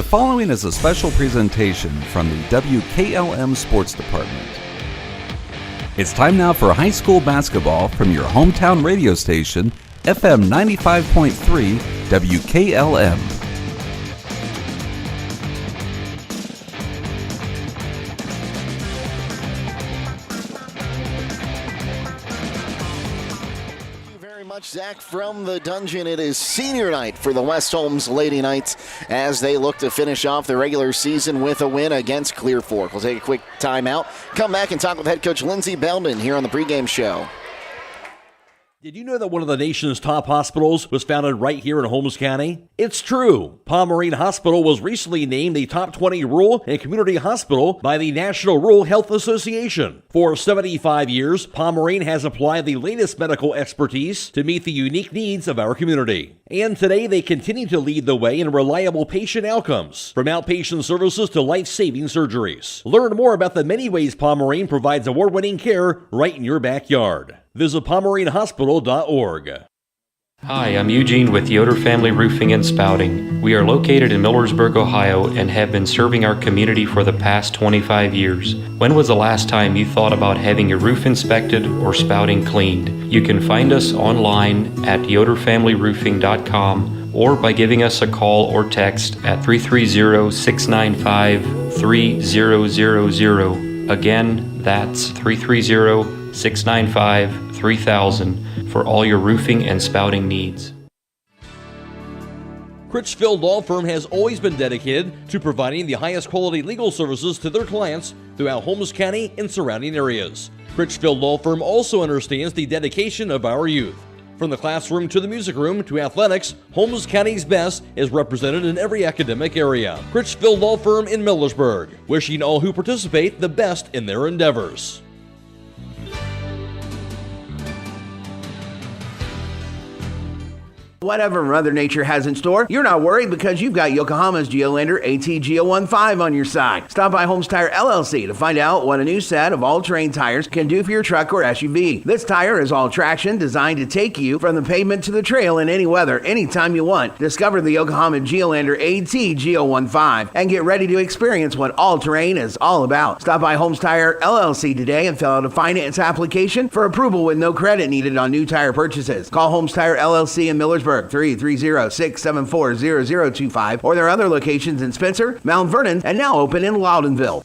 The following is a special presentation from the WKLM Sports Department. It's time now for high school basketball from your hometown radio station, FM 95.3 WKLM. Zach from the dungeon. It is senior night for the West Holmes Lady Knights as they look to finish off the regular season with a win against Clear Fork. We'll take a quick timeout, come back and talk with head coach Lindsey Belden here on the pregame show. Did you know that one of the nation's top hospitals was founded right here in Holmes County? It's true. Pomerene Hospital was recently named a top 20 rural and community hospital by the National Rural Health Association. For 75 years, Pomerene has applied the latest medical expertise to meet the unique needs of our community. And today they continue to lead the way in reliable patient outcomes, from outpatient services to life-saving surgeries. Learn more about the many ways Pomerene provides award-winning care right in your backyard. Visit PomereneHospital.org. Hi, I'm Eugene with Yoder Family Roofing and Spouting. We are located in Millersburg, Ohio, and have been serving our community for the past 25 years. When was the last time you thought about having your roof inspected or spouting cleaned? You can find us online at yoderfamilyroofing.com or by giving us a call or text at 330-695-3000. Again, that's 330-695-3000 for all your roofing and spouting needs. Critchfield Law Firm has always been dedicated to providing the highest quality legal services to their clients throughout Holmes County and surrounding areas. Critchfield Law Firm also understands the dedication of our youth. From the classroom to the music room to athletics, Holmes County's best is represented in every academic area. Critchfield Law Firm in Millersburg, wishing all who participate the best in their endeavors. Whatever Mother Nature has in store, you're not worried because you've got Yokohama's Geolander AT-GEO-15 on your side. Stop by Holmes Tire LLC to find out what a new set of all-terrain tires can do for your truck or SUV. This tire is all-traction, designed to take you from the pavement to the trail in any weather, anytime you want. Discover the Yokohama Geolander AT-GEO-15 and get ready to experience what all-terrain is all about. Stop by Holmes Tire LLC today and fill out a finance application for approval with no credit needed on new tire purchases. Call Holmes Tire LLC in Millersburg, 330-674-0025, or their other locations in Spencer, Mount Vernon, and now open in Loudonville.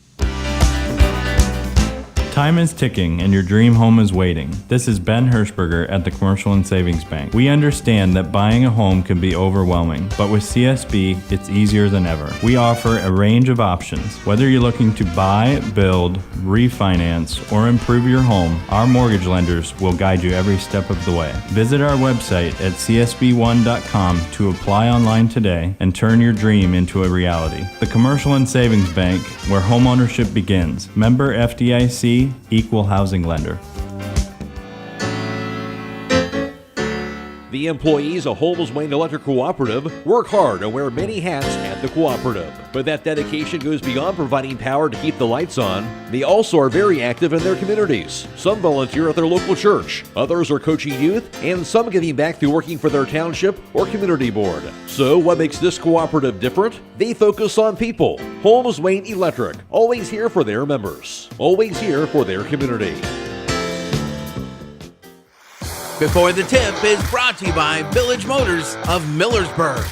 Time is ticking and your dream home is waiting. This is Ben Hirschberger at the Commercial and Savings Bank. We understand that buying a home can be overwhelming, but with CSB, it's easier than ever. We offer a range of options. Whether you're looking to buy, build, refinance, or improve your home, our mortgage lenders will guide you every step of the way. Visit our website at csb1.com to apply online today and turn your dream into a reality. The Commercial and Savings Bank, where homeownership begins. Member FDIC, Equal Housing Lender. The employees of Holmes Wayne Electric Cooperative work hard and wear many hats at the cooperative. But that dedication goes beyond providing power to keep the lights on. They also are very active in their communities. Some volunteer at their local church, others are coaching youth, and some giving back through working for their township or community board. So what makes this cooperative different? They focus on people. Holmes Wayne Electric, always here for their members, always here for their community. Before the Tip is brought to you by Village Motors of Millersburg.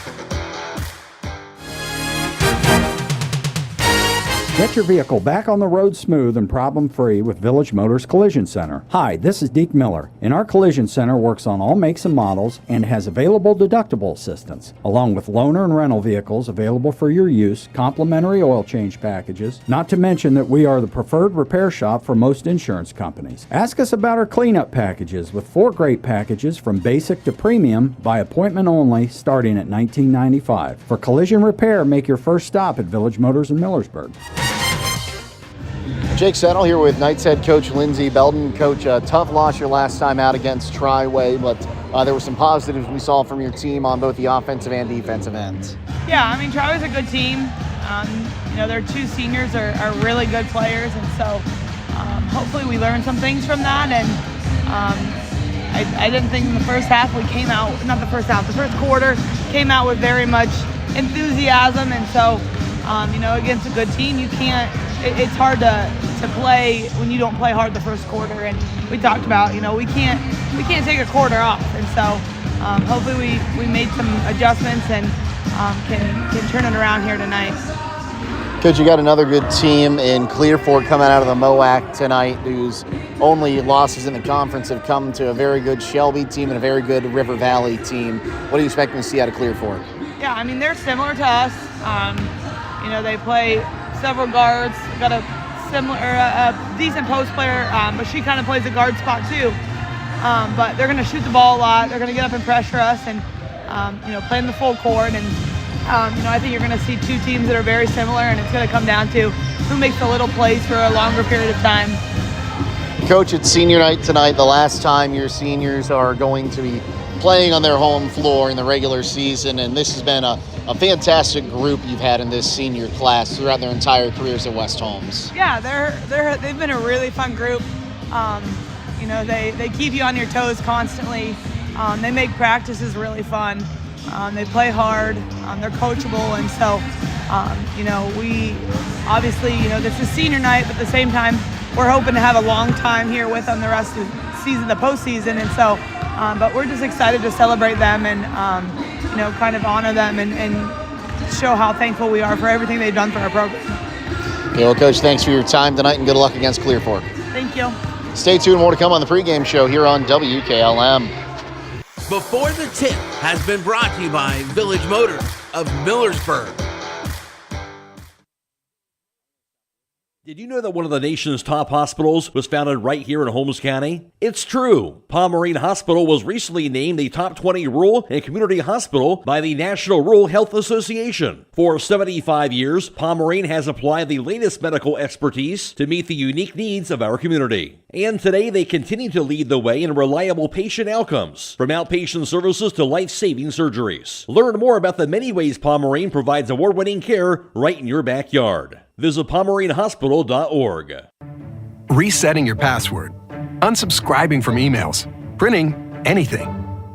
Get your vehicle back on the road smooth and problem-free with Village Motors Collision Center. Hi, this is Deke Miller, and our Collision Center works on all makes and models and has available deductible assistance, along with loaner and rental vehicles available for your use, complimentary oil change packages, not to mention that we are the preferred repair shop for most insurance companies. Ask us about our cleanup packages with 4 great packages from basic to premium by appointment only starting at $19.95. For collision repair, make your first stop at Village Motors in Millersburg. Jake Settle here with Knights head coach Lindsey Belden. Coach, a tough loss your last time out against Triway, but there were some positives we saw from your team on both the offensive and defensive ends. Yeah, I mean, Triway's a good team. Their 2 seniors are really good players, and so hopefully we learn some things from that. And I didn't think in the first half we came out, not the first half, the first quarter came out with very much enthusiasm, and so against a good team, it's hard to play when you don't play hard the first quarter. And we talked about, we can't take a quarter off, and so hopefully we made some adjustments and can turn it around here tonight. Coach, you got another good team in Clear Fork coming out of the MOAC tonight, whose only losses in the conference have come to a very good Shelby team and a very good River Valley team. What are you expecting to see out of Clear Fork? Yeah, they're similar to us. They play several guards. Got a decent post player, but she kind of plays a guard spot too. But they're going to shoot the ball a lot. They're going to get up and pressure us, and play in the full court. And I think you're going to see two teams that are very similar, and it's going to come down to who makes the little plays for a longer period of time. Coach, it's senior night tonight, the last time your seniors are going to be playing on their home floor in the regular season, and this has been a fantastic group you've had in this senior class throughout their entire careers at West Holmes. Yeah, they've been a really fun group. They keep you on your toes constantly. They make practices really fun. They play hard. They're coachable, and so we obviously this is senior night, but at the same time we're hoping to have a long time here with them the rest of the season, the postseason, and so. But we're just excited to celebrate them and kind of honor them and show how thankful we are for everything they've done for our program. Okay, well, Coach, thanks for your time tonight and good luck against Clear Fork. Thank you. Stay tuned. More to come on the pregame show here on WKLM. Before the Tip has been brought to you by Village Motors of Millersburg. Did you know that one of the nation's top hospitals was founded right here in Holmes County? It's true. Pomerene Hospital was recently named a top 20 rural and community hospital by the National Rural Health Association. For 75 years, Pomerene has applied the latest medical expertise to meet the unique needs of our community. And today they continue to lead the way in reliable patient outcomes, from outpatient services to life-saving surgeries. Learn more about the many ways Pomerene provides award-winning care right in your backyard. Visit PomereneHospital.org. Resetting your password, unsubscribing from emails, printing anything.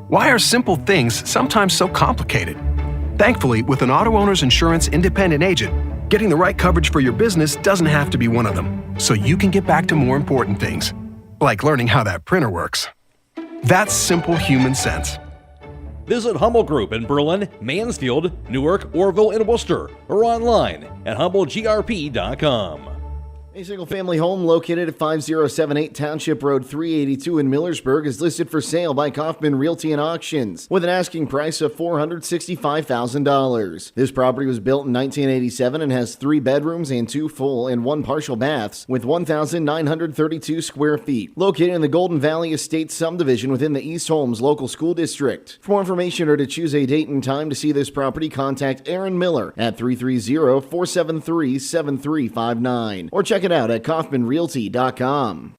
Why are simple things sometimes so complicated? Thankfully, with an auto owner's insurance independent agent, getting the right coverage for your business doesn't have to be one of them, so you can get back to more important things, like learning how that printer works. That's simple human sense. Visit Hummel Group in Berlin, Mansfield, Newark, Orville, and Worcester, or online at HummelGRP.com. A single-family home located at 5078 Township Road 382 in Millersburg is listed for sale by Kaufman Realty and Auctions with an asking price of $465,000. This property was built in 1987 and has 3 bedrooms and 2 full and 1 partial baths with 1,932 square feet. Located in the Golden Valley Estates subdivision within the East Holmes Local School District. For more information or to choose a date and time to see this property, contact Aaron Miller at 330-473-7359 or check it out at KaufmanRealty.com.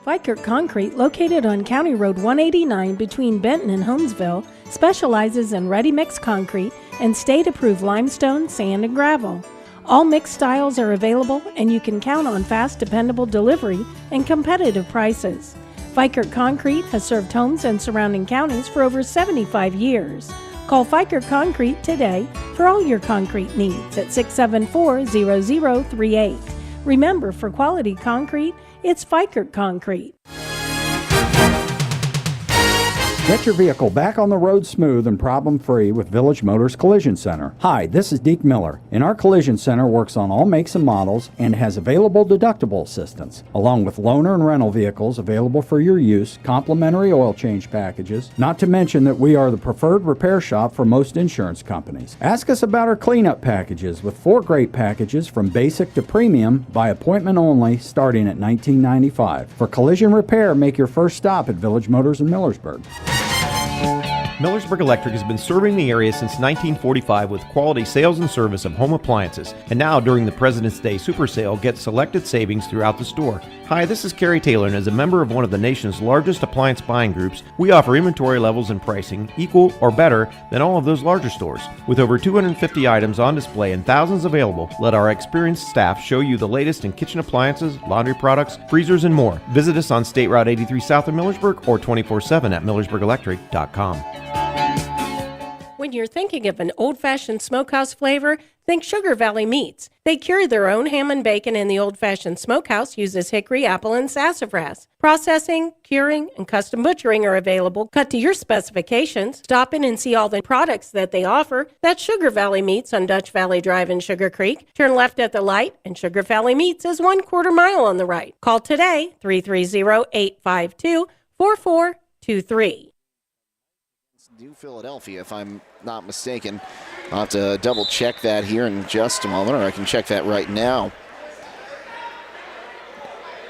Fikert Concrete, located on County Road 189 between Benton and Holmesville, specializes in ready-mix concrete and state-approved limestone, sand, and gravel. All mixed styles are available, and you can count on fast, dependable delivery and competitive prices. Fikert Concrete has served homes and surrounding counties for over 75 years. Call Fikert Concrete today for all your concrete needs at 674-0038. Remember, for quality concrete, it's Fikert Concrete. Get your vehicle back on the road smooth and problem-free with Village Motors Collision Center. Hi, this is Deke Miller, and our Collision Center works on all makes and models and has available deductible assistance, along with loaner and rental vehicles available for your use, complimentary oil change packages, not to mention that we are the preferred repair shop for most insurance companies. Ask us about our cleanup packages with 4 great packages from basic to premium by appointment only starting at $19.95. For collision repair, make your first stop at Village Motors in Millersburg. Millersburg Electric has been serving the area since 1945 with quality sales and service of home appliances. And now, during the President's Day Super Sale, get selected savings throughout the store. Hi, this is Kerry Taylor, and as a member of one of the nation's largest appliance buying groups, we offer inventory levels and pricing equal or better than all of those larger stores. With over 250 items on display and thousands available, let our experienced staff show you the latest in kitchen appliances, laundry products, freezers, and more. Visit us on State Route 83 south of Millersburg or 24/7 at millersburgelectric.com. When you're thinking of an old-fashioned smokehouse flavor, think Sugar Valley Meats. They cure their own ham and bacon, and the old-fashioned smokehouse uses hickory, apple, and sassafras. Processing, curing, and custom butchering are available, cut to your specifications. Stop in and see all the products that they offer. That's Sugar Valley Meats on Dutch Valley Drive in Sugar Creek. Turn left at the light, and Sugar Valley Meats is 1/4 mile on the right. Call today, 330-852-4423. New Philadelphia, if I'm not mistaken. I'll have to double check that here in just a moment, or I can check that right now.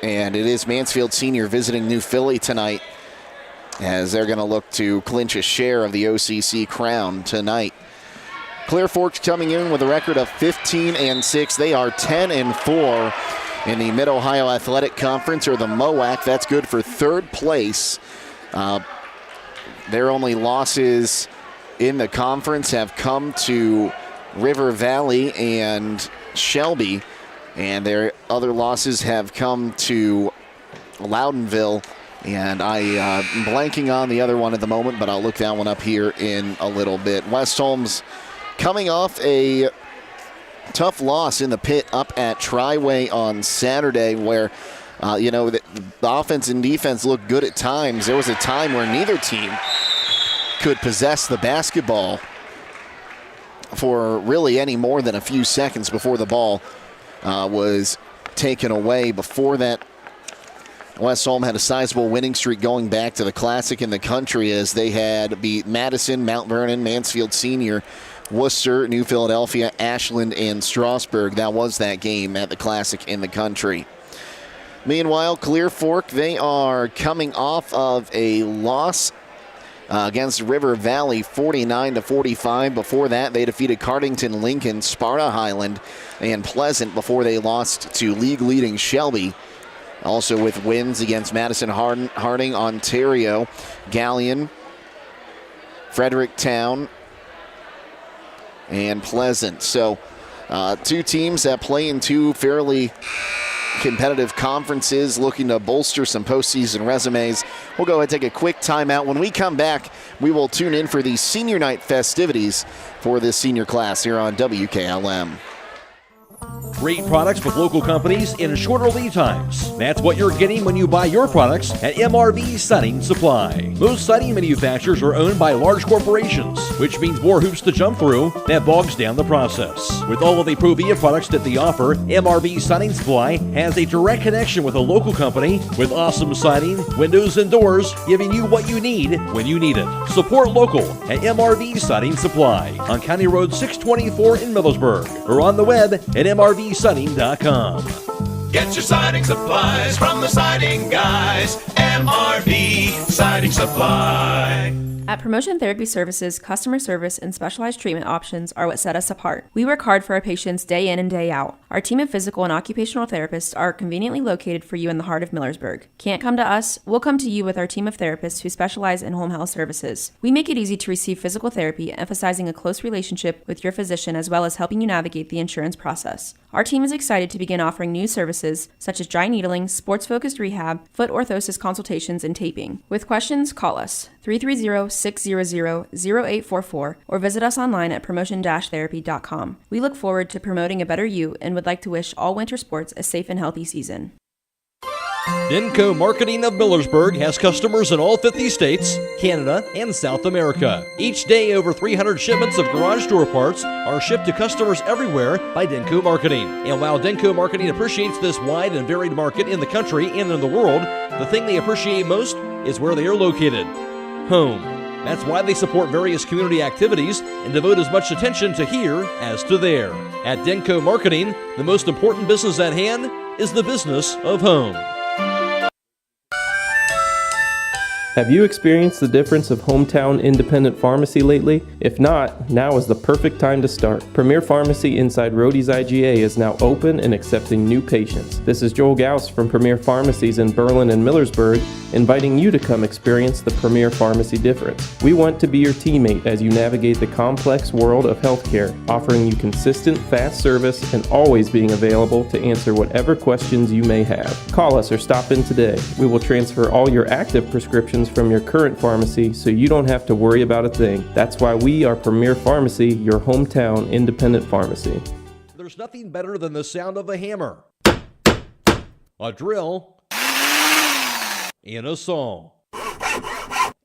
And it is Mansfield Senior visiting New Philly tonight, as they're going to look to clinch a share of the OCC crown tonight. Clear Fork's coming in with a record of 15-6. They are 10-4 in the Mid-Ohio Athletic Conference, or the MOAC. That's good for third place. Their only losses in the conference have come to River Valley and Shelby, and their other losses have come to Loudonville, and I'm blanking on the other one at the moment, but I'll look that one up here in a little bit. West Holmes coming off a tough loss in the pit up at Triway on Saturday, where the offense and defense looked good at times. There was a time where neither team could possess the basketball for really any more than a few seconds before the ball was taken away. Before that, West Holmes had a sizable winning streak going back to the Classic in the country, as they had beat Madison, Mount Vernon, Mansfield Senior, Worcester, New Philadelphia, Ashland, and Strasburg. That was that game at the Classic in the country. Meanwhile, Clear Fork, they are coming off of a loss against River Valley, 49-45. Before that, they defeated Cardington, Lincoln, Sparta Highland, and Pleasant before they lost to league-leading Shelby. Also with wins against Madison Harding, Ontario, Galleon, Fredericktown, and Pleasant. So two teams that play in two fairly competitive conferences, looking to bolster some postseason resumes. We'll go ahead and take a quick timeout. When we come back, we will tune in for the senior night festivities for this senior class here on WKLM. Great products with local companies in shorter lead times. That's what you're getting when you buy your products at MRV Siding Supply. Most siding manufacturers are owned by large corporations, which means more hoops to jump through that bogs down the process. With all of the Provia products that they offer, MRV Siding Supply has a direct connection with a local company with awesome siding, windows, and doors, giving you what you need when you need it. Support local at MRV Siding Supply on County Road 624 in Millersburg, or on the web at mrvsiding.com. Get your siding supplies from the siding guys. MRV Siding Supply. At Promotion Therapy Services, customer service and specialized treatment options are what set us apart. We work hard for our patients day in and day out. Our team of physical and occupational therapists are conveniently located for you in the heart of Millersburg. Can't come to us? We'll come to you with our team of therapists who specialize in home health services. We make it easy to receive physical therapy, emphasizing a close relationship with your physician as well as helping you navigate the insurance process. Our team is excited to begin offering new services such as dry needling, sports-focused rehab, foot orthosis consultations, and taping. With questions, call us 330-600-0844 or visit us online at promotion-therapy.com. We look forward to promoting a better you and would like to wish all winter sports a safe and healthy season. Denko Marketing of Millersburg has customers in all 50 states, Canada, and South America. Each day, over 300 shipments of garage door parts are shipped to customers everywhere by Denko Marketing. And while Denko Marketing appreciates this wide and varied market in the country and in the world, the thing they appreciate most is where they are located: home. That's why they support various community activities and devote as much attention to here as to there. At Denko Marketing, the most important business at hand is the business of home. Have you experienced the difference of hometown independent pharmacy lately? If not, now is the perfect time to start. Premier Pharmacy inside Rhodey's IGA is now open and accepting new patients. This is Joel Gauss from Premier Pharmacies in Berlin and Millersburg, inviting you to come experience the Premier Pharmacy difference. We want to be your teammate as you navigate the complex world of healthcare, offering you consistent, fast service and always being available to answer whatever questions you may have. Call us or stop in today. We will transfer all your active prescriptions prescriptions from your current pharmacy so you don't have to worry about a thing. That's why we are Premier Pharmacy, your hometown independent pharmacy. There's nothing better than the sound of a hammer, a drill, and a saw.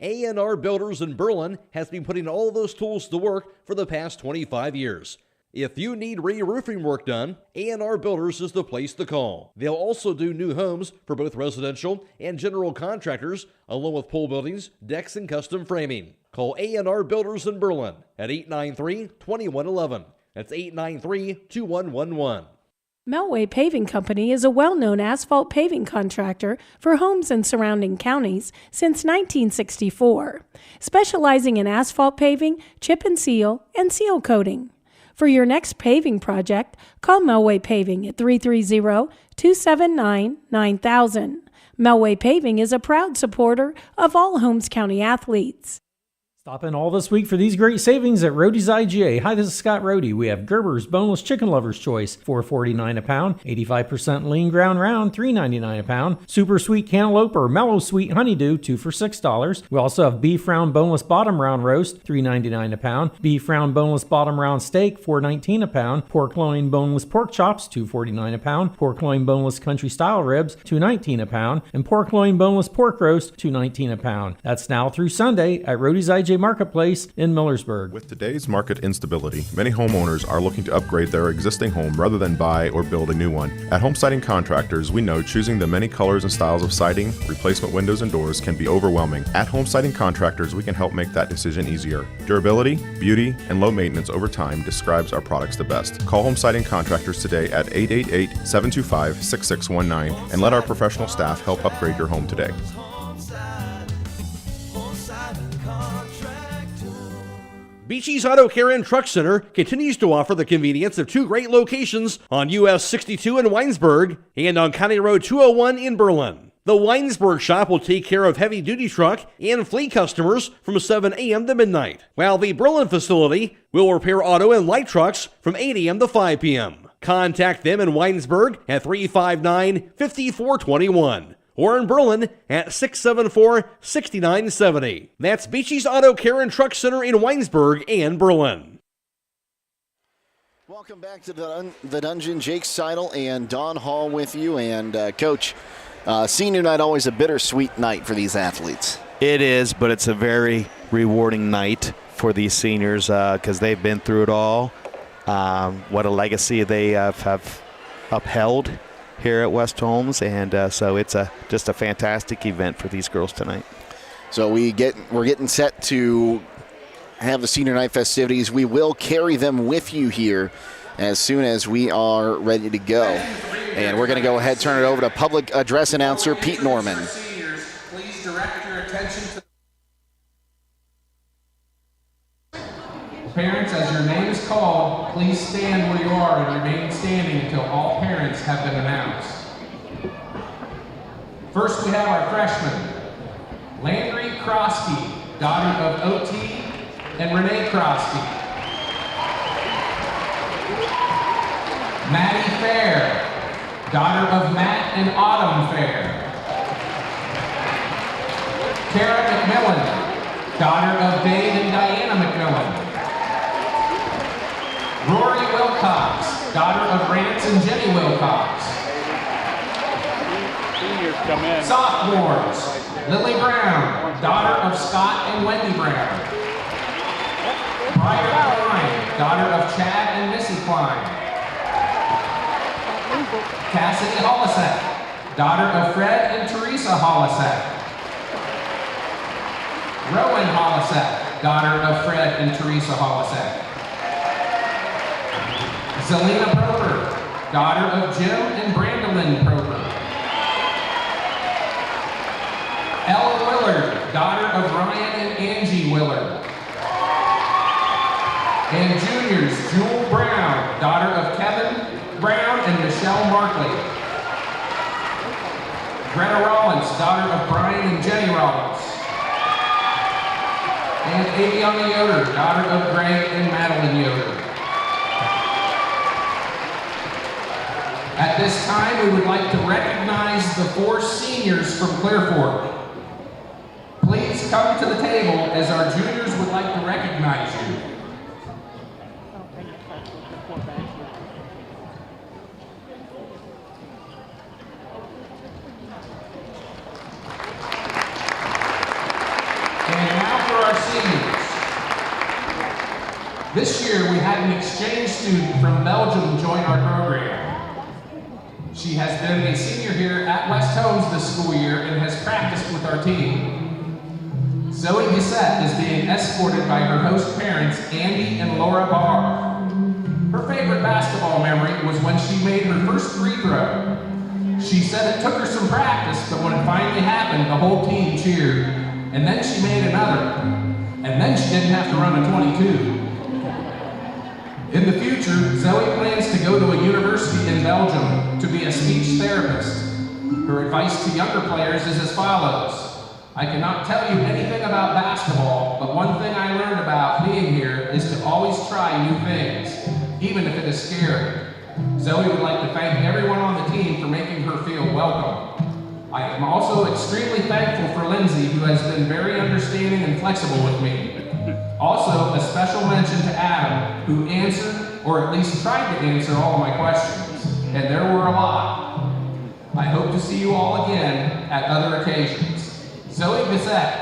A&R Builders in Berlin has been putting all those tools to work for the past 25 years. If you need re-roofing work done, A&R Builders is the place to call. They'll also do new homes for both residential and general contractors, along with pole buildings, decks, and custom framing. Call A&R Builders in Berlin at 893-2111. That's 893-2111. Melway Paving Company is a well-known asphalt paving contractor for homes in surrounding counties since 1964, specializing in asphalt paving, chip and seal seal coating. For your next paving project, call Melway Paving at 330-279-9000. Melway Paving is a proud supporter of all Holmes County athletes. Stop in all this week for these great savings at Rody's IGA. Hi, this is Scott Rody. We have Gerber's Boneless Chicken Lover's Choice, $4.49 a pound. 85% lean ground round, $3.99 a pound. Super Sweet Cantaloupe or Mellow Sweet Honeydew, 2 for $6. We also have Beef Round Boneless Bottom Round Roast, $3.99 a pound. Beef Round Boneless Bottom Round Steak, $4.19 a pound. Pork Loin Boneless Pork Chops, $2.49 a pound. Pork Loin Boneless Country Style Ribs, $2.19 a pound. And Pork Loin Boneless Pork Roast, $2.19 a pound. That's now through Sunday at Rody's IGA Marketplace in Millersburg. With today's market instability, many homeowners are looking to upgrade their existing home rather than buy or build a new one. At Home Siding Contractors, we know choosing the many colors and styles of siding, replacement windows, and doors can be overwhelming. At Home Siding Contractors, we can help make that decision easier. Durability, beauty, and low maintenance over time describes our products the best. Call Home Siding Contractors today at 888-725-6619 and let our professional staff help upgrade your home today. Beachy's Auto Care and Truck Center continues to offer the convenience of two great locations on US 62 in Weinsberg and on County Road 201 in Berlin. The Weinsberg shop will take care of heavy-duty truck and fleet customers from 7 a.m. to midnight, while the Berlin facility will repair auto and light trucks from 8 a.m. to 5 p.m. Contact them in Weinsberg at 359-5421. Or in Berlin at 674-6970. That's Beachy's Auto Care and Truck Center in Weinsberg and Berlin. Welcome back to the Dungeon. Jake Seidel and Don Hall with you. And Coach, senior night always a bittersweet night for these athletes. It is, but it's a very rewarding night for these seniors because they've been through it all. What a legacy they have upheld here at West Holmes, and so it's just a fantastic event for these girls tonight. So we're getting set to have the senior night festivities. We will carry them with you here as soon as we are ready to go. And we're going to go ahead and turn it over to public address announcer Pete Norman. Please direct your attention to parents. As your name is called, please stand where you are and remain standing until all parents have been announced. First, we have our freshmen, Landry Krosky, daughter of OT and Renee Krosky. Maddie Fair, daughter of Matt and Autumn Fair. Tara McMillan, daughter of Dave and Diana McMillan. Rory Wilcox, daughter of Rance and Jenny Wilcox. Seniors come in. Sophomores, Lily Brown, daughter of Scott and Wendy Brown. Briar Klein, daughter of Chad and Missy Klein. Cassidy Hollisek, daughter of Fred and Teresa Hollisek. Rowan Hollisek, daughter of Fred and Teresa Hollisek. Zelina Prober, daughter of Jim and Brandolyn Prober. Ella Willard, daughter of Ryan and Angie Willard. And juniors, Jewel Brown, daughter of Kevin Brown and Michelle Markley. Greta Rollins, daughter of Brian and Jenny Rollins. And Aviana Yoder, daughter of Greg and Madeline Yoder. At this time, we would like to recognize the 4 seniors from Clear Fork. Please please come to the table as our juniors would like to recognize you. And now for our seniors. This year we had an exchange student from Belgium join our program. She has been a senior here at West Holmes this school year and has practiced with our team. Zoe Bissett is being escorted by her host parents, Andy and Laura Barr. Her favorite basketball memory was when she made her first free throw. She said it took her some practice, but when it finally happened, the whole team cheered. And then she made another. And then she didn't have to run a 22. In the future, Zoe plans to go to a university in Belgium to be a speech therapist. Her advice to younger players is as follows. I cannot tell you anything about basketball, but one thing I learned about being here is to always try new things, even if it is scary. Zoe would like to thank everyone on the team for making her feel welcome. I am also extremely thankful for Lindsay, who has been very understanding and flexible with me. Also, a special mention to Adam, who answered, or at least tried to answer, all of my questions. And there were a lot. I hope to see you all again at other occasions. Zoe Bissett.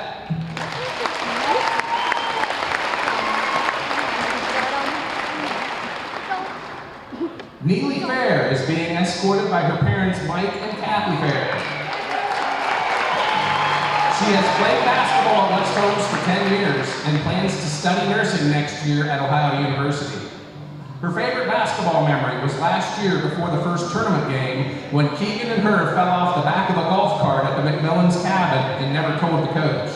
Neely Fair is being escorted by her parents, Mike and Kathy Fair. She has played basketball at West Holmes for 10 years and plans to study nursing next year at Ohio University. Her favorite basketball memory was last year before the first tournament game when Keegan and her fell off the back of a golf cart at the McMillan's cabin and never told the coach.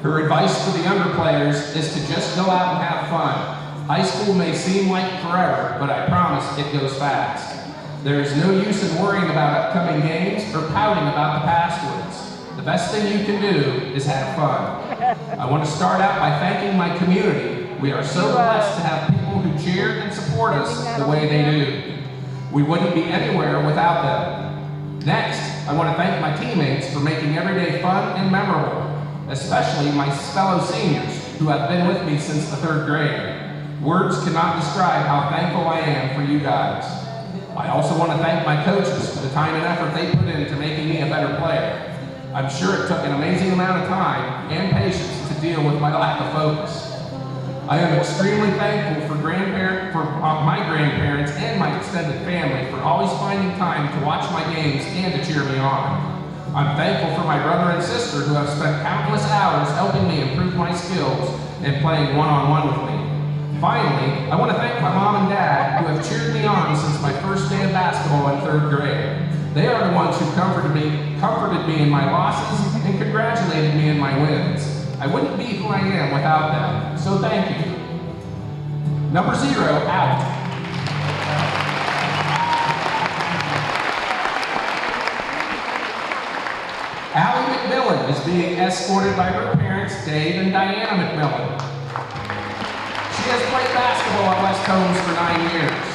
Her advice for the younger players is to just go out and have fun. High school may seem like forever, but I promise it goes fast. There is no use in worrying about upcoming games or pouting about the past ones. The best thing you can do is have fun. I want to start out by thanking my community. We are so blessed to have people who cheer and support us the way they do. We wouldn't be anywhere without them. Next, I want to thank my teammates for making every day fun and memorable, especially my fellow seniors who have been with me since the 3rd grade. Words cannot describe how thankful I am for you guys. I also want to thank my coaches for the time and effort they put into making me a better player. I'm sure it took an amazing amount of time and patience to deal with my lack of focus. I am extremely thankful for my grandparents and my extended family for always finding time to watch my games and to cheer me on. I'm thankful for my brother and sister who have spent countless hours helping me improve my skills and playing one-on-one with me. Finally, I want to thank my mom and dad who have cheered me on since my first day of basketball in 3rd grade. They are the ones who comforted me in my losses and congratulated me in my wins. I wouldn't be who I am without them, so thank you. Number 0, out. Allie McMillan is being escorted by her parents, Dave and Diana McMillan. She has played basketball at West Holmes for 9 years.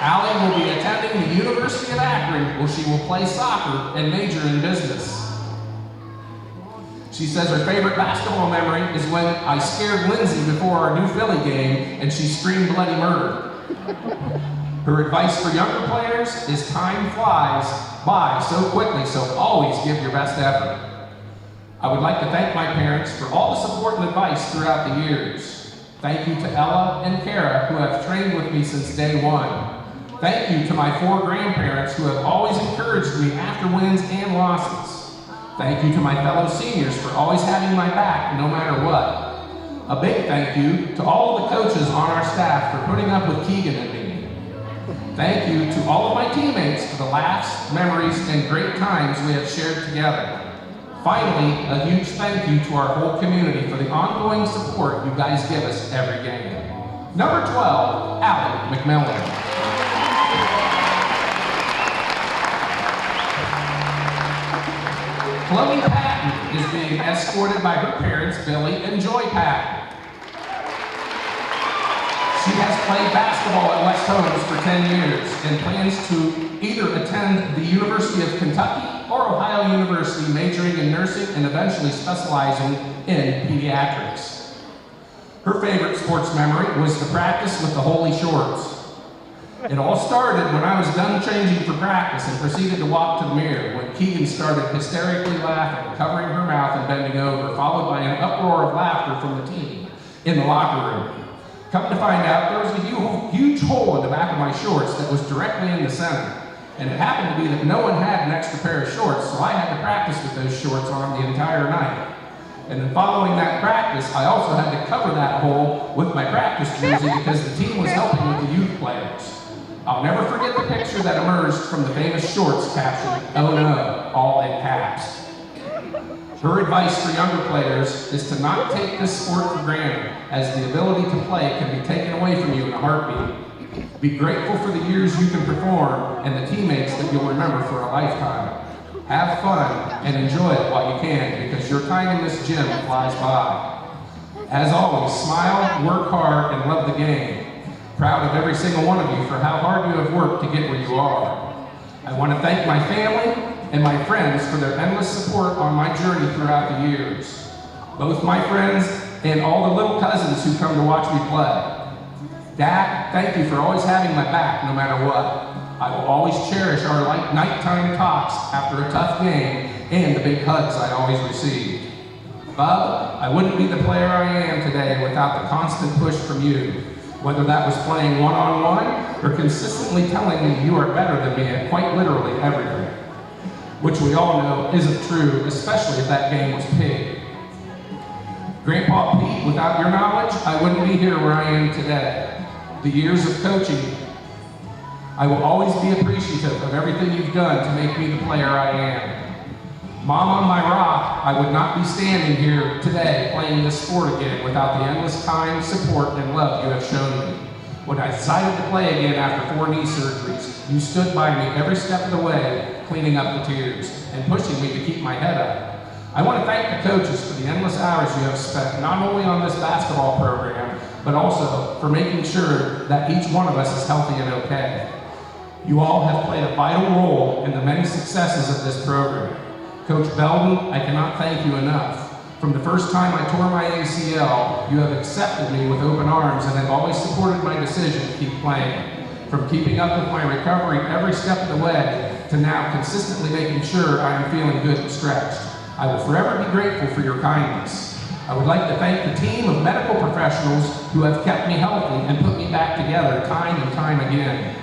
Allie will be attending the University of Akron, where she will play soccer and major in business. She says her favorite basketball memory is when I scared Lindsay before our new Philly game and she screamed bloody murder. Her advice for younger players is time flies by so quickly, so always give your best effort. I would like to thank my parents for all the support and advice throughout the years. Thank you to Ella and Kara, who have trained with me since day one. Thank you to my 4 grandparents who have always encouraged me after wins and losses. Thank you to my fellow seniors for always having my back no matter what. A big thank you to all of the coaches on our staff for putting up with Keegan and me. Thank you to all of my teammates for the laughs, memories, and great times we have shared together. Finally, a huge thank you to our whole community for the ongoing support you guys give us every game. Number 12, Allie McMillan. Chloe Patton is being escorted by her parents, Billy and Joy Patton. She has played basketball at West Holmes for 10 years and plans to either attend the University of Kentucky or Ohio University, majoring in nursing and eventually specializing in pediatrics. Her favorite sports memory was the practice with the holy shorts. It all started when I was done changing for practice and proceeded to walk to the mirror when Keegan started hysterically laughing, covering her mouth and bending over, followed by an uproar of laughter from the team in the locker room. Come to find out, there was a huge hole in the back of my shorts that was directly in the center. And it happened to be that no one had an extra pair of shorts, so I had to practice with those shorts on the entire night. And then following that practice, I also had to cover that hole with my practice jersey because the team was helping with the youth players. I'll never forget the picture that emerged from the famous shorts captioned, "Oh no," all in caps. Her advice for younger players is to not take this sport for granted, as the ability to play can be taken away from you in a heartbeat. Be grateful for the years you can perform and the teammates that you'll remember for a lifetime. Have fun and enjoy it while you can, because your time in this gym flies by. As always, smile, work hard, and love the game. Proud of every single one of you for how hard you have worked to get where you are. I want to thank my family and my friends for their endless support on my journey throughout the years. Both my friends and all the little cousins who come to watch me play. Dad, thank you for always having my back no matter what. I will always cherish our nighttime talks after a tough game and the big hugs I always received. Bub, I wouldn't be the player I am today without the constant push from you, whether that was playing one-on-one or consistently telling me you are better than me at quite literally everything, which we all know isn't true, especially if that game was pig. Grandpa Pete, without your knowledge, I wouldn't be here where I am today. The years of coaching, I will always be appreciative of everything you've done to make me the player I am. Mama, my rock, I would not be standing here today playing this sport again without the endless time, support, and love you have shown me. When I decided to play again after 4 knee surgeries, you stood by me every step of the way, cleaning up the tears and pushing me to keep my head up. I want to thank the coaches for the endless hours you have spent not only on this basketball program, but also for making sure that each one of us is healthy and okay. You all have played a vital role in the many successes of this program. Coach Belden, I cannot thank you enough. From the first time I tore my ACL, you have accepted me with open arms and have always supported my decision to keep playing. From keeping up with my recovery every step of the way, to now consistently making sure I am feeling good and stretched. I will forever be grateful for your kindness. I would like to thank the team of medical professionals who have kept me healthy and put me back together time and time again.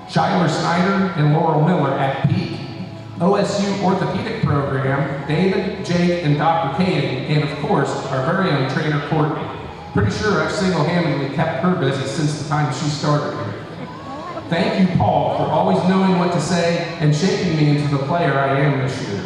Shyler Snyder and Laurel Miller at Peak. OSU Orthopedic Program, David, Jake, and Dr. Caden, and of course, our very own trainer, Courtney. Pretty sure I've single-handedly kept her busy since the time she started here. Thank you, Paul, for always knowing what to say and shaping me into the player I am this year.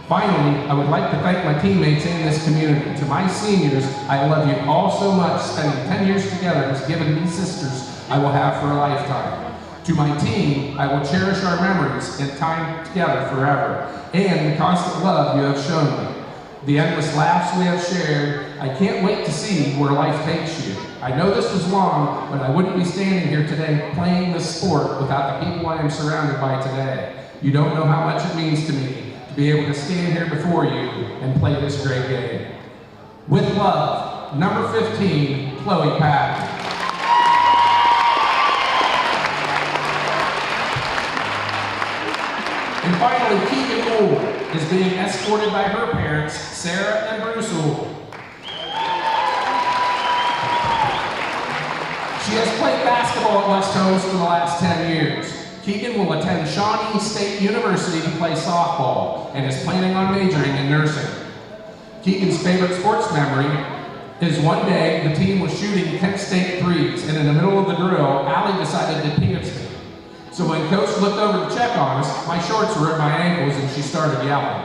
Finally, I would like to thank my teammates in this community. To my seniors, I love you all so much. Spending 10 years together has given me sisters I will have for a lifetime. To my team, I will cherish our memories and time together forever, and the constant love you have shown me. The endless laughs we have shared, I can't wait to see where life takes you. I know this was long, but I wouldn't be standing here today playing this sport without the people I am surrounded by today. You don't know how much it means to me to be able to stand here before you and play this great game. With love, number 15, Chloe Patton. And finally, Keegan Moore is being escorted by her parents, Sarah and Bruce Ohl. She has played basketball at West Holmes for the last 10 years. Keegan will attend Shawnee State University to play softball and is planning on majoring in nursing. Keegan's favorite sports memory is one day the team was shooting Kent State threes, and in the middle of the drill, Allie decided to penis me. So when Coach looked over to check on us, my shorts were at my ankles and she started yelling.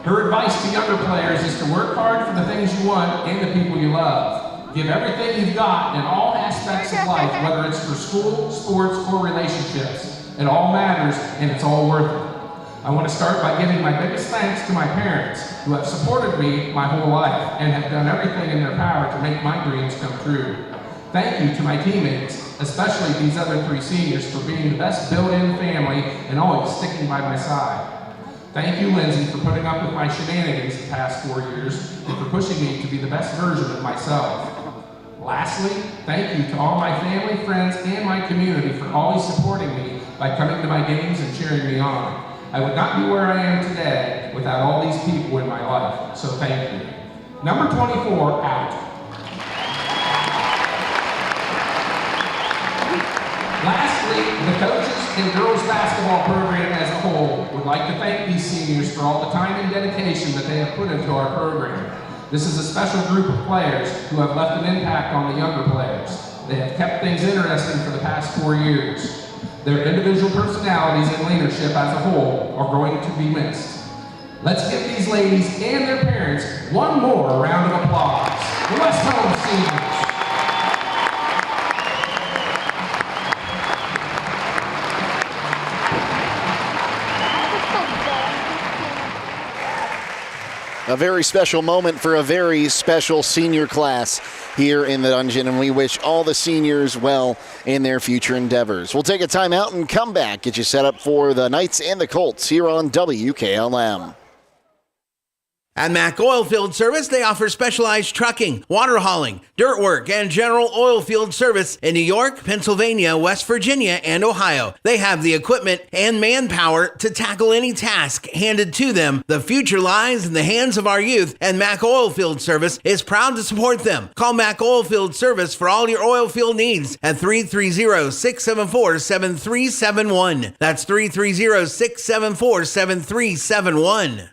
Her advice to younger players is to work hard for the things you want and the people you love. Give everything you've got in all aspects of life, whether it's for school, sports, or relationships. It all matters and it's all worth it. I want to start by giving my biggest thanks to my parents who have supported me my whole life and have done everything in their power to make my dreams come true. Thank you to my teammates especially these other three seniors for being the best built-in family and always sticking by my side. Thank you, Lindsay, for putting up with my shenanigans the past 4 years and for pushing me to be the best version of myself. Lastly, thank you to all my family, friends, and my community for always supporting me by coming to my games and cheering me on. I would not be where I am today without all these people in my life, so thank you. Number 24, out. Lastly, the coaches and girls basketball program as a whole would like to thank these seniors for all the time and dedication that they have put into our program. This is a special group of players who have left an impact on the younger players. They have kept things interesting for the past 4 years. Their individual personalities and leadership as a whole are going to be missed. Let's give these ladies and their parents one more round of applause. The West Holmes seniors. A very special moment for a very special senior class here in the Dungeon, and we wish all the seniors well in their future endeavors. We'll take a timeout and come back, get you set up for the Knights and the Colts here on WKLM. At Mack Oilfield Service, they offer specialized trucking, water hauling, dirt work, and general oil field service in New York, Pennsylvania, West Virginia, and Ohio. They have the equipment and manpower to tackle any task handed to them. The future lies in the hands of our youth, and Mack Oilfield Service is proud to support them. Call Mack Oilfield Service for all your oil field needs at 330-674-7371. That's 330-674-7371.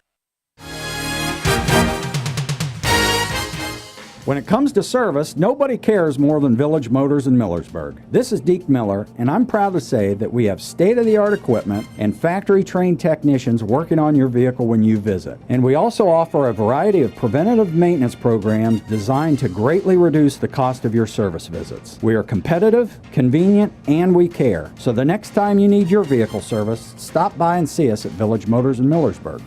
When it comes to service, nobody cares more than Village Motors in Millersburg. This is Deke Miller, and I'm proud to say that we have state-of-the-art equipment and factory-trained technicians working on your vehicle when you visit. And we also offer a variety of preventative maintenance programs designed to greatly reduce the cost of your service visits. We are competitive, convenient, and we care. So the next time you need your vehicle service, stop by and see us at Village Motors in Millersburg.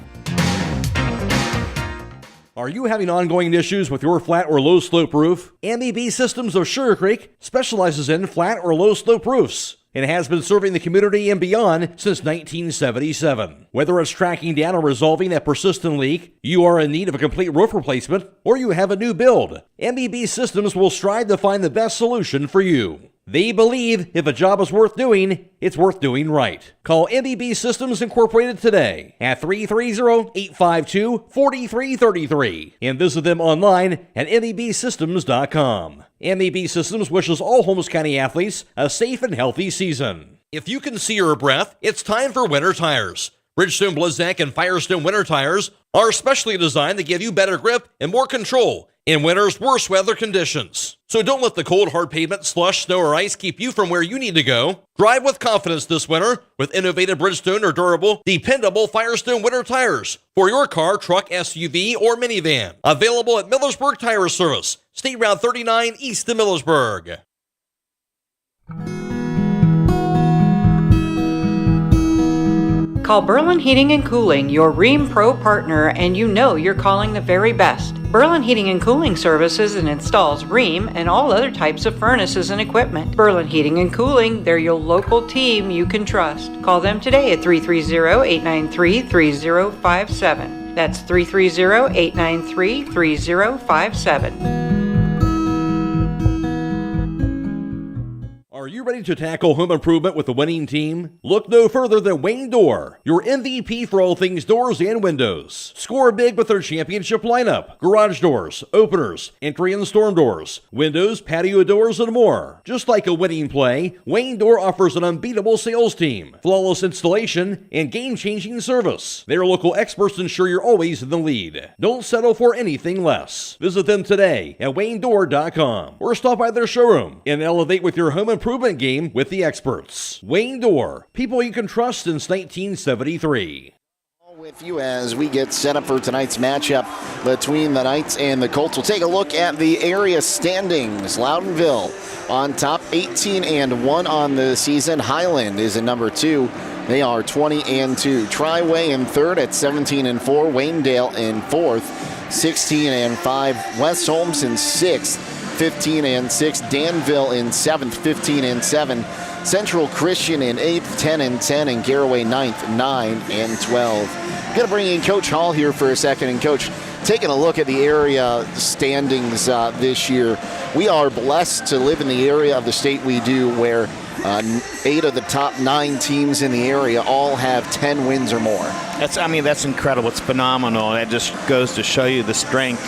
Are you having ongoing issues with your flat or low slope roof? MEB Systems of Sugar Creek specializes in flat or low slope roofs and has been serving the community and beyond since 1977. Whether it's tracking down or resolving that persistent leak, you are in need of a complete roof replacement, or you have a new build, MEB Systems will strive to find the best solution for you. They believe if a job is worth doing, it's worth doing right. Call MEB Systems Incorporated today at 330-852-4333 and visit them online at mebsystems.com. MEB Systems wishes all Holmes County athletes a safe and healthy season. If you can see your breath, it's time for winter tires. Bridgestone Blizzak and Firestone winter tires are specially designed to give you better grip and more control in winter's worst weather conditions. So don't let the cold, hard pavement, slush, snow, or ice keep you from where you need to go. Drive with confidence this winter with innovative Bridgestone or durable, dependable Firestone winter tires for your car, truck, SUV, or minivan. Available at Millersburg Tire Service, State Route 39 east of Millersburg. Call Berlin Heating and Cooling, your Rheem Pro partner, and you know you're calling the very best. Berlin Heating and Cooling services and installs Rheem and all other types of furnaces and equipment. Berlin Heating and Cooling, they're your local team you can trust. Call them today at 330-893-3057. That's 330-893-3057. Are you ready to tackle home improvement with a winning team? Look no further than Wayne Door, your MVP for all things doors and windows. Score big with their championship lineup: garage doors, openers, entry and storm doors, windows, patio doors, and more. Just like a winning play, Wayne Door offers an unbeatable sales team, flawless installation, and game-changing service. Their local experts ensure you're always in the lead. Don't settle for anything less. Visit them today at waynedoor.com or stop by their showroom and elevate with your home improvement game with the experts. Wayne Door, people you can trust since 1973. With you as we get set up for tonight's matchup between the Knights and the Colts. We'll take a look at the area standings. Loudonville on top, 18-1 on the season. Highland is in number 2. They are 20-2. Triway in third at 17-4. Waynedale in fourth, 16-5. West Holmes in sixth, 15-6. Danville in 7th, 15-7. Central Christian in 8th, 10-10. And Garaway 9th, 9-12. Going to bring in Coach Hall here for a second. And Coach, taking a look at the area standings this year, we are blessed to live in the area of the state we do where 8 of the top 9 teams in the area all have 10 wins or more. That's incredible. It's phenomenal. It just goes to show you the strength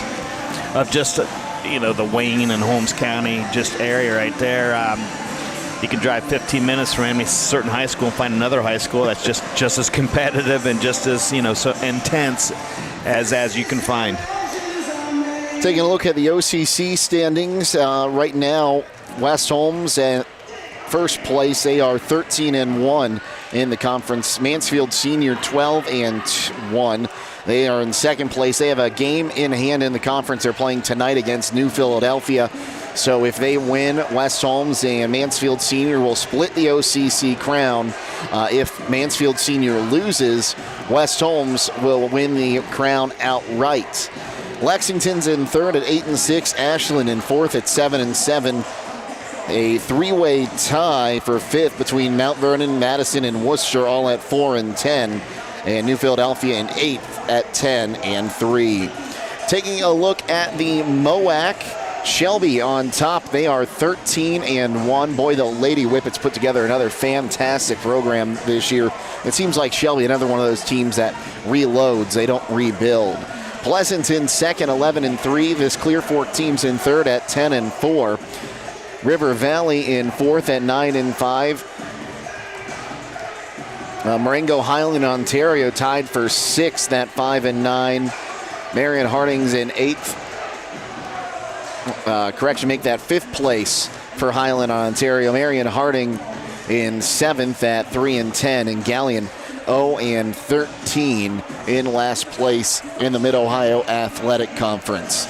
of just, the Wayne and Holmes County just area right there. You can drive 15 minutes from any certain high school and find another high school that's just as competitive and just as, so intense as you can find. Taking a look at the OCC standings right now, West Holmes at first place. They are 13-1 in the conference. Mansfield Senior 12-1. They are in second place. They have a game in hand in the conference. They're playing tonight against New Philadelphia. So if they win, West Holmes and Mansfield Senior will split the OCC crown. If Mansfield Senior loses, West Holmes will win the crown outright. Lexington's in third at 8-6. Ashland in fourth at 7-7. A three-way tie for fifth between Mount Vernon, Madison, and Worcester, all at 4-10. And New Philadelphia in eighth at 10-3. Taking a look at the MOAC, Shelby on top. They are 13-1. Boy, the Lady Whippets put together another fantastic program this year. It seems like Shelby, another one of those teams that reloads. They don't rebuild. Pleasanton second, 11-3. This Clear Fork team's in third at 10-4. River Valley in fourth at 9-5. Marengo Highland, Ontario tied for sixth at 5-9. Marion Harding's in eighth. Make that fifth place for Highland, Ontario. Marion Harding in seventh at 3-10, and Galleon 0-13 in last place in the Mid-Ohio Athletic Conference.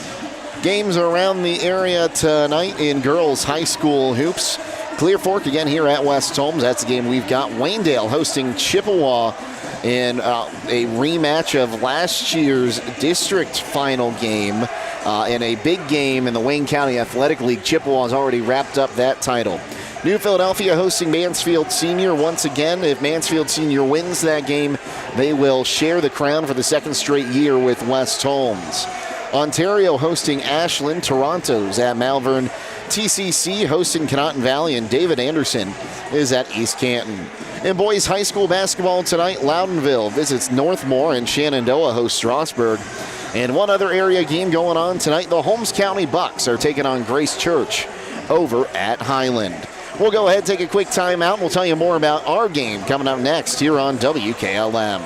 Games around the area tonight in girls high school hoops. Clear Fork again here at West Holmes. That's the game we've got. Waynedale hosting Chippewa in a rematch of last year's district final game. In a big game in the Wayne County Athletic League. Chippewa has already wrapped up that title. New Philadelphia hosting Mansfield Senior once again. If Mansfield Senior wins that game, they will share the crown for the second straight year with West Holmes. Ontario hosting Ashland. Toronto's at Malvern. TCC hosting Conotton Valley, and David Anderson is at East Canton. In boys high school basketball tonight, Loudonville visits Northmore, and Shenandoah hosts Strasburg. And one other area game going on tonight, the Holmes County Bucks are taking on Grace Church over at Highland. We'll go ahead and take a quick timeout, and we'll tell you more about our game coming up next here on WKLM.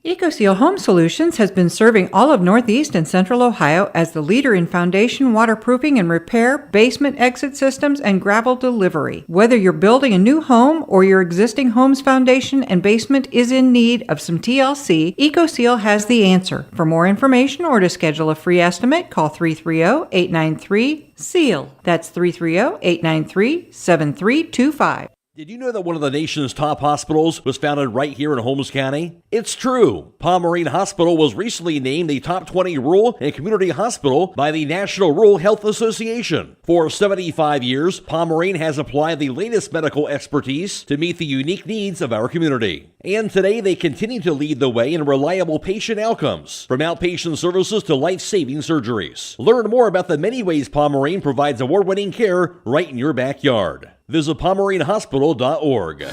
EcoSeal Home Solutions has been serving all of Northeast and Central Ohio as the leader in foundation waterproofing and repair, basement exit systems, and gravel delivery. Whether you're building a new home or your existing home's foundation and basement is in need of some TLC, EcoSeal has the answer. For more information or to schedule a free estimate, call 330-893-SEAL. That's 330-893-7325. Did you know that one of the nation's top hospitals was founded right here in Holmes County? It's true. Pomerene Hospital was recently named the top 20 rural and community hospital by the National Rural Health Association. For 75 years, Pomerene has applied the latest medical expertise to meet the unique needs of our community. And today they continue to lead the way in reliable patient outcomes, from outpatient services to life-saving surgeries. Learn more about the many ways Pomerene provides award-winning care right in your backyard. Visit PomereneHospital.org.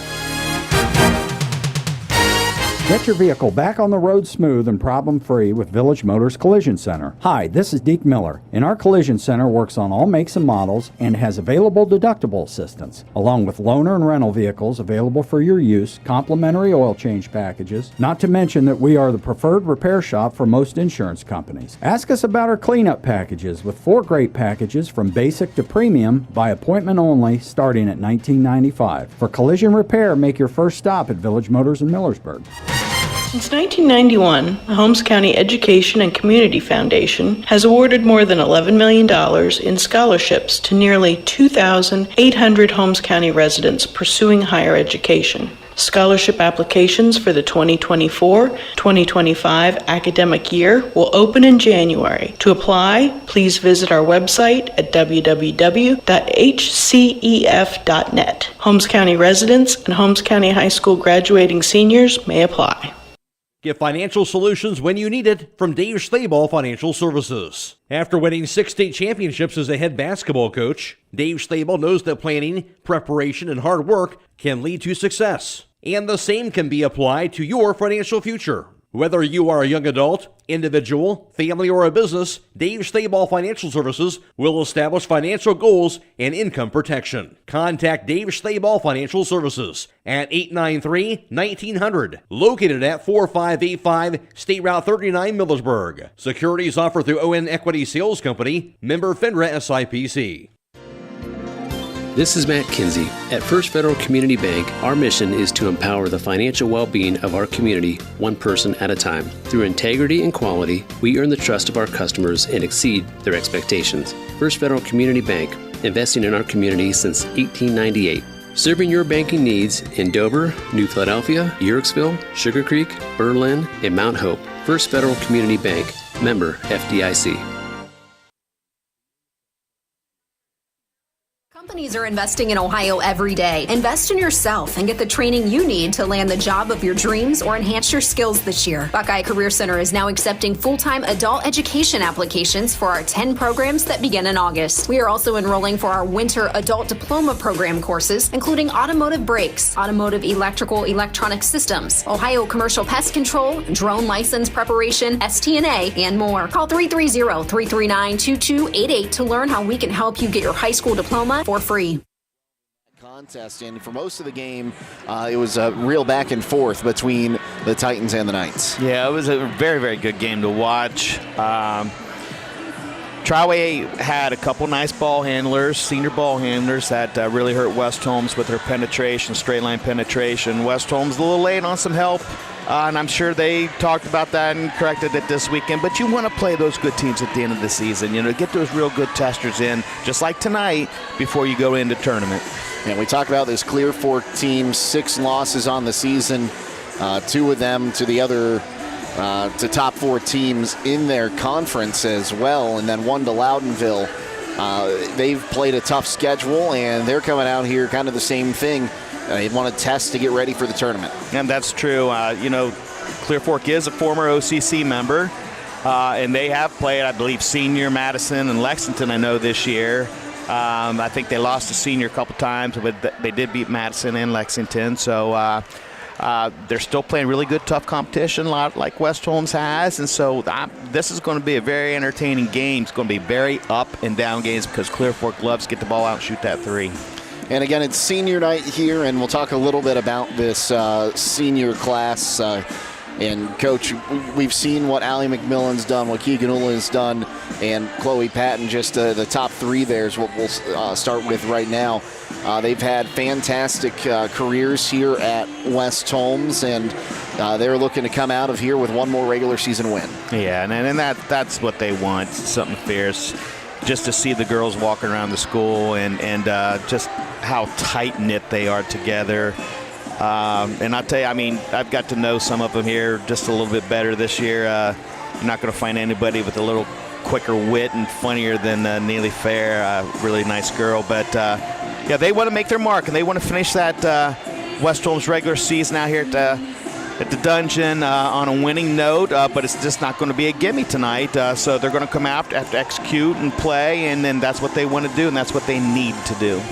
Get your vehicle back on the road smooth and problem-free with Village Motors Collision Center. Hi, this is Deke Miller, and our Collision Center works on all makes and models and has available deductible assistance, along with loaner and rental vehicles available for your use, complimentary oil change packages, not to mention that we are the preferred repair shop for most insurance companies. Ask us about our cleanup packages with 4 great packages from basic to premium by appointment only starting at $19.95. For collision repair, make your first stop at Village Motors in Millersburg. Since 1991, the Holmes County Education and Community Foundation has awarded more than $11 million in scholarships to nearly 2,800 Holmes County residents pursuing higher education. Scholarship applications for the 2024-2025 academic year will open in January. To apply, please visit our website at www.hcef.net. Holmes County residents and Holmes County High School graduating seniors may apply. Get financial solutions when you need it from Dave Stayball Financial Services. After winning 6 state championships as a head basketball coach, Dave Stayball knows that planning, preparation, and hard work can lead to success. And the same can be applied to your financial future. Whether you are a young adult, individual, family, or a business, Dave Stayball Financial Services will establish financial goals and income protection. Contact Dave Stayball Financial Services at 893-1900, located at 4585 State Route 39, Millersburg. Securities offered through ON Equity Sales Company, member FINRA SIPC. This is Matt Kinsey. At First Federal Community Bank, our mission is to empower the financial well-being of our community, one person at a time. Through integrity and quality, we earn the trust of our customers and exceed their expectations. First Federal Community Bank, investing in our community since 1898. Serving your banking needs in Dover, New Philadelphia, Yerkesville, Sugar Creek, Berlin, and Mount Hope. First Federal Community Bank, member FDIC. Companies are investing in Ohio every day. Invest in yourself and get the training you need to land the job of your dreams or enhance your skills this year. Buckeye Career Center is now accepting full-time adult education applications for our 10 programs that begin in August. We are also enrolling for our winter adult diploma program courses, including automotive brakes, automotive electrical electronic systems, Ohio commercial pest control, drone license preparation, STNA, and more. Call 330-339-2288 to learn how we can help you get your high school diploma for free. Contest, and for most of the game, it was a real back and forth between the Titans and the Knights. Yeah, it was a very, very good game to watch. Triway had a couple nice ball handlers, senior ball handlers that really hurt West Holmes with their penetration, straight line penetration. West Holmes a little late on some help, and I'm sure they talked about that and corrected it this weekend. But you want to play those good teams at the end of the season. You know, get those real good testers in, just like tonight, before you go into tournament. And we talked about this Clear Fork team, 6 losses on the season, 2 of them to the other to top 4 teams in their conference as well, and then 1 to Loudonville. They've played a tough schedule, and they're coming out here kind of the same thing. They want to test to get ready for the tournament. And that's true. You know, Clear Fork is a former OCC member, and they have played, I believe, Senior, Madison, and Lexington, I know, this year. I think they lost to Senior a couple times, but they did beat Madison and Lexington. So they're still playing really good, tough competition, a lot like West Holmes has. And so this is going to be a very entertaining game. It's going to be very up and down games because Clear Fork loves to get the ball out and shoot that 3. And again, it's senior night here, and we'll talk a little bit about this senior class. And, Coach, we've seen what Allie McMillan's done, what Keegan Ula's done, and Chloe Patton, just the top 3 there is what we'll start with right now. They've had fantastic careers here at West Holmes, and they're looking to come out of here with 1 more regular season win. Yeah, and that's what they want, something fierce. Just to see the girls walking around the school and just how tight-knit they are together. And I'll tell you, I mean, I've got to know some of them here just a little bit better this year. You're not going to find anybody with a little quicker wit and funnier than Neely Fair, a really nice girl. But, yeah, they want to make their mark, and they want to finish that West Holmes regular season out here at the Dungeon on a winning note, but it's just not going to be a gimme tonight. So they're going to come out, have to execute and play, and then that's what they want to do, and that's what they need to do.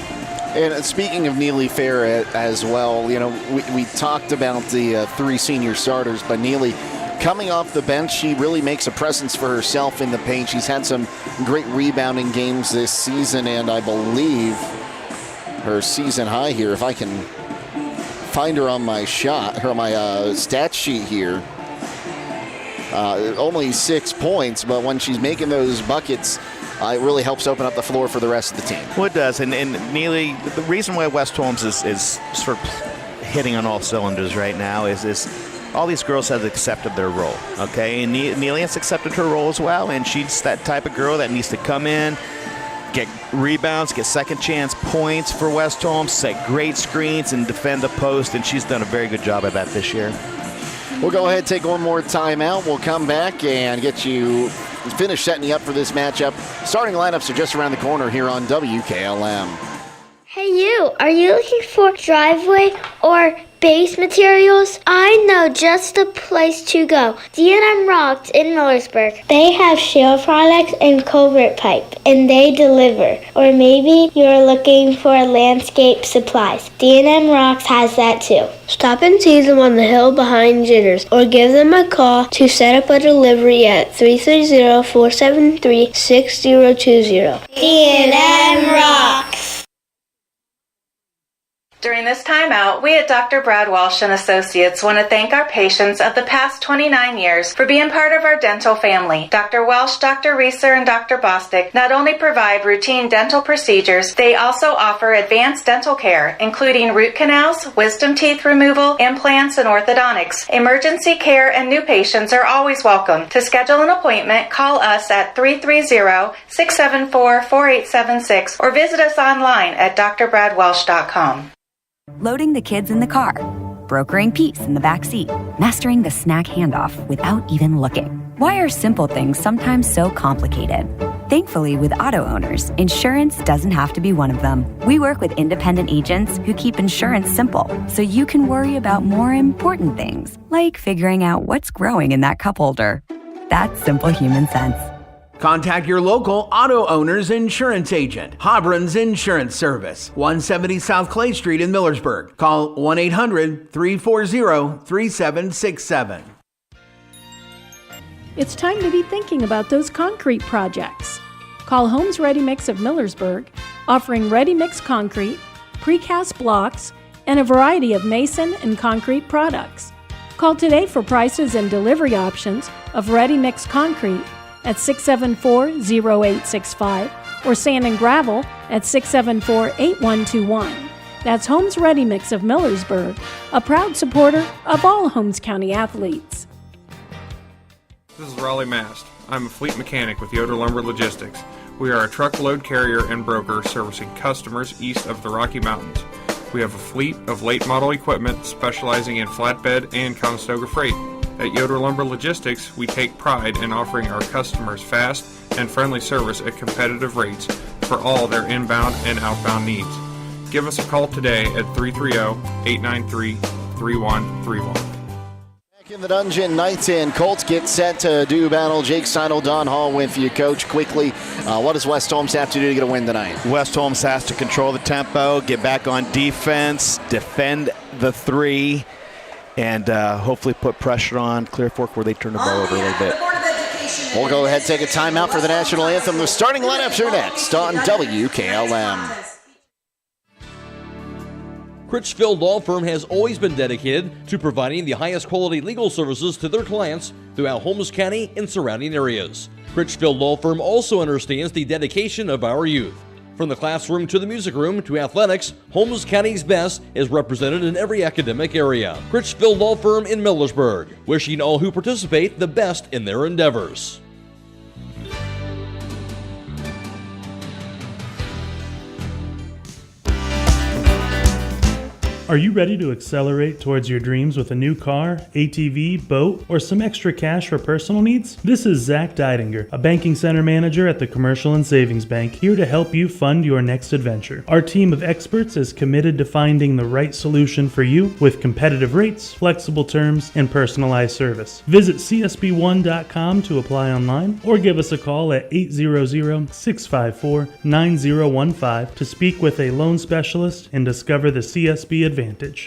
And speaking of Neely Fair as well, you know, we talked about the 3 senior starters, but Neely coming off the bench, she really makes a presence for herself in the paint. She's had some great rebounding games this season, and I believe her season high here, if I can find her on my stat sheet here, only 6 points, but when she's making those buckets, it really helps open up the floor for the rest of the team. Well, it does, and Neely, the reason why West Holmes is sort of hitting on all cylinders right now is all these girls have accepted their role, okay? And Neely has accepted her role as well, and she's that type of girl that needs to come in, get rebounds, get second chance points for West Holmes, set great screens, and defend the post, and she's done a very good job at that this year. We'll go ahead and take one more timeout. We'll come back and get you finished setting you up for this matchup. Starting lineups are just around the corner here on WKLM. Hey you, are you looking for driveway or base materials? I know just the place to go. D&M Rocks in Millersburg. They have shale products and culvert pipe, and they deliver. Or maybe you're looking for landscape supplies. D&M Rocks has that too. Stop and see them on the hill behind Jitters, or give them a call to set up a delivery at 330-473-6020. D&M Rocks. During this timeout, we at Dr. Brad Walsh and Associates want to thank our patients of the past 29 years for being part of our dental family. Dr. Welsh, Dr. Reeser, and Dr. Bostic not only provide routine dental procedures, they also offer advanced dental care, including root canals, wisdom teeth removal, implants, and orthodontics. Emergency care and new patients are always welcome. To schedule an appointment, call us at 330-674-4876 or visit us online at drbradwelsh.com. Loading the kids in the car, brokering peace in the back seat, mastering the snack handoff without even looking. Why are simple things sometimes so complicated? Thankfully, with auto owners, insurance doesn't have to be one of them. We work with independent agents who keep insurance simple, so you can worry about more important things, like figuring out what's growing in that cup holder. That's simple human sense. Contact your local auto owner's insurance agent. Hobron's Insurance Service, 170 South Clay Street in Millersburg. Call 1-800-340-3767. It's time to be thinking about those concrete projects. Call Homes Ready Mix of Millersburg, offering ready mix concrete, precast blocks, and a variety of mason and concrete products. Call today for prices and delivery options of ready mix concrete at 674-0865 or sand and gravel at 674-8121. That's Homes Ready Mix of Millersburg, a proud supporter of all Holmes County athletes. This is Raleigh Mast. I'm a fleet mechanic with Yoder Lumber Logistics. We are a truckload carrier and broker servicing customers east of the Rocky Mountains. We have a fleet of late model equipment specializing in flatbed and Conestoga freight. At Yoder Lumber Logistics, we take pride in offering our customers fast and friendly service at competitive rates for all their inbound and outbound needs. Give us a call today at 330-893-3131. Back in the dungeon, Knights and Colts get set to do battle. Jake Seidel, Don Hall with you, Coach. Quickly, what does West Holmes have to do to get a win tonight? West Holmes has to control the tempo, get back on defense, defend the three, and hopefully put pressure on Clear Fork where they turn the ball over a little bit. We'll go ahead and take a timeout for the national anthem. The starting lineups are next on WKLM. Critchfield Law Firm has always been dedicated to providing the highest quality legal services to their clients throughout Holmes County and surrounding areas. Critchfield Law Firm also understands the dedication of our youth. From the classroom to the music room to athletics, Holmes County's best is represented in every academic area. Critchfield Law Firm in Millersburg, wishing all who participate the best in their endeavors. Are you ready to accelerate towards your dreams with a new car, ATV, boat, or some extra cash for personal needs? This is Zach Deidinger, a banking center manager at the Commercial and Savings Bank, here to help you fund your next adventure. Our team of experts is committed to finding the right solution for you with competitive rates, flexible terms, and personalized service. Visit csb1.com to apply online or give us a call at 800-654-9015 to speak with a loan specialist and discover the CSB Advantage.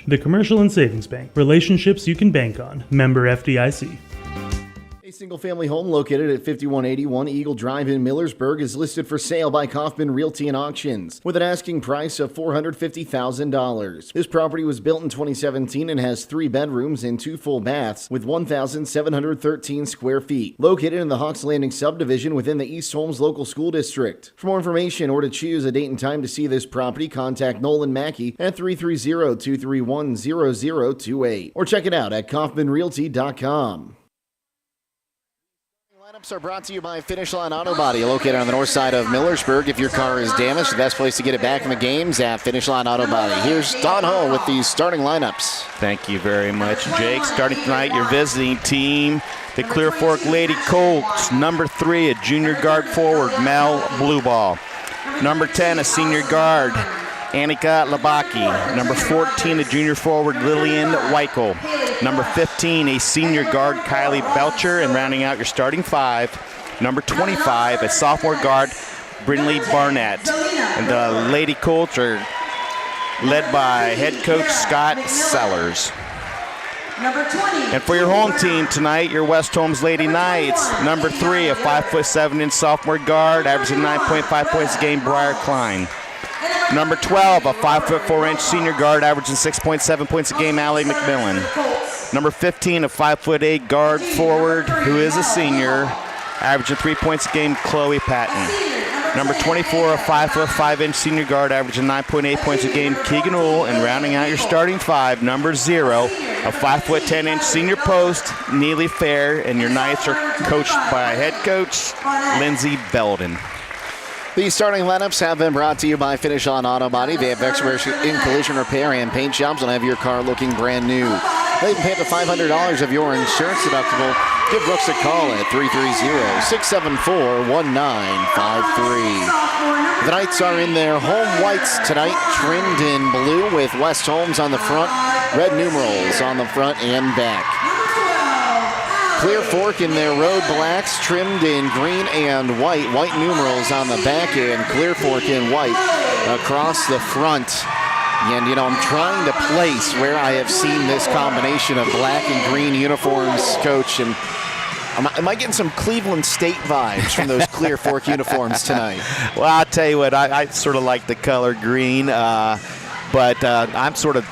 The Commercial and Savings Bank. Relationships you can bank on. Member FDIC. A single-family home located at 5181 Eagle Drive in Millersburg is listed for sale by Kaufman Realty and Auctions with an asking price of $450,000. This property was built in 2017 and has 3 bedrooms and 2 full baths with 1,713 square feet. Located in the Hawks Landing subdivision within the East Holmes Local School District. For more information or to choose a date and time to see this property, contact Nolan Mackey at 330-231-0028 or check it out at kaufmanrealty.com. lineups are brought to you by Finish Line Auto Body, located on the north side of Millersburg. If your car is damaged, the best place to get it back in the game's at Finish Line Auto Body. Here's Don Hull with these starting lineups. Thank you very much, Jake. Starting tonight, your visiting team, the Clear Fork Lady Colts. Number 3, a junior guard forward, Mel Blueball. Number 10, a senior guard, Annika Labaki. Number 14, a junior forward, Lillian Weichel. Number 15, a senior guard, Kylie Belcher. And rounding out your starting 5, number 25, a sophomore guard, Brinley Barnett. And the Lady Colts are led by head coach Scott Sellers. And for your home team tonight, your West Holmes Lady Knights. Number 3, a 5'7" sophomore guard, averaging 9.5 points a game, Briar Klein. Number 12, a 5'4" senior guard, averaging 6.7 points a game, Allie McMillan. Number 15, a 5'8" guard forward, who is a senior, averaging 3 points a game, Chloe Patton. Number 24, a 5'5" senior guard, averaging 9.8 points a game, Keegan Uhl. And rounding out your starting 5, number 0, a 5'10" senior post, Neely Fair. And your Knights are coached by head coach Lindsey Belden. These starting lineups have been brought to you by Finish On Auto Body. They have experts in collision repair and paint jobs and have your car looking brand new. They can pay up to $500 of your insurance deductible. Give Brooks a call at 330-674-1953. The Knights are in their home whites tonight, trimmed in blue with West Holmes on the front, red numerals on the front and back. Clear Fork in their road blacks, trimmed in green and white numerals on the back end, Clear Fork in white across the front. And, I'm trying to place where I have seen this combination of black and green uniforms, Coach, and am I getting some Cleveland State vibes from those Clear Fork uniforms tonight? Well, I'll tell you what, I sort of like the color green, but I'm sort of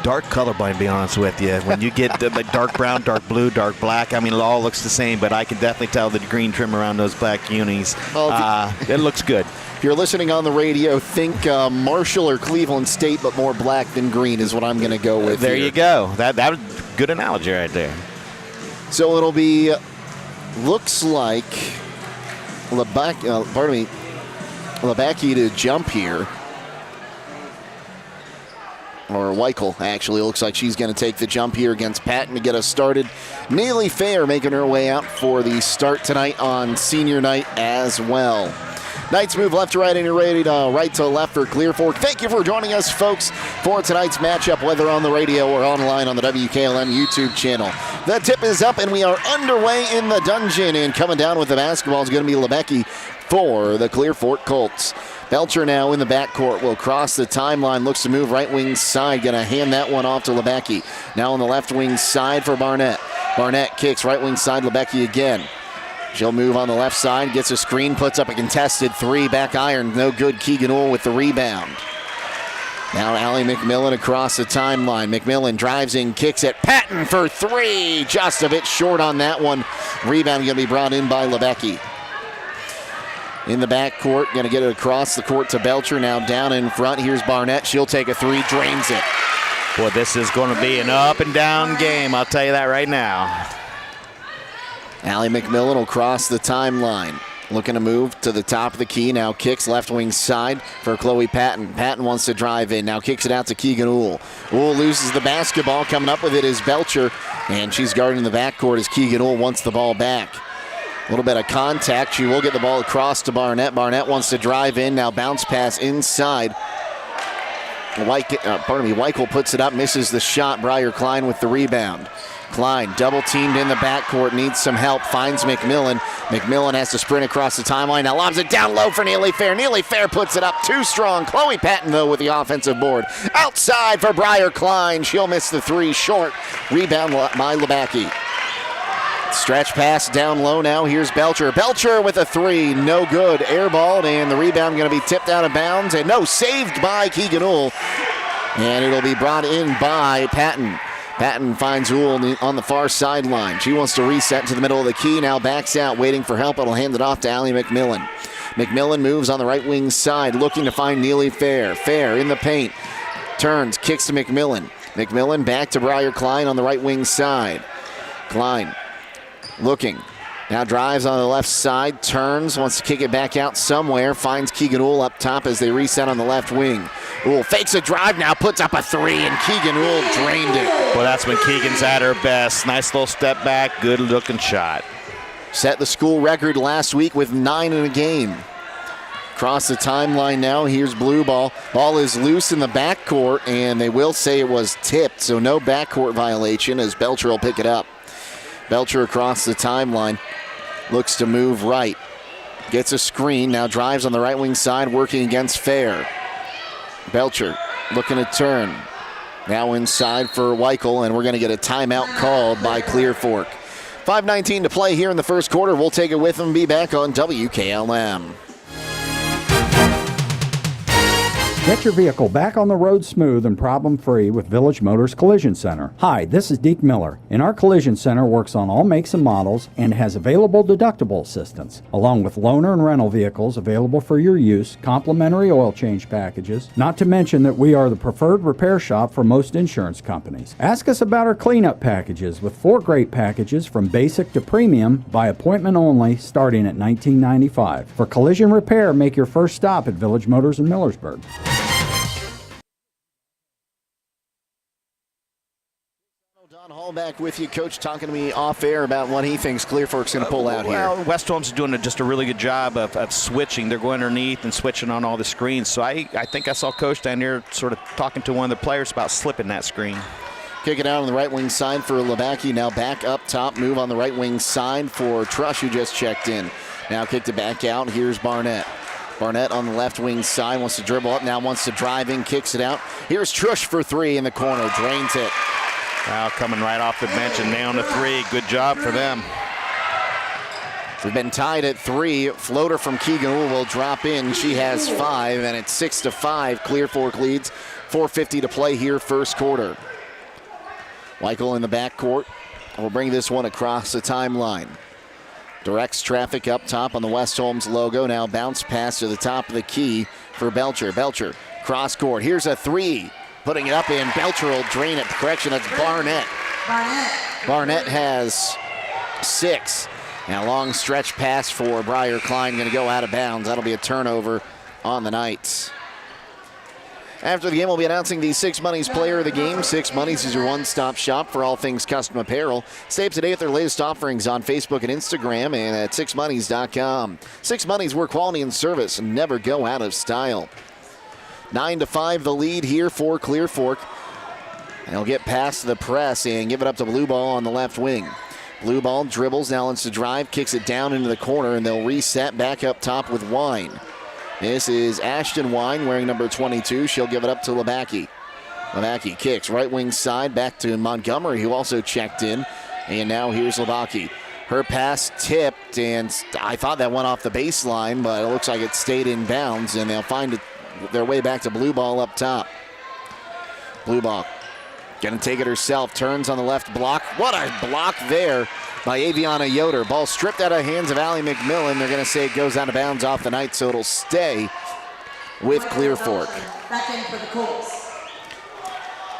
dark colorblind, to be honest with you. When you get the dark brown, dark blue, dark black, it all looks the same, but I can definitely tell the green trim around those black unis. It looks good. If you're listening on the radio, think Marshall or Cleveland State, but more black than green is what I'm going to go with. There you go. That was a good analogy right there. So it'll be, looks like Labaki to jump here. Or Weichel, actually. Looks like she's going to take the jump here against Patton to get us started. Neely Fair making her way out for the start tonight on senior night as well. Knights move left to right, and you're ready to right to left for Clear Fork. Thank you for joining us, folks, for tonight's matchup, whether on the radio or online on the WKLM YouTube channel. The tip is up, and we are underway in the dungeon. And coming down with the basketball is going to be Lebecki for the Clear Fork Colts. Belcher now in the backcourt will cross the timeline, looks to move right wing side, going to hand that one off to Lebecki. Now on the left wing side for Barnett. Barnett kicks right wing side, Lebecki again. She'll move on the left side, gets a screen, puts up a contested 3, back iron, no good. Keegan Uhl with the rebound. Now Allie McMillan across the timeline. McMillan drives in, kicks it. Patton for 3, just a bit short on that one. Rebound going to be brought in by Lebecki. In the backcourt, going to get it across the court to Belcher. Now down in front, here's Barnett. She'll take a 3, drains it. Boy, this is going to be an up and down game, I'll tell you that right now. Allie McMillan will cross the timeline. Looking to move to the top of the key. Now kicks left wing side for Chloe Patton. Patton wants to drive in. Now kicks it out to Keegan Uhl. Uhl loses the basketball. Coming up with it is Belcher. And she's guarding the backcourt as Keegan Uhl wants the ball back. A little bit of contact. She will get the ball across to Barnett. Barnett wants to drive in. Now bounce pass inside. Weichel puts it up, misses the shot. Briar Klein with the rebound. Klein double teamed in the backcourt, needs some help, finds McMillan. McMillan has to sprint across the timeline. Now lobs it down low for Neely Fair. Neely Fair puts it up too strong. Chloe Patton, though, with the offensive board. Outside for Briar Klein. She'll miss the 3 short. Rebound by Lebecki. Stretch pass down low now. Here's Belcher. Belcher with a 3. No good. Airballed, and the rebound going to be tipped out of bounds. And no, saved by Keegan Uhl. And it'll be brought in by Patton. Patton finds Uhl on the far sideline. She wants to reset to the middle of the key. Now backs out, waiting for help. It'll hand it off to Allie McMillan. McMillan moves on the right wing side, looking to find Neely Fair. Fair in the paint. Turns, kicks to McMillan. McMillan back to Briar Klein on the right wing side. Klein looking. Now drives on the left side, turns, wants to kick it back out somewhere, finds Keegan Uhl up top as they reset on the left wing. Uhl fakes a drive now, puts up a three, and Keegan Uhl drained it. Well, that's when Keegan's at her best. Nice little step back, good looking shot. Set the school record last week with 9 in a game. Across the timeline now, here's blue ball. Ball is loose in the backcourt, and they will say it was tipped, so no backcourt violation as Belcher will pick it up. Belcher across the timeline, looks to move right. Gets a screen, now drives on the right wing side, working against Fair. Belcher looking to turn. Now inside for Weichel, and we're going to get a timeout called by Clear Fork. 5:19 to play here in the first quarter. We'll take it with them, be back on WKLM. Get your vehicle back on the road smooth and problem-free with Village Motors Collision Center. Hi, this is Deke Miller, and our Collision Center works on all makes and models and has available deductible assistance, along with loaner and rental vehicles available for your use, complimentary oil change packages, not to mention that we are the preferred repair shop for most insurance companies. Ask us about our cleanup packages with 4 great packages from basic to premium by appointment only starting at $19.95. For collision repair, make your first stop at Village Motors in Millersburg. Hall back with you, Coach, talking to me off air about what he thinks Clear Fork's going to pull out here. Well, West Holmes is doing just a really good job of switching. They're going underneath and switching on all the screens. So I think I saw Coach down here sort of talking to one of the players about slipping that screen. Kick it out on the right wing side for Lebacki. Now back up top, move on the right wing side for Trush, who just checked in. Now kicked it back out. Here's Barnett. Barnett on the left wing side, wants to dribble up, now wants to drive in, kicks it out. Here's Trush for 3 in the corner, drains it. Now coming right off the bench and down to 3. Good job for them. We've been tied at 3. Floater from Keegan Uhl will drop in. She has 5, and it's 6-5. Clear Fork leads. 4:50 to play here, first quarter. Weichel in the backcourt. We'll bring this one across the timeline. Directs traffic up top on the West Holmes logo. Now bounce pass to the top of the key for Belcher. Belcher, cross court. Here's a 3. Putting it up in. Belcher will drain it. Correction, that's Barnett. Barnett has 6. And a long stretch pass for Briar Klein, going to go out of bounds. That'll be a turnover on the Knights. After the game, we'll be announcing the Six Monies Player of the Game. Six Monies is your one-stop shop for all things custom apparel. Stay up to date with their latest offerings on Facebook and Instagram and at sixmonies.com. Six Monies, where quality and service never go out of style. 9-5 the lead here for Clear Fork. They'll get past the press and give it up to Blue Ball on the left wing. Blue Ball dribbles, now wants to drive, kicks it down into the corner, and they'll reset back up top with Wine. This is Ashton Wine wearing number 22. She'll give it up to Lebacki. Lebacki kicks right wing side back to Montgomery, who also checked in. And now here's Lebacki. Her pass tipped, and I thought that went off the baseline, but it looks like it stayed in bounds, and they'll find their way back to Blue Ball up top. Blue Ball gonna take it herself, turns on the left block. What a block there by Aviana Yoder. Ball stripped out of the hands of Allie McMillan. They're gonna say it goes out of bounds off the Knights, so it'll stay with Clear Fork. Back in for the Colts.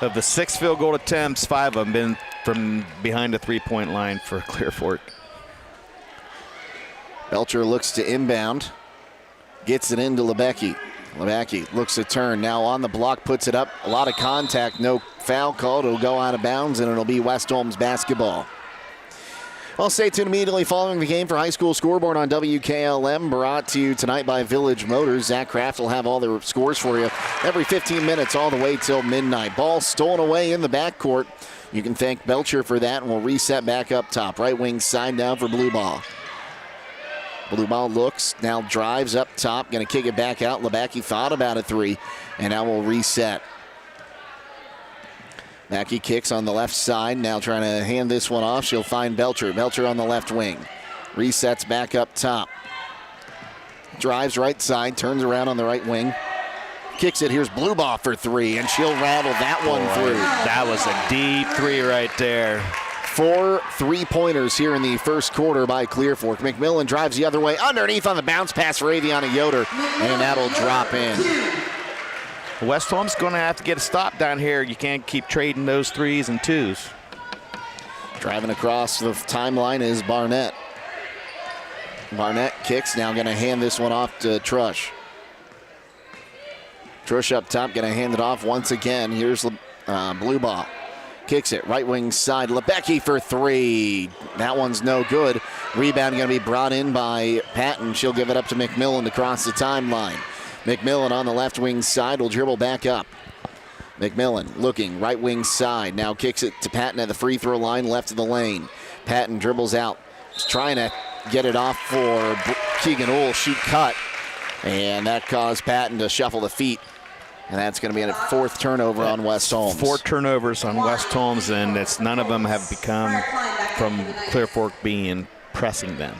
Of the 6 field goal attempts, 5 of them been from behind the three-point line for Clear Fork. Belcher looks to inbound, gets it into Lebacki. Lebacki looks to turn, now on the block, puts it up. A lot of contact, no foul called. It'll go out of bounds, and it'll be West Holmes basketball. Well, stay tuned immediately following the game for High School Scoreboard on WKLM, brought to you tonight by Village Motors. Zach Kraft will have all the scores for you every 15 minutes all the way till midnight. Ball stolen away in the backcourt. You can thank Belcher for that, and we'll reset back up top. Right wing side down for Blue Ball. Blue Ball looks, now drives up top, going to kick it back out. Lebacki thought about a 3, and now we'll reset. Mackey kicks on the left side, now trying to hand this one off. She'll find Belcher. Belcher on the left wing. Resets back up top. Drives right side, turns around on the right wing. Kicks it, here's Blue Ball for 3, and she'll rattle that one through. That was a deep 3 right there. 4 3-pointers here in the first quarter by Clear Fork. McMillan drives the other way, underneath on the bounce pass for Aviana Yoder, and that'll drop in. West Holmes going to have to get a stop down here. You can't keep trading those 3s and 2s. Driving across the timeline is Barnett. Barnett kicks, now going to hand this one off to Trush. Trush up top, going to hand it off once again. Here's Blue Ball. Kicks it, right wing side. Lebecki for three. That one's no good. Rebound going to be brought in by Patton. She'll give it up to McMillan to cross the timeline. McMillan on the left wing side will dribble back up. McMillan looking, right wing side. Now kicks it to Patton at the free throw line, left of the lane. Patton dribbles out. Just trying to get it off for Keegan Ohl. She cut. And that caused Patton to shuffle the feet. And that's going to be a fourth turnover on West Holmes. 4 turnovers on West Holmes, and none of them have become from Clear Fork being pressing them.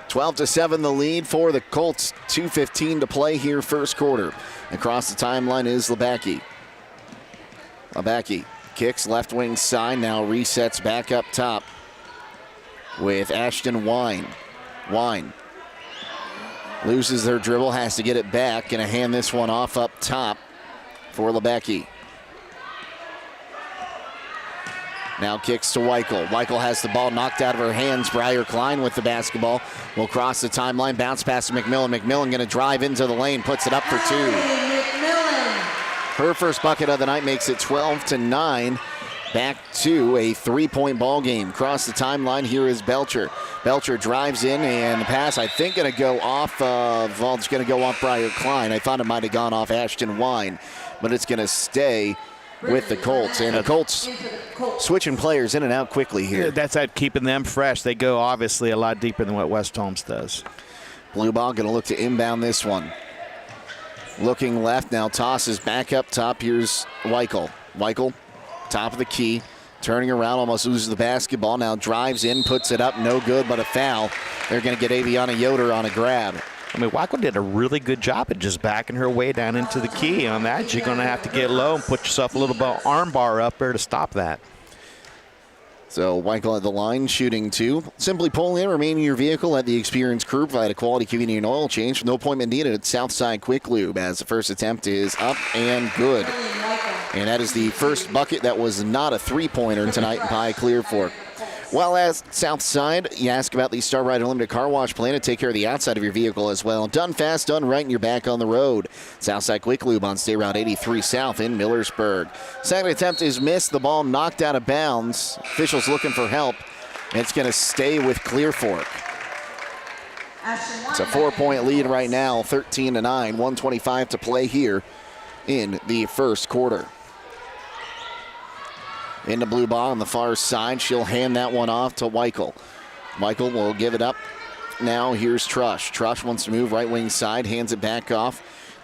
12-7 the lead for the Colts. 2:15 to play here, first quarter. Across the timeline is Lebecki. Lebecki kicks left wing side, now resets back up top with Ashton Wine. Wine loses their dribble, has to get it back. Going to hand this one off up top for Lebecki. Now kicks to Weichel. Weichel has the ball knocked out of her hands. Briar Klein with the basketball. Will cross the timeline, bounce pass to McMillan. McMillan going to drive into the lane, puts it up for two. Her first bucket of the night makes it 12-9. Back to a 3-point ball game. Across the timeline, here is Belcher. Belcher drives in, and the pass, I think, going to go off of, well, it's going to go off Briar Klein. I thought it might have gone off Ashton Wine, but it's going to stay with the Colts. And the Colts switching players in and out quickly here. That's keeping them fresh. They go, obviously, a lot deeper than what West Holmes does. Blue Ball going to look to inbound this one. Looking left, now tosses back up top. Here's Weichel. Weichel, top of the key, turning around, almost loses the basketball. Now drives in, puts it up, no good, but a foul. They're going to get Aviana Yoder on a grab. I mean, Weichel did a really good job at just backing her way down into the key. On that, you're going to have to get low and put yourself a little bit arm bar up there to stop that. So Weichel at the line, shooting two. Simply pull in, remain in your vehicle at the experienced crew. Provide a quality, convenient oil change. No appointment needed at Southside Quick Lube, as the first attempt is up and good. And that is the first bucket that was not a three-pointer tonight by Clear Fork. Well, as Southside, you ask about the Star Ride Unlimited Car Wash plan to take care of the outside of your vehicle as well. Done fast, done right, and you're back on the road. Southside Quick Lube on State Route 83 South in Millersburg. Second attempt is missed. The ball knocked out of bounds. Officials looking for help. It's going to stay with Clear Fork. It's a 4-point lead right now, 13-9, 1:25 to play here in the first quarter. In the blue ball on the far side. She'll hand that one off to Weichel. Weichel will give it up. Now here's Trush. Trush wants to move right wing side. Hands it back off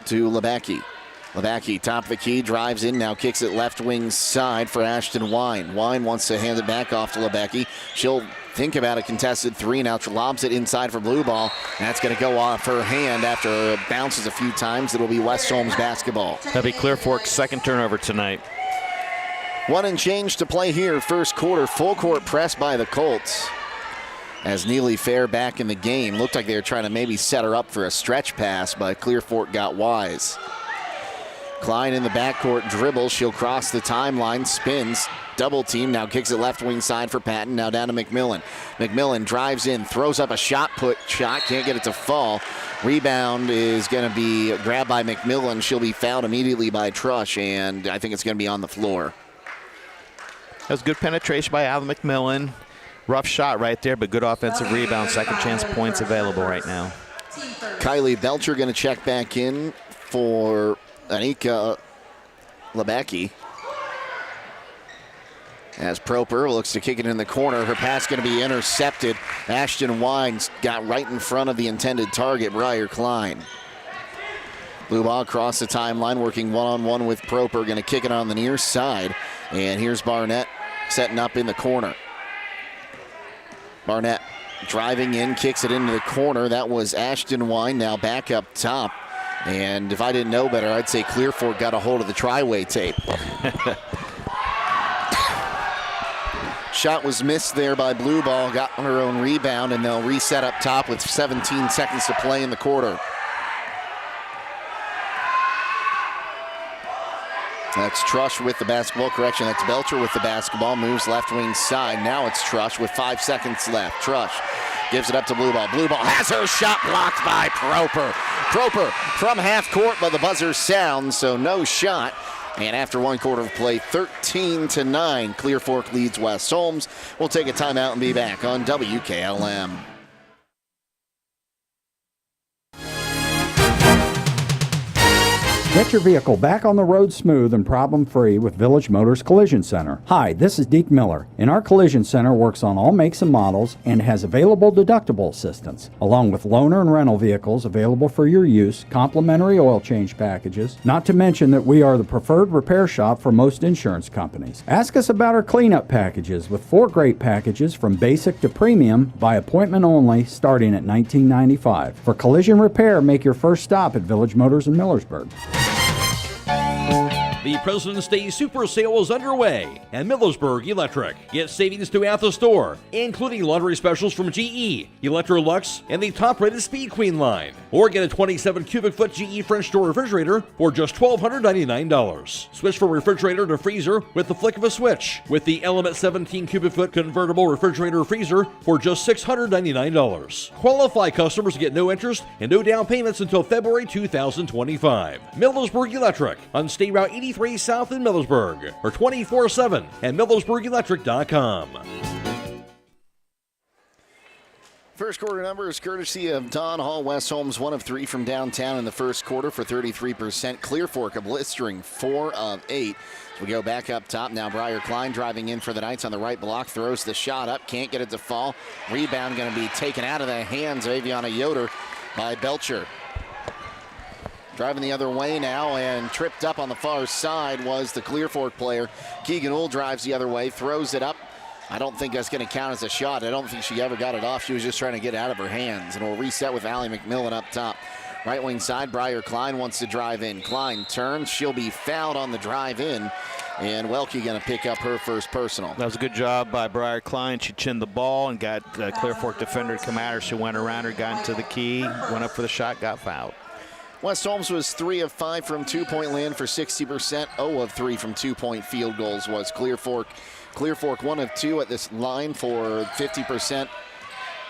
to Lebecki. Lebecki, top of the key, drives in. Now kicks it left wing side for Ashton Wine. Wine wants to hand it back off to Lebecki. She'll think about a contested three. Now lobs it inside for blue ball. That's going to go off her hand after it bounces a few times. It'll be West Holmes basketball. That'll be Clear Fork's second turnover tonight. 1 and change to play here, first quarter. Full court press by the Colts. As Neely Fair back in the game. Looked like they were trying to maybe set her up for a stretch pass, but Clear Fork got wise. Klein in the backcourt dribbles. She'll cross the timeline, spins, double team. Now kicks it left wing side for Patton. Now down to McMillan. McMillan drives in, throws up a shot, can't get it to fall. Rebound is going to be grabbed by McMillan. She'll be fouled immediately by Trush, and I think it's going to be on the floor. That was good penetration by Alan McMillan. Rough shot right there, but good offensive rebound. Second chance points available right now. Kylie Belcher going to check back in for Anika Lebecki. As Proper looks to kick it in the corner. Her pass going to be intercepted. Ashton Wines got right in front of the intended target, Briar Klein. Blue ball across the timeline, working one-on-one with Proper. Going to kick it on the near side. And here's Barnett setting up in the corner. Barnett driving in, kicks it into the corner. That was Ashton Wine, now back up top. And if I didn't know better, I'd say Clear Fork got a hold of the tri-way tape. Shot was missed there by Blue Ball, got her own rebound, and they'll reset up top with 17 seconds to play in the quarter. That's Trush with the basketball. Correction, that's Belcher with the basketball. Moves left wing side. Now it's Trush with 5 seconds left. Trush Gives it up to Blue Ball. Blue Ball has her shot blocked by Proper. Proper from half court, but the buzzer sounds, so no shot. And after one quarter of play, 13-9, Clear Fork leads West Holmes. We'll take a timeout and be back on WKLM. Get your vehicle back on the road smooth and problem-free with Village Motors Collision Center. Hi, this is Deke Miller, and our Collision Center works on all makes and models and has available deductible assistance, along with loaner and rental vehicles available for your use, complimentary oil change packages, not to mention that we are the preferred repair shop for most insurance companies. Ask us about our cleanup packages with 4 great packages from basic to premium by appointment only starting at $19.95. For collision repair, make your first stop at Village Motors in Millersburg. The President's Day Super Sale is underway at Millersburg Electric. Get savings throughout the store, including laundry specials from GE, Electrolux, and the top-rated Speed Queen line. Or get a 27 cubic foot GE French door refrigerator for just $1,299. Switch from refrigerator to freezer with the flick of a switch with the Element 17 cubic foot convertible refrigerator freezer for just $699. Qualify customers get no interest and no down payments until February 2025. Millersburg Electric on State Route 83 South in Millersburg, or 24/7 at millersburgelectric.com. First quarter numbers courtesy of Don Hall. West Holmes 1 of 3 from downtown in the first quarter for 33%. Clear Fork a blistering 4 of 8. So we go back up top. Now Briar Klein driving in for the Knights on the right block. Throws the shot up. Can't get it to fall. Rebound going to be taken out of the hands of Aviana Yoder by Belcher. Driving the other way now and tripped up on the far side was the Clear Fork player. Keegan Ull drives the other way, throws it up. I don't think that's going to count as a shot. I don't think she ever got it off. She was just trying to get it out of her hands. And we'll reset with Allie McMillan up top. Right wing side, Briar Klein wants to drive in. Klein turns. She'll be fouled on the drive in. And Welke going to pick up her first personal. That was a good job by Briar Klein. She chinned the ball and got Clear Fork defender to come at her. She went around her, got into the key, went up for the shot, got fouled. West Holmes was 3 of 5 from two-point land for 60%. 0 of 3 from two-point field goals was Clear Fork. Clear Fork 1 of 2 at this line for 50%.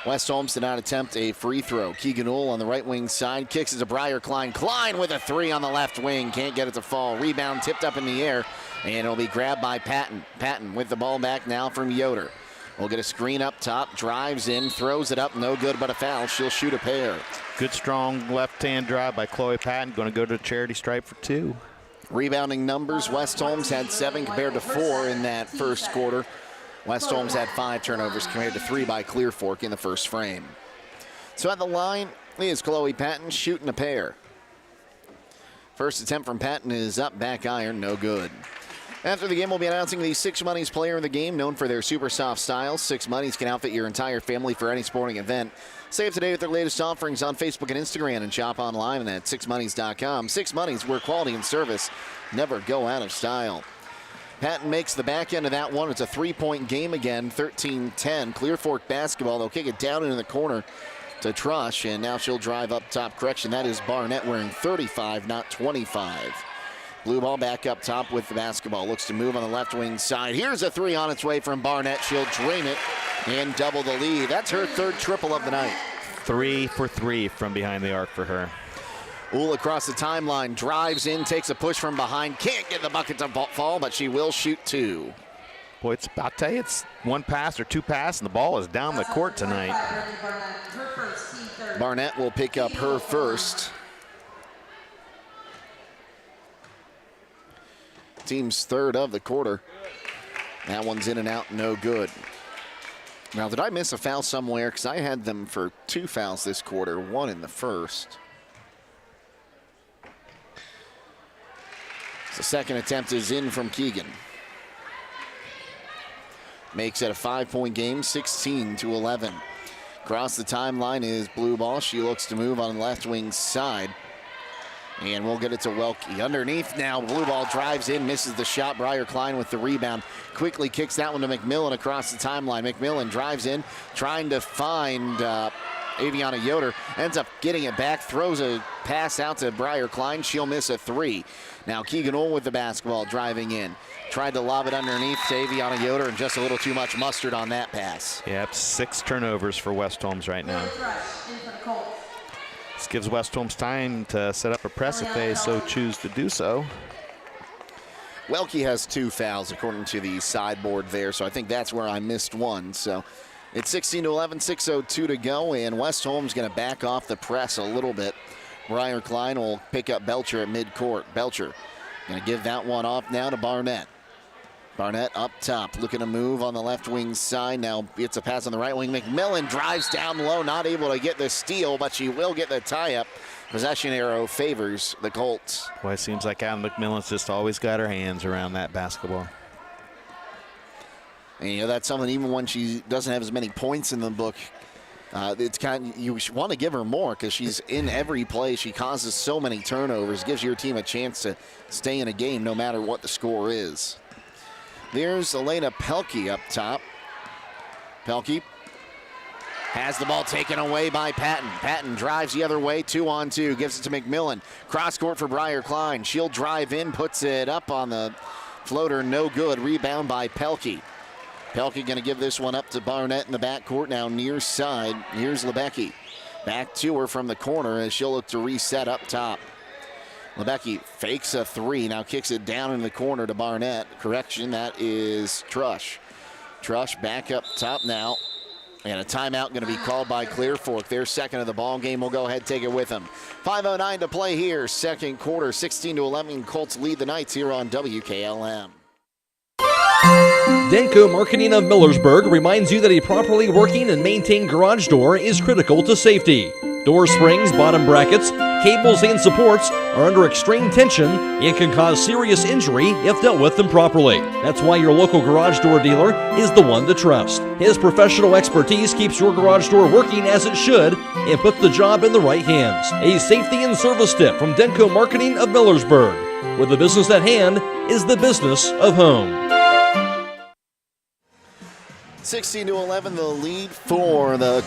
West Holmes did not attempt a free throw. Keegan Ull on the right wing side kicks it to Briar Klein. Klein with a 3 on the left wing. Can't get it to fall. Rebound tipped up in the air, and it'll be grabbed by Patton. Patton with the ball back now from Yoder. We'll get a screen up top, drives in, throws it up, no good but a foul. She'll shoot a pair. Good strong left-hand drive by Chloe Patton. Going to go to the charity stripe for 2. Rebounding numbers, West Holmes had 7 compared to 4 in that first quarter. West Holmes had 5 turnovers compared to 3 by Clear Fork in the first frame. So at the line is Chloe Patton shooting a pair. First attempt from Patton is up, back iron, no good. After the game, we'll be announcing the Six Monies player of the game, known for their super soft styles. Six Monies can outfit your entire family for any sporting event. Save today with their latest offerings on Facebook and Instagram and shop online at sixmonies.com. Six Monies, where quality and service never go out of style. Patton makes the back end of that one. It's a 3-point game again, 13-10. Clear Fork basketball. They'll kick it down into the corner to Trush, and now she'll drive up top. Correction, that is Barnett wearing 35, not 25. Blue ball back up top with the basketball. Looks to move on the left wing side. Here's a 3 on its way from Barnett. She'll drain it and double the lead. That's her 3rd triple of the night. 3 for 3 from behind the arc for her. Ull across the timeline, drives in, takes a push from behind. Can't get the bucket to fall, but she will shoot 2. Boy, I'll tell you, it's 1 pass or 2 pass, and the ball is down the court tonight. Barnett will pick up her first. Team's 3rd of the quarter. That one's in and out, no good. Now, did I miss a foul somewhere? Because I had them for 2 fouls this quarter, 1 in the first. The second attempt is in from Keegan. Makes it a 5-point game, 16-11. Across the timeline is blue ball. She looks to move on the left wing side. And we'll get it to Welke. Underneath now, blue ball drives in, misses the shot. Briar Klein with the rebound. Quickly kicks that one to McMillan across the timeline. McMillan drives in, trying to find Aviana Yoder. Ends up getting it back, throws a pass out to Briar Klein. She'll miss a 3. Now Keegan Ohl with the basketball, driving in. Tried to lob it underneath Taviana Yoder, and just a little too much mustard on that pass. Yep, 6 turnovers for West Holmes right now. This gives West Holmes time to set up a press if they so choose to do so. Welke has 2 fouls according to the sideboard there, so I think that's where I missed one. So it's 16-11, 6:02 to go, and West Holmes going to back off the press a little bit. Briar Klein will pick up Belcher at midcourt. Belcher going to give that one off now to Barnett. Barnett up top, looking to move on the left wing side. Now it's a pass on the right wing. McMillan drives down low, not able to get the steal, but she will get the tie-up. Possession arrow favors the Colts. Boy, it seems like Adam McMillan's just always got her hands around that basketball. And you know, that's something even when she doesn't have as many points in the book, it's kind of, you want to give her more because she's in every play. She causes so many turnovers, gives your team a chance to stay in a game no matter what the score is. There's Elena Pelkey up top. Pelkey has the ball taken away by Patton. Patton drives the other way, 2-on-2, gives it to McMillan. Cross court for Briar Klein. She'll drive in, puts it up on the floater, no good. Rebound by Pelkey. Pelkey going to give this one up to Barnett in the backcourt. Now near side, here's Lebecki. Back to her from the corner as she'll look to reset up top. Lebecki fakes a 3, now kicks it down in the corner to Barnett. Correction, that is Trush. Trush back up top now. And a timeout going to be called by Clear Fork. Their second of the ball game. Will go ahead, take it with them. 5:09 to play here. Second quarter, 16-11. Colts lead the Knights here on WKLM. Denko Marketing of Millersburg reminds you that a properly working and maintained garage door is critical to safety. Door springs, bottom brackets, cables, and supports are under extreme tension and can cause serious injury if dealt with improperly. That's why your local garage door dealer is the one to trust. His professional expertise keeps your garage door working as it should and puts the job in the right hands. A safety and service tip from Denko Marketing of Millersburg, where the business at hand is the business of home. 16-11, the lead for the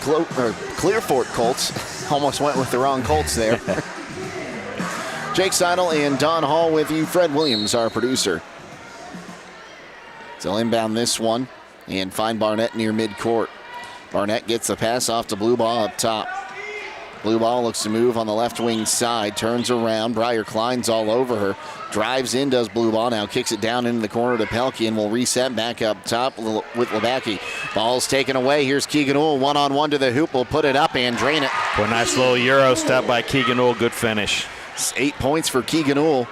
Clear Fork Colts. Almost went with the wrong Colts there. Jake Seidel and Don Hall with you. Fred Williams, our producer. So inbound this one and find Barnett near midcourt. Barnett gets the pass off to Blue Ball up top. Blue Ball looks to move on the left wing side, turns around. Briar Klein's all over her. Drives in, does Blue Ball. Now kicks it down into the corner to Pelkey and will reset back up top with Lebacki. Ball's taken away. Here's Keegan Ohl, one-on-one to the hoop. Will put it up and drain it. Well, nice little Euro step by Keegan Ohl. Good finish. It's 8 points for Keegan Ohl.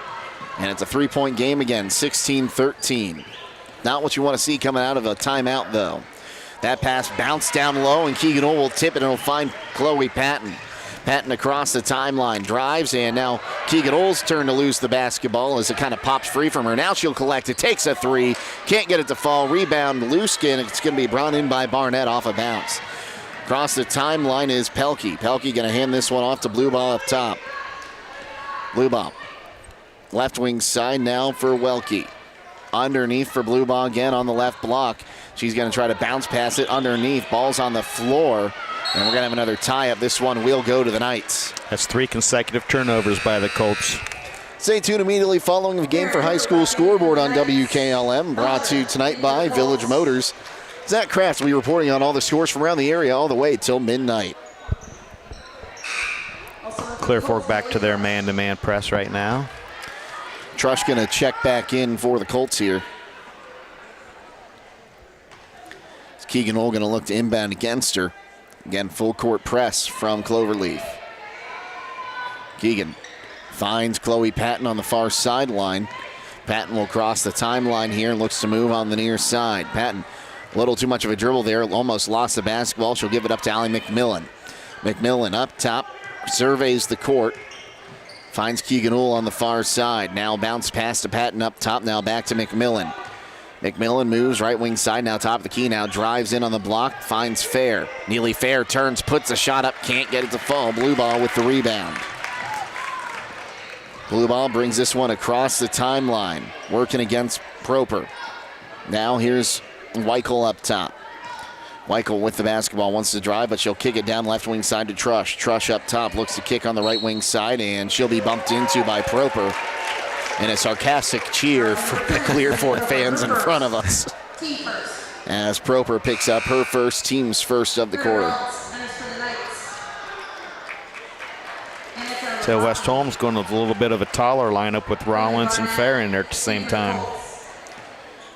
And it's a 3-point game again, 16-13. Not what you want to see coming out of a timeout, though. That pass bounced down low, and Keegan Ohl will tip it and will find Chloe Patton. Patton across the timeline, drives, and now Keegan Ohl's turn to lose the basketball as it kind of pops free from her. Now she'll collect it, takes a 3, can't get it to fall. Rebound, Luskin. It's going to be brought in by Barnett off a bounce. Across the timeline is Pelkey. Pelkey going to hand this one off to Blue Ball up top. Blue Ball. Left wing side now for Welke. Underneath for Blue Ball again on the left block. She's going to try to bounce pass it underneath. Ball's on the floor. And we're going to have another tie-up. This one will go to the Knights. That's 3 consecutive turnovers by the Colts. Stay tuned immediately following the game for high school scoreboard on WKLM. Brought to you tonight by Village Motors. Zach Kraft will be reporting on all the scores from around the area all the way till midnight. Clear Fork back to their man-to-man press right now. Trush going to check back in for the Colts here. It's Keegan Ohl going to look to inbound against her. Again, full court press from Cloverleaf. Keegan finds Chloe Patton on the far sideline. Patton will cross the timeline here and looks to move on the near side. Patton, a little too much of a dribble there, almost lost the basketball. She'll give it up to Allie McMillan. McMillan up top, surveys the court. Finds Keegan Ohl on the far side. Now bounce pass to Patton up top, now back to McMillan. McMillan moves right wing side, now top of the key, now drives in on the block, finds Fair. Neely Fair turns, puts a shot up, can't get it to fall. Blue Ball with the rebound. Blue Ball brings this one across the timeline, working against Proper. Now here's Weichel up top. Weichel with the basketball, wants to drive, but she'll kick it down left wing side to Trush. Trush up top, looks to kick on the right wing side, and she'll be bumped into by Proper. And a sarcastic cheer for the Clear Fork fans in front of us. As Proper picks up her first, team's first of the quarter. So West Holmes going with a little bit of a taller lineup with Rollins and Fair in there at the same time.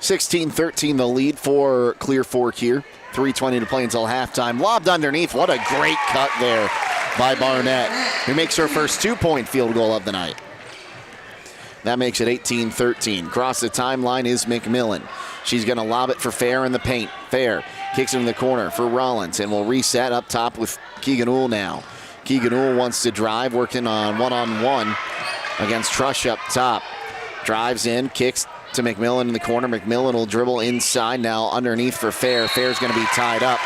16-13 the lead for Clear Fork here. 3:20 to play until halftime. Lobbed underneath. What a great cut there by Barnett, who makes her first 2-point field goal of the night. That makes it 18-13. Across the timeline is McMillan. She's going to lob it for Fair in the paint. Fair kicks it in the corner for Rollins, and will reset up top with Keegan Uhl now. Keegan Uhl wants to drive, working on one-on-one against Trush up top. Drives in, kicks to McMillan in the corner. McMillan will dribble inside now underneath for Fair. Fair's going to be tied up,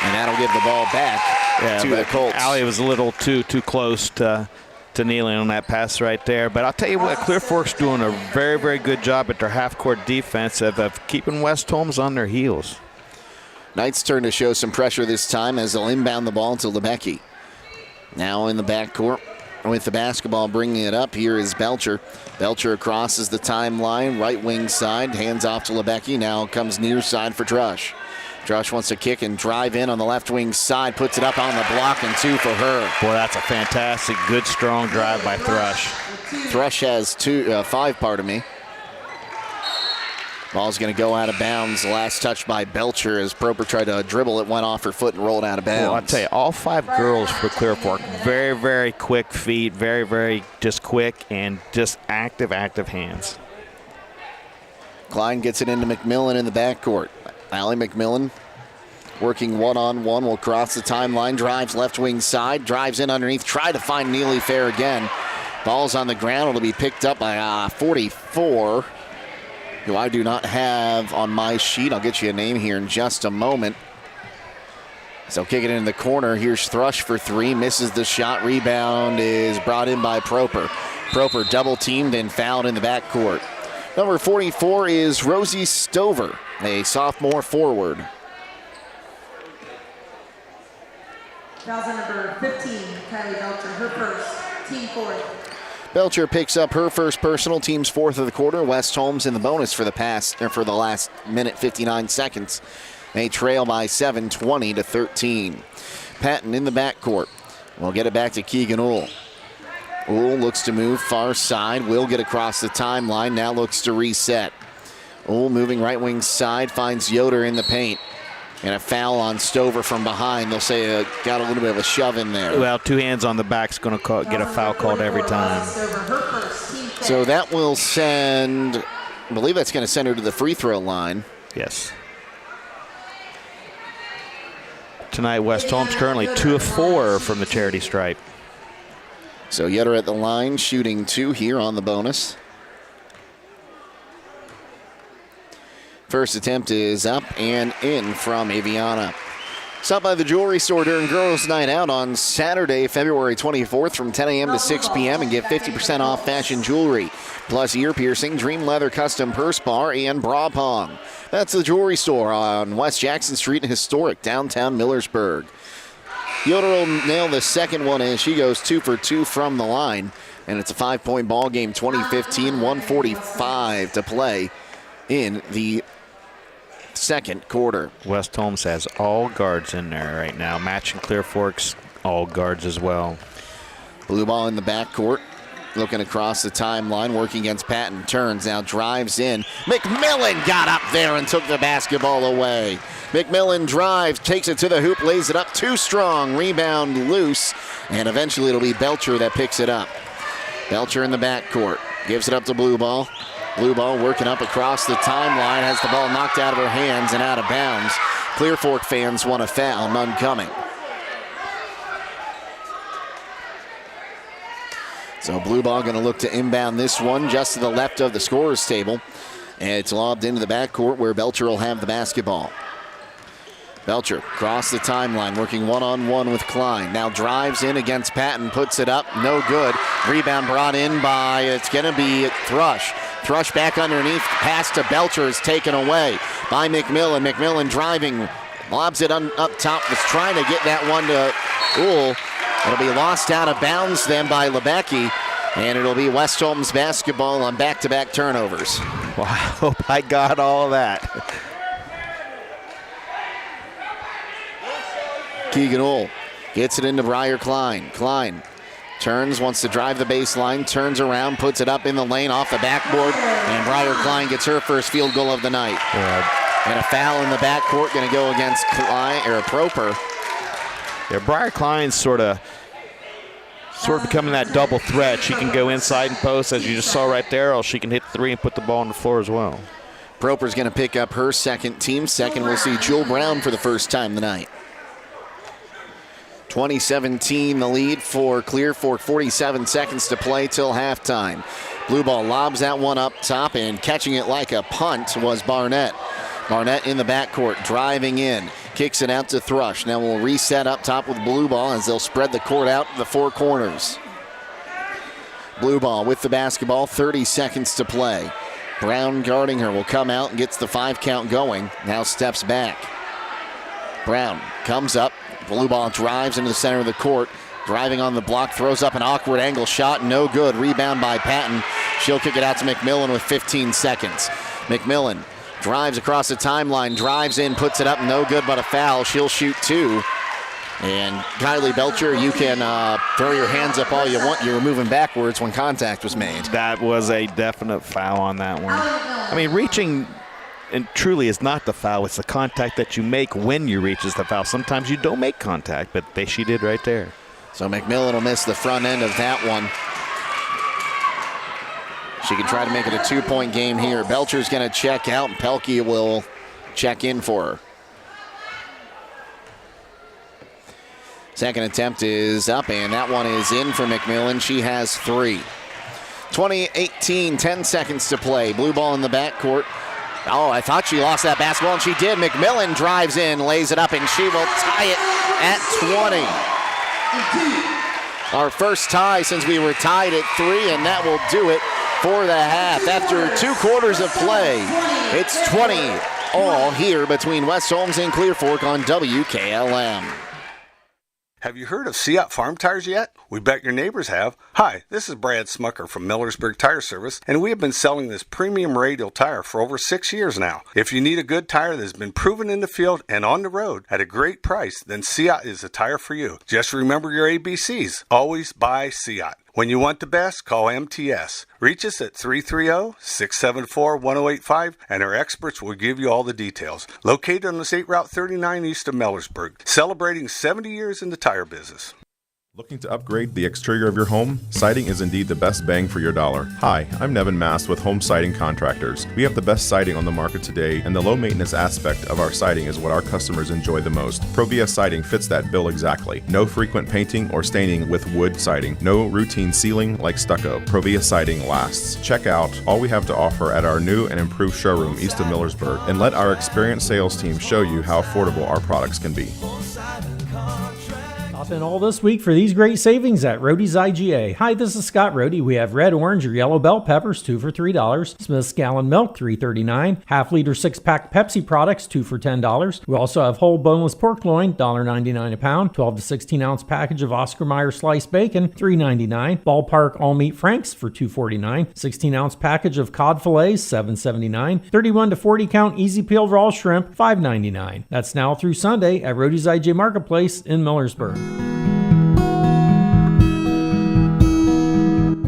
and that'll give the ball back to the Colts. Allie was a little too close to kneeling on that pass right there. But I'll tell you what, Clear Fork's doing a very, very good job at their half-court defense of keeping West Holmes on their heels. Knights turn to show some pressure this time as they'll inbound the ball to Lebecki. Now in the backcourt with the basketball, bringing it up here is Belcher. Belcher crosses the timeline, right wing side, hands off to Lebecki. Now comes near side for Drush. Drush wants to kick and drive in on the left wing side, puts it up on the block, and 2 for her. Boy, that's a fantastic, good, strong drive by Thrush. Thrush has 5, pardon me. Ball's going to go out of bounds. Last touch by Belcher as Proper tried to dribble. It went off her foot and rolled out of bounds. Well, I'll tell you, all 5 girls for Clear Fork, very, very quick feet, very, very just quick and just active hands. Klein gets it into McMillan in the backcourt. Allie McMillan working one-on-one, will cross the timeline, drives left wing side, drives in underneath, try to find Neely Fair again. Ball's on the ground. It'll be picked up by 44. Who I do not have on my sheet. I'll get you a name here in just a moment. So kick it in the corner. Here's Thrush for 3. Misses the shot. Rebound is brought in by Proper. Proper double teamed and fouled in the backcourt. Number 44 is Rosie Stover, a sophomore forward. Fouls on number 15, Kylie Belcher, her first, team 4th. Belcher picks up her first personal, team's 4th of the quarter. West Holmes in the bonus for the last minute 59 seconds. They trail by 7, 20-13. Patton in the backcourt. We'll get it back to Keegan Uhl. Uhl looks to move far side. Will get across the timeline. Now looks to reset. Uhl moving right wing side. Finds Yoder in the paint. And a foul on Stover from behind. They'll say got a little bit of a shove in there. Well, 2 hands on the back's going to get a foul called every time. So that will send, I believe that's going to send her to the free throw line. Yes. Tonight, West Holmes currently 2 of 4 from the charity stripe. So Yoder at the line, shooting 2 here on the bonus. First attempt is up and in from Aviana. Stop by the jewelry store during Girls Night Out on Saturday, February 24th from 10 a.m. to 6 p.m. and get 50% off fashion jewelry, plus ear piercing, dream leather custom purse bar, and bra pong. That's the jewelry store on West Jackson Street in historic downtown Millersburg. Yoder will nail the second one as she goes 2 for 2 from the line, and it's a 5-point ball game, 20-15, 1:45 to play in the second quarter. West Holmes has all guards in there right now, matching Clear Fork's all guards as well. Blue ball in the backcourt, looking across the timeline, working against Patton. Turns, now drives in. McMillan got up there and took the basketball away. McMillan drives, takes it to the hoop, lays it up too strong. Rebound loose, and eventually it'll be Belcher that picks it up. Belcher in the backcourt, gives it up to Blue ball. Blue ball working up across the timeline, has the ball knocked out of her hands and out of bounds. Clear Fork fans want a foul, none coming. So Blue ball going to look to inbound this one just to the left of the scorer's table. And it's lobbed into the backcourt where Belcher will have the basketball. Belcher across the timeline, working one-on-one with Klein. Now drives in against Patton, puts it up, no good. Rebound brought in by, it's going to be Thrush. Thrush back underneath, pass to Belcher is taken away by McMillan. McMillan driving, lobs it up top, was trying to get that one to Uhl. It'll be lost out of bounds then by Lebecki. And it'll be West Holmes basketball on back-to-back turnovers. Well, I hope I got all that. Keegan-Ull gets it into Briar Klein. Klein turns, wants to drive the baseline, turns around, puts it up in the lane off the backboard, and Briar Klein gets her first field goal of the night. Yeah. And a foul in the backcourt going to go against Proper. Yeah, Briar Klein's sort of becoming that double threat. She can go inside and post, as you just saw right there, or she can hit three and put the ball on the floor as well. Proper's going to pick up her second, team second. We'll see Jewel Brown for the first time tonight. 2017 the lead for Clear Fork, 47 seconds to play till halftime. Blue ball lobs that one up top, and catching it like a punt was Barnett. Barnett in the backcourt, driving in, kicks it out to Thrush. Now we'll reset up top with blue ball as they'll spread the court out to the four corners. Blue ball with the basketball, 30 seconds to play. Brown guarding her will come out and gets the 5 count going. Now steps back. Brown comes up. Blue ball drives into the center of the court. Driving on the block, throws up an awkward angle shot. No good. Rebound by Patton. She'll kick it out to McMillan with 15 seconds. McMillan drives across the timeline, drives in, puts it up. No good, but a foul. She'll shoot 2. And Kylie Belcher, you can throw your hands up all you want. You were moving backwards when contact was made. That was a definite foul on that one. I mean, reaching and truly is not the foul. It's the contact that you make when you reach is the foul. Sometimes you don't make contact, but she did right there. So McMillan will miss the front end of that one. She can try to make it a 2-point game here. Belcher's going to check out, and Pelkey will check in for her. Second attempt is up, and that one is in for McMillan. She has 3. 20-18, 10 seconds to play. Blue ball in the backcourt. Oh, I thought she lost that basketball, and she did. McMillan drives in, lays it up, and she will tie it at 20. Our first tie since we were tied at 3, and that will do it for the half. After 2 quarters of play, it's 20 all here between West Holmes and Clear Fork on WKLM. Have you heard of Seat Farm Tires yet? We bet your neighbors have. Hi, this is Brad Smucker from Millersburg Tire Service, and we have been selling this premium radial tire for over 6 years now. If you need a good tire that's been proven in the field and on the road at a great price, then Seat is the tire for you. Just remember your ABCs. Always buy Seat. When you want the best, call MTS. Reach us at 330-674-1085, and our experts will give you all the details. Located on the State Route 39 east of Millersburg, celebrating 70 years in the tire business. Looking to upgrade the exterior of your home? Siding is indeed the best bang for your dollar. Hi, I'm Nevin Mast with Home Siding Contractors. We have the best siding on the market today, and the low maintenance aspect of our siding is what our customers enjoy the most. Provia Siding fits that bill exactly. No frequent painting or staining with wood siding. No routine sealing like stucco. Provia Siding lasts. Check out all we have to offer at our new and improved showroom east of Millersburg, and let our experienced sales team show you how affordable our products can be. Stop in all this week for these great savings at Rody's IGA. Hi, this is Scott Rody. We have red, orange, or yellow bell peppers, 2 for $3. Smith's gallon milk, $3.39. Half-liter 6-pack Pepsi products, 2 for $10. We also have whole boneless pork loin, $1.99 a pound. 12 to 16-ounce package of Oscar Mayer sliced bacon, $3.99. Ballpark all-meat Franks for $2.49. 16-ounce package of cod fillets, $7.79. 31 to 40-count easy peel raw shrimp, $5.99. That's now through Sunday at Rody's IGA Marketplace in Millersburg.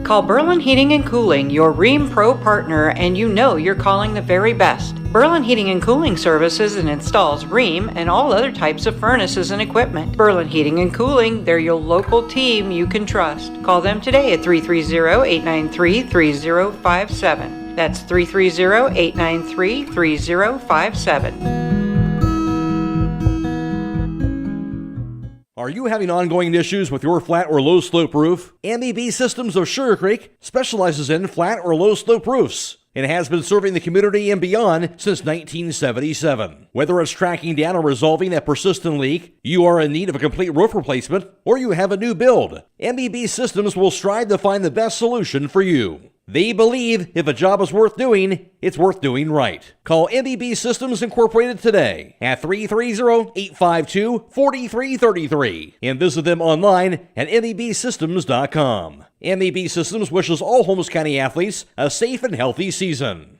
Call Berlin Heating and Cooling, your Rheem Pro partner, and you know you're calling the very best. Berlin Heating and Cooling services and installs Rheem and all other types of furnaces and equipment. Berlin Heating and Cooling, they're your local team you can trust. Call them today at 330-893-3057. That's 330-893-3057. Are you having ongoing issues with your flat or low slope roof? MEB Systems of Sugar Creek specializes in flat or low slope roofs and has been serving the community and beyond since 1977. Whether it's tracking down or resolving a persistent leak, you are in need of a complete roof replacement, or you have a new build, MEB Systems will strive to find the best solution for you. They believe if a job is worth doing, it's worth doing right. Call MEB Systems Incorporated today at 330-852-4333 and visit them online at mebsystems.com. MEB Systems wishes all Holmes County athletes a safe and healthy season.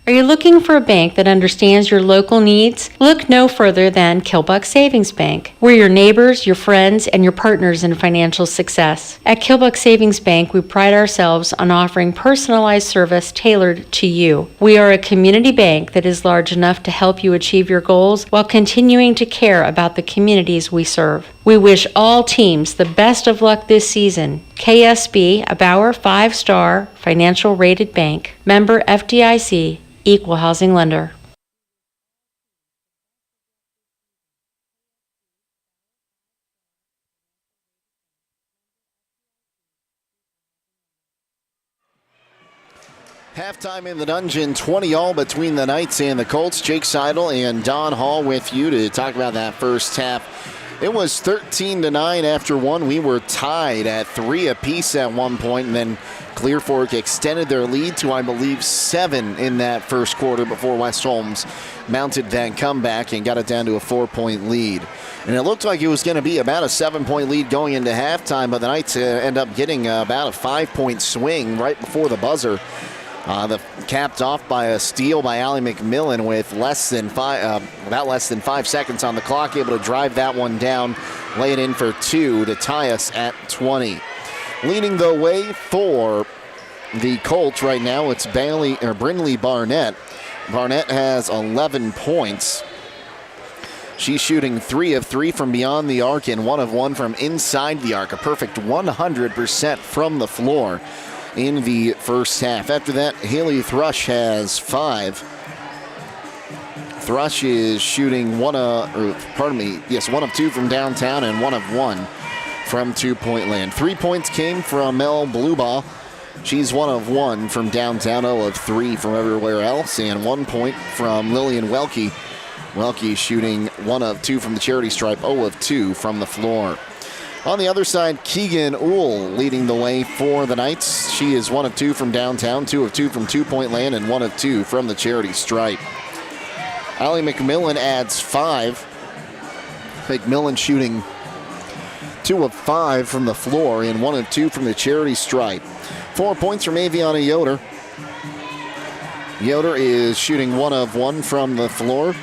Are you looking for a bank that understands your local needs? Look no further than Kilbuck Savings Bank. We're your neighbors, your friends, and your partners in financial success. At Kilbuck Savings Bank, we pride ourselves on offering personalized service tailored to you. We are a community bank that is large enough to help you achieve your goals while continuing to care about the communities we serve. We wish all teams the best of luck this season. KSB, a Bauer 5-star financial rated bank. Member FDIC, Equal Housing Lender. Halftime in the dungeon, 20-all between the Knights and the Colts. Jake Seidel and Don Hall with you to talk about that first half. It was 13-9 after one. We were tied at 3 apiece at one point, and then Clear Fork extended their lead to, I believe, 7 in that first quarter before West Holmes mounted that comeback and got it down to a 4-point lead. And it looked like it was going to be about a 7-point lead going into halftime, but the Knights end up getting about a 5-point swing right before the buzzer. Capped off by a steal by Allie McMillan with about less than 5 seconds on the clock, able to drive that one down, lay it in for 2 to tie us at 20. Leading the way for the Colts right now, it's Brinley Barnett. Barnett has 11 points. She's shooting 3 of 3 from beyond the arc and 1 of 1 from inside the arc, a perfect 100% from the floor in the first half. After that, Haley Thrush has 5. Thrush is shooting 1 of 2 from downtown and 1 of 1 from two-point land. 3 points came from Mel Bluebaugh. She's 1 of 1 from downtown, 0 of 3 from everywhere else, and 1 point from Lillian Welke. Welke shooting 1 of 2 from the charity stripe, 0 of 2 from the floor. On the other side, Keegan Uhl leading the way for the Knights. She is 1 of 2 from downtown, 2 of 2 from two-point land, and 1 of 2 from the charity stripe. Allie McMillan adds 5. McMillan shooting 2 of 5 from the floor and 1 of 2 from the charity stripe. 4 points from Aviana Yoder. Yoder is shooting 1 of 1 from the floor.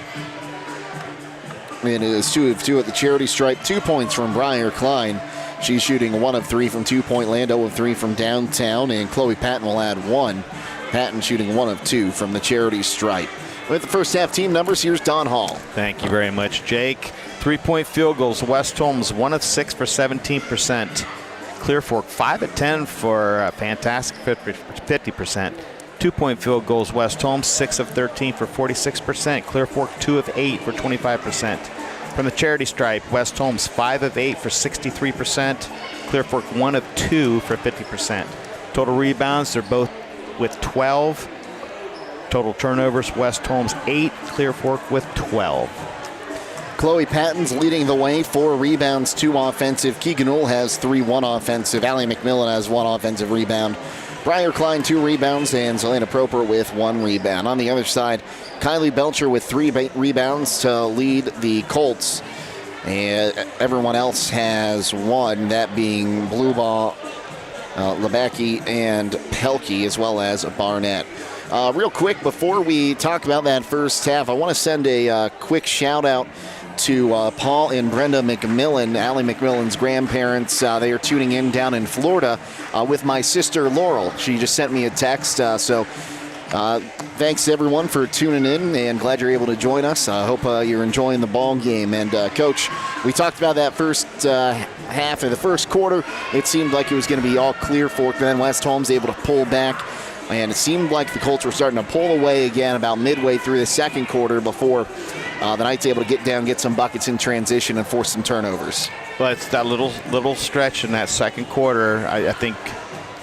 It is 2 of 2 at the charity stripe. 2 points from Briar Klein. She's shooting 1 of 3 from two-point land, 0 of 3 from downtown, and Chloe Patton will add 1. Patton shooting 1 of 2 from the charity stripe. With the first half team numbers, here's Don Hall. Thank you very much, Jake. 3-point field goals, West Holmes 1 of 6 for 17%. Clear Fork 5 of 10 for a fantastic 50%. 2-point field goals, West Holmes 6 of 13 for 46%. Clear Fork 2 of 8 for 25%. From the charity stripe, West Holmes 5 of 8 for 63%. Clear Fork 1 of 2 for 50%. Total rebounds, they're both with 12. Total turnovers, West Holmes 8, Clear Fork with 12. Chloe Patton's leading the way, 4 rebounds, 2 offensive. Keegan Uhl has 3, 1 offensive. Allie McMillan has 1 offensive rebound. Briar Klein 2 rebounds, and Zelena Proper with 1 rebound. On the other side, Kylie Belcher with 3 rebounds to lead the Colts. And everyone else has 1, that being Bluebaugh, Lebecki, and Pelkey, as well as Barnett. Real quick, before we talk about that first half, I want to send a quick shout-out to Paul and Brenda McMillan, Allie McMillan's grandparents. They are tuning in down in Florida with my sister Laurel. She just sent me a text, so thanks everyone for tuning in, and glad you're able to join us. I hope you're enjoying the ball game. And Coach, we talked about that first half of the first quarter. It seemed like it was going to be all Clear Fork, then West Holmes able to pull back. And it seemed like the Colts were starting to pull away again about midway through the second quarter before the Knights able to get down, get some buckets in transition, and force some turnovers. Well, it's that little stretch in that second quarter. I think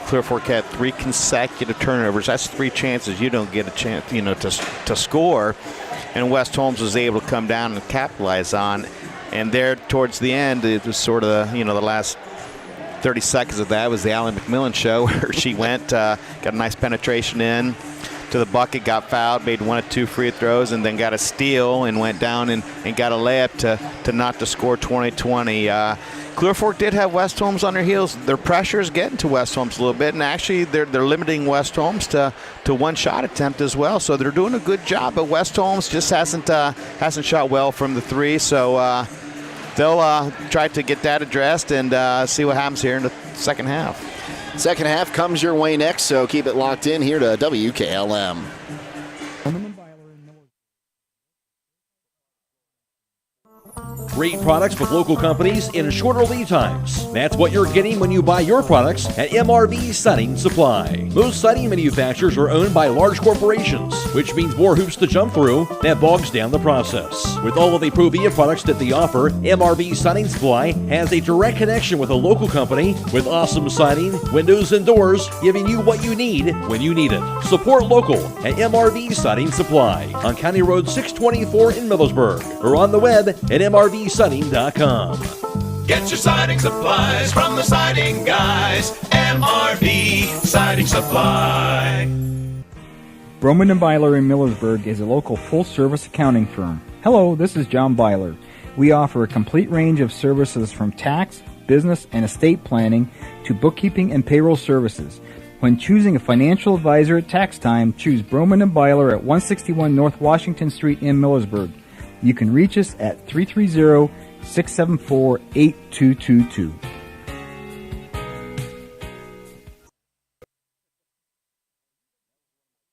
Clear Fork had 3 consecutive turnovers. That's 3 chances you don't get a chance, to score. And West Holmes was able to come down and capitalize on. And there, towards the end, it was sort of the last 30 seconds of that was the Allie McMillan show, where she went, got a nice penetration in to the bucket, got fouled, made 1 of 2 free throws, and then got a steal and went down and got a layup to knock the score 20-20. Clear Fork did have West Holmes on their heels. Their pressure is getting to West Holmes a little bit, and actually they're limiting West Holmes to one shot attempt as well. So they're doing a good job, but West Holmes just hasn't shot well from the three. So they'll try to get that addressed and see what happens here in the second half. Second half comes your way next, so keep it locked in here to WKLM. Great products with local companies in shorter lead times. That's what you're getting when you buy your products at MRV Siding Supply. Most siding manufacturers are owned by large corporations, which means more hoops to jump through that bogs down the process. With all of the Provia products that they offer, MRV Siding Supply has a direct connection with a local company with awesome siding, windows, and doors, giving you what you need when you need it. Support local at MRV Siding Supply on County Road 624 in Millersburg, or on the web at mrvsiding.com. Get your siding supplies from the siding guys. MRV Siding Supply. Broman & Byler in Millersburg is a local full-service accounting firm. Hello, this is John Byler. We offer a complete range of services from tax, business, and estate planning to bookkeeping and payroll services. When choosing a financial advisor at tax time, choose Broman & Byler at 161 North Washington Street in Millersburg. You can reach us at 330-674-8222.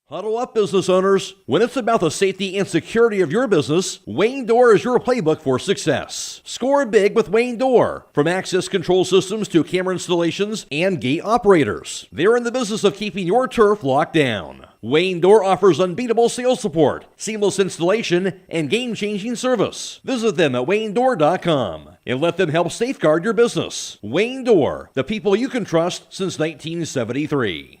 Huddle up, business owners. When it's about the safety and security of your business, Wayne Door is your playbook for success. Score big with Wayne Door. From access control systems to camera installations and gate operators, they're in the business of keeping your turf locked down. Wayne Door offers unbeatable sales support, seamless installation, and game-changing service. Visit them at waynedoor.com and let them help safeguard your business. Wayne Door, the people you can trust since 1973.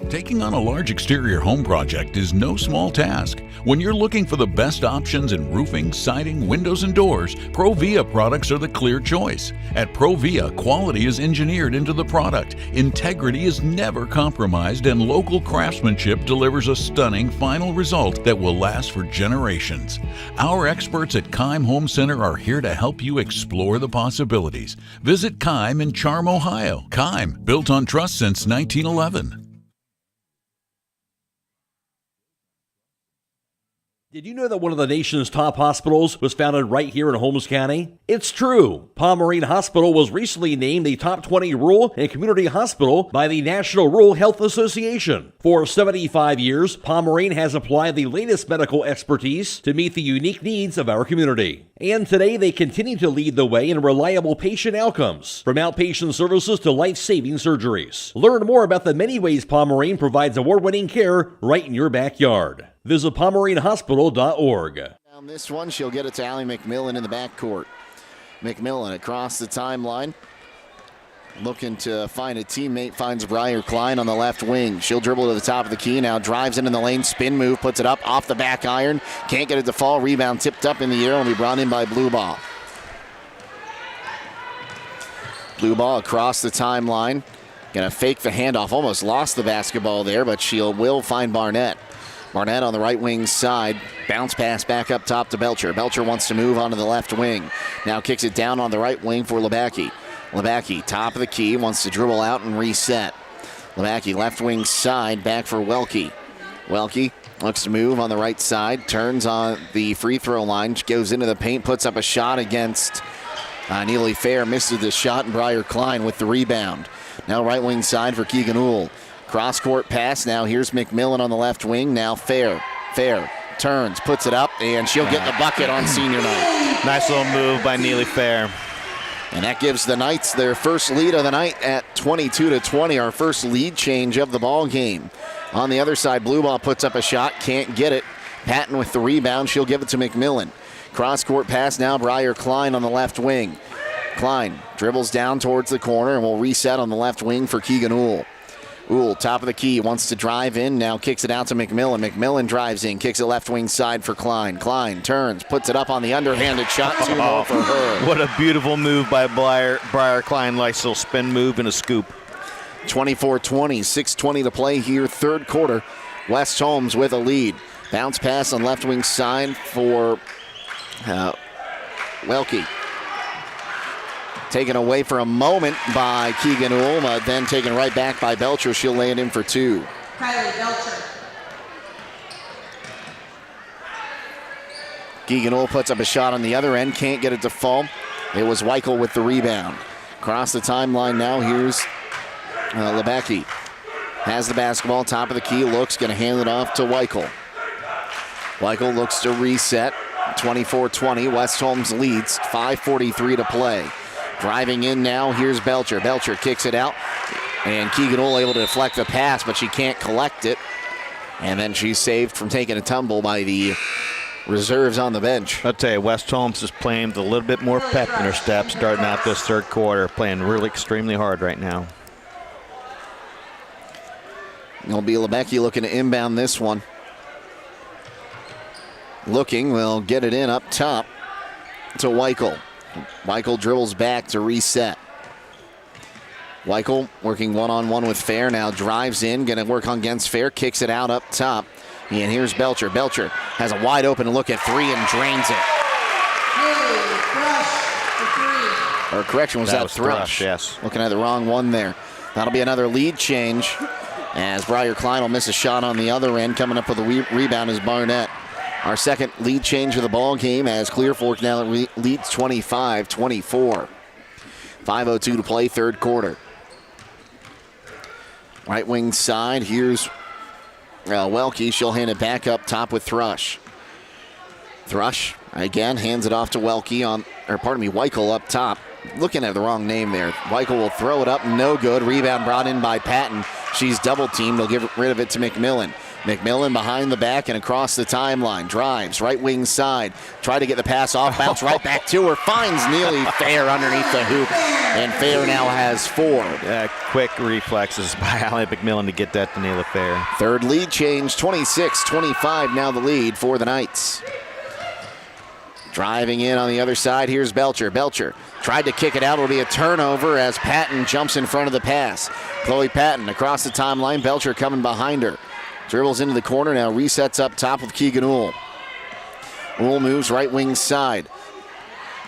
Taking on a large exterior home project is no small task. When you're looking for the best options in roofing, siding, windows, and doors, Provia products are the clear choice. At Provia, quality is engineered into the product, integrity is never compromised, and local craftsmanship delivers a stunning final result that will last for generations. Our experts at Keim Home Center are here to help you explore the possibilities. Visit Keim in Charm, Ohio. Keim, built on trust since 1911. Did you know that one of the nation's top hospitals was founded right here in Holmes County? It's true. Pomerene Hospital was recently named a top 20 rural and community hospital by the National Rural Health Association. For 75 years, Pomerene has applied the latest medical expertise to meet the unique needs of our community. And today they continue to lead the way in reliable patient outcomes, from outpatient services to life-saving surgeries. Learn more about the many ways Pomerene provides award-winning care right in your backyard. Visit PomereneHospital.org. On this one, she'll get it to Allie McMillan in the backcourt. McMillan across the timeline, looking to find a teammate, finds Briar Klein on the left wing. She'll dribble to the top of the key, now drives into the lane, spin move, puts it up off the back iron. Can't get it to fall, rebound tipped up in the air, and will be brought in by Blue Ball. Blue Ball across the timeline, gonna fake the handoff, almost lost the basketball there, but she will find Barnett. Barnett on the right wing side. Bounce pass back up top to Belcher. Belcher wants to move onto the left wing. Now kicks it down on the right wing for Lebacki. Lebacki, top of the key, wants to dribble out and reset. Lebacki, left wing side, back for Welke. Welke looks to move on the right side, turns on the free throw line, goes into the paint, puts up a shot against Neely Fair. Misses the shot, and Briar Klein with the rebound. Now right wing side for Keegan Uhl. Cross-court pass. Now here's McMillan on the left wing. Now Fair turns, puts it up, and she'll get the bucket on senior night. Nice little move by Neely Fair. And that gives the Knights their first lead of the night at 22-20, our first lead change of the ball game. On the other side, Blue Ball puts up a shot, can't get it. Patton with the rebound. She'll give it to McMillan. Cross-court pass now, Briar Klein on the left wing. Klein dribbles down towards the corner and will reset on the left wing for Keegan Uhl. Uhl, top of the key, wants to drive in, now kicks it out to McMillan. McMillan drives in, kicks it left wing side for Klein. Klein turns, puts it up on the underhanded shot, 2 more for her. What a beautiful move by Briar Klein. Nice little spin move and a scoop. 24-20, 6:20 to play here, third quarter. West Holmes with a lead. Bounce pass on left wing side for Welke. Taken away for a moment by Keegan Uhl, then taken right back by Belcher. She'll lay it in for 2. Kylie Belcher. Keegan Uhl puts up a shot on the other end, can't get it to fall. It was Weichel with the rebound. Across the timeline now, here's Lebecki. Has the basketball, top of the key, looks, going to hand it off to Weichel. Weichel looks to reset. 24-20, West Holmes leads, 5:43 to play. Driving in now, here's Belcher. Belcher kicks it out, and Keegan Uhl able to deflect the pass, but she can't collect it. And then she's saved from taking a tumble by the reserves on the bench. I'll tell you, West Holmes is playing with a little bit more pep in her step starting out this third quarter, playing really extremely hard right now. It'll be Lebecki looking to inbound this one. Looking, will get it in up top to Weichel. Weichel dribbles back to reset. Weichel working one-on-one with Fair, now drives in, going to work on against Fair, kicks it out up top. And here's Belcher. Belcher has a wide open look at 3 and drains it. Or correction, was that Thrush? Yes. Looking at the wrong one there. That'll be another lead change as Briar Klein will miss a shot on the other end. Coming up with a rebound is Barnett. Our second lead change of the ball game as Clear Fork now leads 25-24. 5:02 to play, third quarter. Right wing side, here's Welke. She'll hand it back up top with Thrush. Thrush, again, hands it off to Welke Weichel up top. Looking at the wrong name there. Weichel will throw it up, no good. Rebound brought in by Patton. She's double teamed, they'll get rid of it to McMillan. McMillan behind the back and across the timeline. Drives, right wing side. Try to get the pass off, bounce right back to her. Finds Neely Fair underneath the hoop. And Fair now has 4. Quick reflexes by Allie McMillan to get that to Neely Fair. Third lead change, 26-25 now the lead for the Knights. Driving in on the other side, here's Belcher. Belcher tried to kick it out. It'll be a turnover as Patton jumps in front of the pass. Chloe Patton across the timeline. Belcher coming behind her. Dribbles into the corner, now resets up top with Keegan Uhl. Uhl moves right wing side.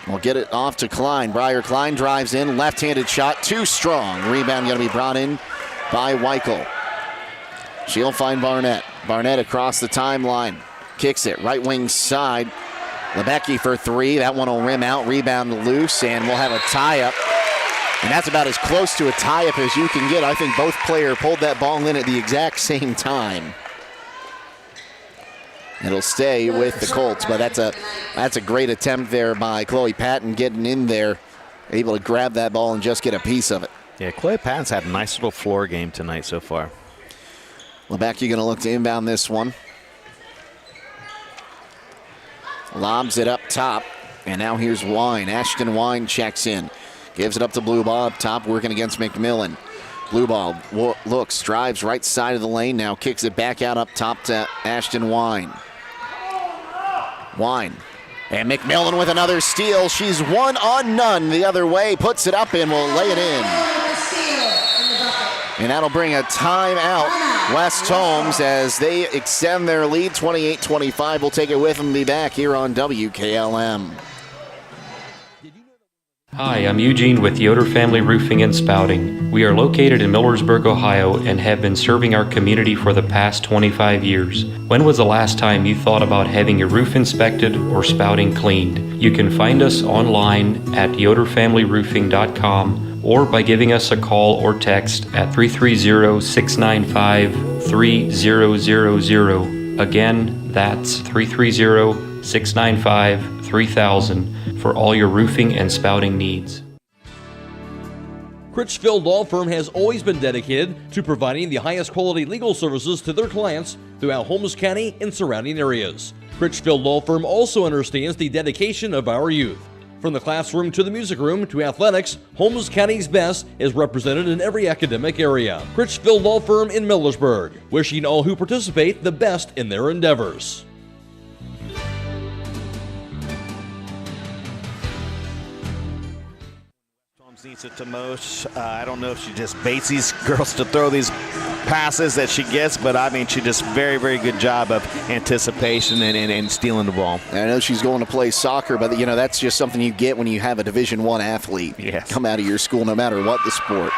We'll get it off to Klein. Briar Klein drives in, left-handed shot, too strong. Rebound going to be brought in by Weichel. She'll find Barnett. Barnett across the timeline. Kicks it, right wing side. Lebecki for 3. That one will rim out, rebound loose, and we'll have a tie-up. And that's about as close to a tie-up as you can get. I think both players pulled that ball in at the exact same time. It'll stay with the Colts, but that's a great attempt there by Chloe Patton getting in there, able to grab that ball and just get a piece of it. Yeah, Chloe Patton's had a nice little floor game tonight so far. Lebecki going to look to inbound this one. Lobs it up top, and now here's Wine. Ashton Wine checks in. Gives it up to Blue Ball up top, working against McMillan. Blue Ball looks, drives right side of the lane, now kicks it back out up top to Ashton Wine. Wine. And McMillan with another steal. She's 1 on none the other way. Puts it up and will lay it in. And that'll bring a timeout. West Holmes as they extend their lead 28-25. We'll take it with them and be back here on WKLM. Hi, I'm Eugene with Yoder Family Roofing and Spouting. We are located in Millersburg, Ohio, and have been serving our community for the past 25 years. When was the last time you thought about having your roof inspected or spouting cleaned? You can find us online at yoderfamilyroofing.com or by giving us a call or text at 330-695-3000. Again, that's 330-695-3000 for all your roofing and spouting needs. Critchfield Law Firm has always been dedicated to providing the highest quality legal services to their clients throughout Holmes County and surrounding areas. Critchfield Law Firm also understands the dedication of our youth. From the classroom to the music room to athletics, Holmes County's best is represented in every academic area. Critchfield Law Firm in Millersburg, wishing all who participate the best in their endeavors. Needs it to most. I don't know if she just baits these girls to throw these passes that she gets, but I mean, she just very, very good job of anticipation and stealing the ball. I know she's going to play soccer, but that's just something you get when you have a Division I athlete come out of your school, no matter what the sport.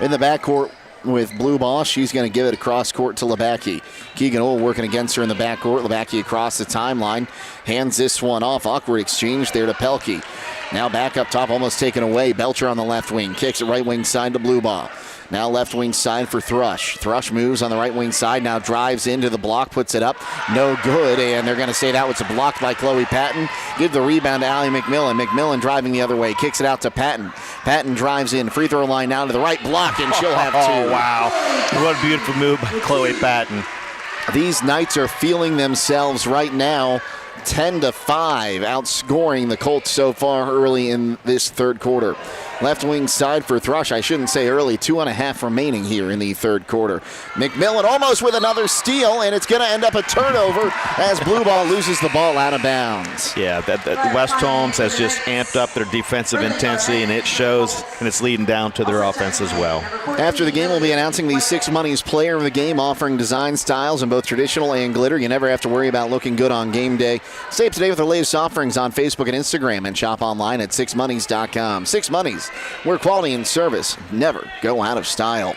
In the backcourt with blue ball, she's going to give it across court to Lebacki. Keegan Ohl working against her in the backcourt. Lebacki across the timeline, hands this one off. Awkward exchange there to Pelkey. Now back up top, almost taken away. Belcher on the left wing, kicks it right wing side to blue ball. Now left wing side for Thrush. Thrush moves on the right wing side, now drives into the block, puts it up. No good, and they're going to say that was blocked by Chloe Patton. Give the rebound to Allie McMillan. McMillan driving the other way, kicks it out to Patton. Patton drives in, free throw line now to the right, block, and she'll have two. Oh, wow. What a beautiful move by Chloe Patton. These Knights are feeling themselves right now. 10-5, outscoring the Colts so far early in this third quarter. Left wing side for Thrush. I shouldn't say early. 2.5 remaining here in the third quarter. McMillan almost with another steal, and it's going to end up a turnover as blue ball loses the ball out of bounds. Yeah, that West Holmes has just amped up their defensive intensity, and it shows, and it's leading down to their offense as well. After the game, we'll be announcing the Six Monies Player of the Game, offering design styles in both traditional and glitter. You never have to worry about looking good on game day. Stay up to date with our latest offerings on Facebook and Instagram, and shop online at sixmonies.com. Six Monies, where quality and service never go out of style.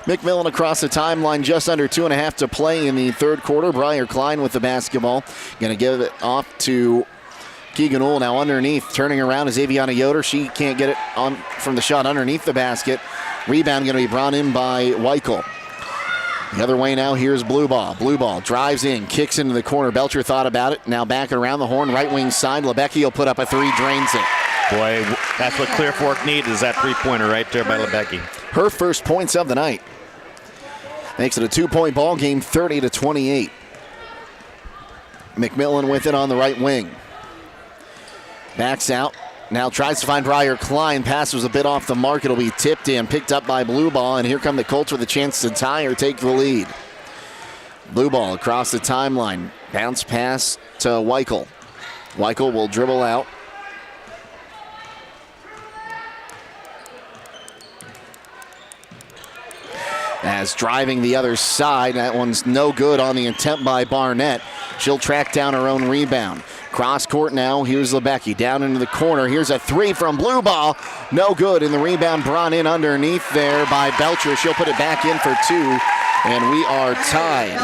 McMillan across the timeline, just under 2.5 to play in the third quarter. Briar Klein with the basketball. Going to give it off to Keegan Ohl. Now underneath, turning around is Aviana Yoder. She can't get it on from the shot underneath the basket. Rebound going to be brought in by Weichel. The other way now, here's blue ball. Blue ball drives in, kicks into the corner. Belcher thought about it. Now back around the horn, right wing side. Lebecki will put up a three, drains it. Boy, that's what Clear Fork needs, is that three-pointer right there by Lebecki. Her first points of the night. Makes it a 2-point ball game, 30-28. McMillan with it on the right wing. Backs out. Now tries to find Briar Klein. Pass was a bit off the mark. It'll be tipped in, picked up by blue ball, and here come the Colts with a chance to tie or take the lead. Blue ball across the timeline. Bounce pass to Weichel. Weichel will dribble out. As driving the other side, that one's no good on the attempt by Barnett. She'll track down her own rebound. Cross court now, here's Lebecki down into the corner. Here's a three from blue ball. No good, and the rebound brought in underneath there by Belcher. She'll put it back in for two, and we are tied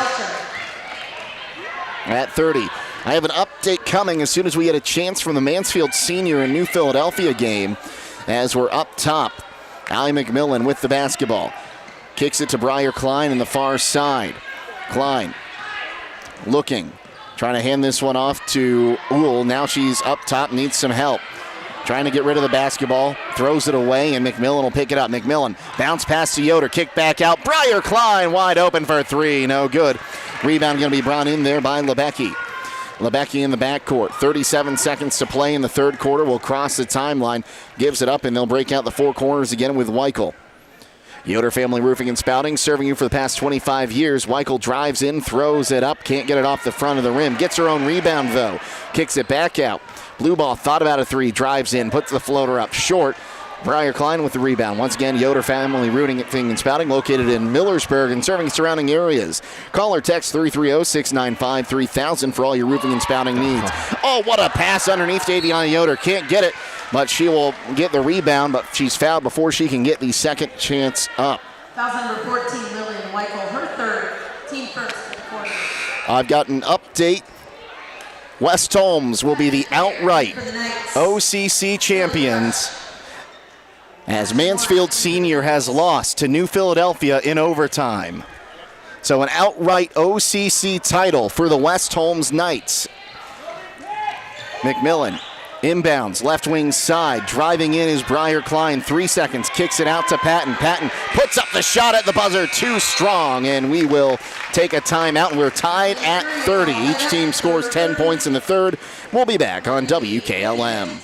at 30. I have an update coming as soon as we get a chance from the Mansfield Senior and New Philadelphia game as we're up top. Allie McMillan with the basketball. Kicks it to Briar Klein in the far side. Klein looking. Trying to hand this one off to Ohl. Now she's up top, needs some help. Trying to get rid of the basketball. Throws it away, and McMillan will pick it up. McMillan, bounce pass to Yoder. Kick back out. Briar Klein wide open for three. No good. Rebound going to be brought in there by Lebecki. Lebecki in the backcourt. 37 seconds to play in the third quarter. Will cross the timeline. Gives it up, and they'll break out the four corners again with Weichel. Yoder Family Roofing and Spouting, serving you for the past 25 years. Weichel drives in, throws it up, can't get it off the front of the rim. Gets her own rebound, though. Kicks it back out. Blue ball thought about a three, drives in, puts the floater up short. Briar Klein with the rebound. Once again, Yoder Family Roofing and Spouting, located in Millersburg and serving surrounding areas. Call or text 330-695-3000 for all your roofing and spouting needs. Oh, what a pass underneath Aviana Yoder. Can't get it, but she will get the rebound, but she's fouled before she can get the second chance up. Foul number 14, Lillian Weichel, her third, team first for the quarter. I've got an update. West Holmes will be the outright OCC champions, as Mansfield Senior has lost to New Philadelphia in overtime. So an outright OCC title for the West Holmes Knights. McMillan inbounds, left wing side. Driving in is Briar Klein. 3 seconds, kicks it out to Patton. Patton puts up the shot at the buzzer, too strong, and we will take a timeout. And we're tied at 30. Each team scores 10 points in the third. We'll be back on WKLM.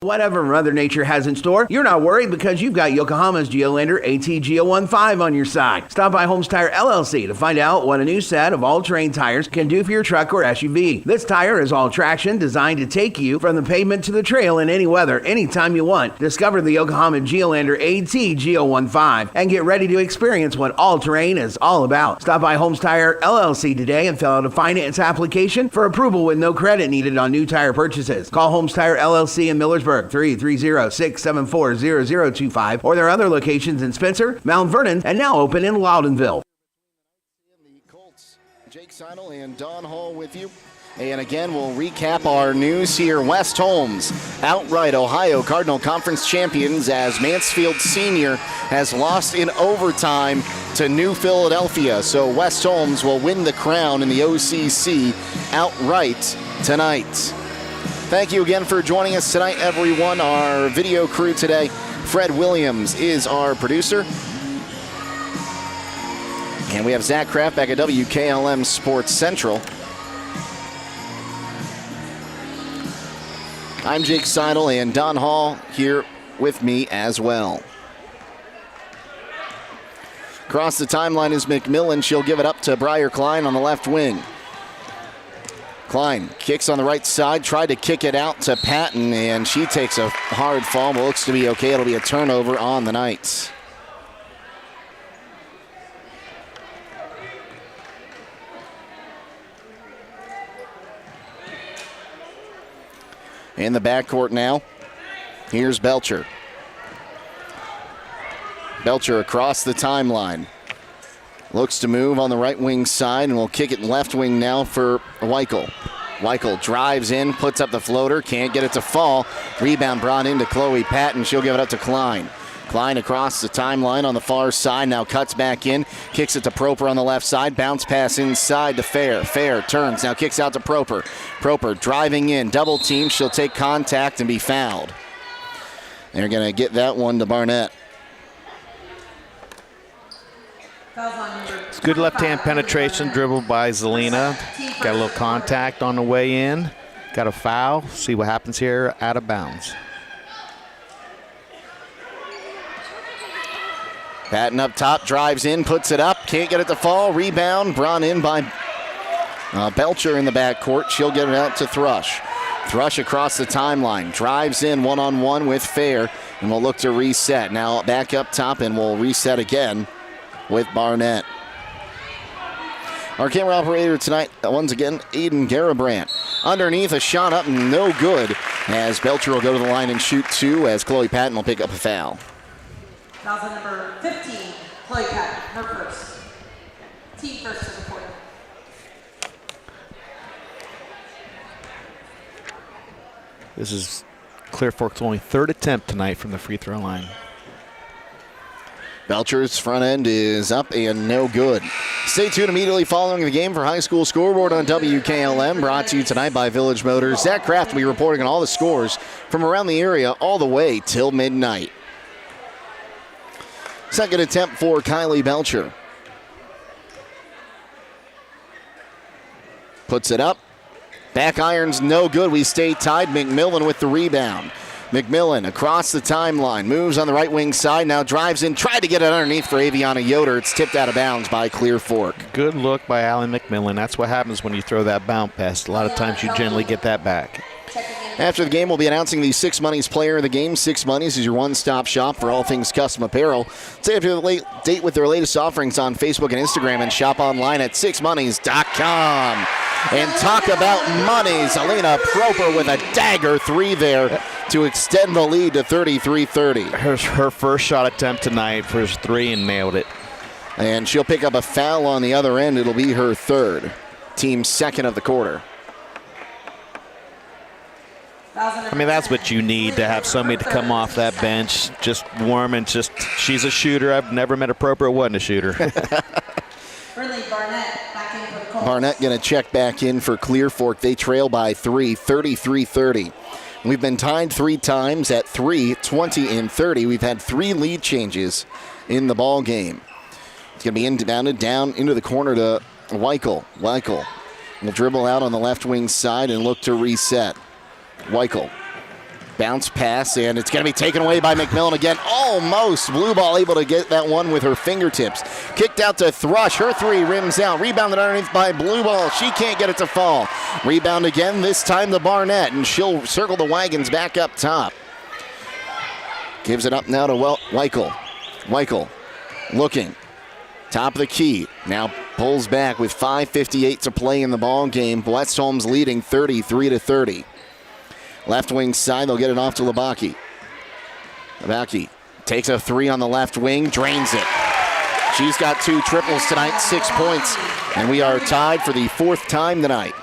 Whatever Mother Nature has in store, you're not worried because you've got Yokohama's Geolandar AT-GEO-15 on your side. Stop by Holmes Tire LLC to find out what a new set of all-terrain tires can do for your truck or SUV. This tire is all traction, designed to take you from the pavement to the trail in any weather, anytime you want. Discover the Yokohama Geolandar AT-GEO-15 and get ready to experience what all-terrain is all about. Stop by Holmes Tire LLC today and fill out a finance application for approval with no credit needed on new tire purchases. Call Holmes Tire LLC in Millersburg, 330-674-0025, or their other locations in Spencer, Mount Vernon, and now open in Loudonville. Jake Seidel and Don Hall with you. And again, we'll recap our news here. West Holmes, outright Ohio Cardinal Conference champions, as Mansfield Senior has lost in overtime to New Philadelphia. So West Holmes will win the crown in the OCC outright tonight. Thank you again for joining us tonight, everyone. Our video crew today, Fred Williams is our producer. And we have Zach Kraft back at WKLM Sports Central. I'm Jake Seidel, and Don Hall here with me as well. Across the timeline is McMillan. She'll give it up to Briar Klein on the left wing. Klein kicks on the right side, tried to kick it out to Patton, and she takes a hard fall, but looks to be okay. It'll be a turnover on the Knights. In the backcourt now, here's Belcher. Belcher across the timeline. Looks to move on the right wing side, and will kick it left wing now for Weichel. Weichel drives in, puts up the floater, can't get it to fall. Rebound brought into Chloe Patton. She'll give it up to Klein. Klein across the timeline on the far side, now cuts back in, kicks it to Proper on the left side, bounce pass inside to Fair. Fair turns, now kicks out to Proper. Proper driving in, double team, she'll take contact and be fouled. They're going to get that one to Barnett. It's good left-hand penetration, dribbled by Zelina. Got a little contact on the way in. Got a foul. See what happens here, out of bounds. Patton up top, drives in, puts it up, can't get it to fall. Rebound brought in by Belcher in the backcourt. She'll get it out to Thrush. Thrush across the timeline, drives in one-on-one with Fair, and we'll look to reset. Now back up top, and we'll reset again with Barnett. Our camera operator tonight, once again, Aidan Garabrandt. Underneath, a shot up, no good, as Belcher will go to the line and shoot two, as Chloe Patton will pick up a foul. Foul on number 15, Chloe Patton, her first. Team first to the quarter. This is Clear Fork's only third attempt tonight from the free throw line. Belcher's front end is up and no good. Stay tuned immediately following the game for High School Scoreboard on WKLM, brought to you tonight by Village Motors. Zach Kraft will be reporting on all the scores from around the area all the way till midnight. Second attempt for Kylie Belcher. Puts it up. Back iron's no good. We stay tied. McMillan with the rebound. McMillan across the timeline, moves on the right wing side, now drives in, tried to get it underneath for Aviana Yoder. It's tipped out of bounds by Clear Fork. Good look by Alan McMillan. That's what happens when you throw that bounce pass. A lot of times you generally get that back. After the game, we'll be announcing the Six Monies player of the game. Six Monies is your one-stop shop for all things custom apparel. Stay up to the date with their latest offerings on Facebook and Instagram, and shop online at sixmonies.com. And talk about monies. Alina Proper with a dagger three there to extend the lead to 33-30. Her first shot attempt tonight for his three, and nailed it. And she'll pick up a foul on the other end. It'll be her third. Team second of the quarter. I mean, that's what you need, to have somebody to come off that bench, just warm and just, she's a shooter. I've never met a Proper wasn't a shooter. Barnett going to check back in for Clear Fork. They trail by 3, 33-30. We've been tied 3 times at 3, 20, and 30. We've had 3 lead changes in the ball game. It's going to be inbounded down into the corner to Weichel. Weichel will dribble out on the left wing side and look to reset. Weichel Bounce pass, and it's going to be taken away by McMillan again. Almost. Blue ball able to get that one with her fingertips. Kicked out to Thrush. Her three rims out. Rebounded underneath by Blue ball. She can't get it to fall. Rebound again, this time to Barnett, and she'll circle the wagons back up top. Gives it up now to Weichel. Weichel looking. Top of the key. Now pulls back with 5:58 to play in the ball game. West Holmes leading 33-30. Left wing side, they'll get it off to Labaki. Labaki takes a three on the left wing, drains it. She's got 2 triples tonight, 6 points, and we are tied for the 4th time tonight.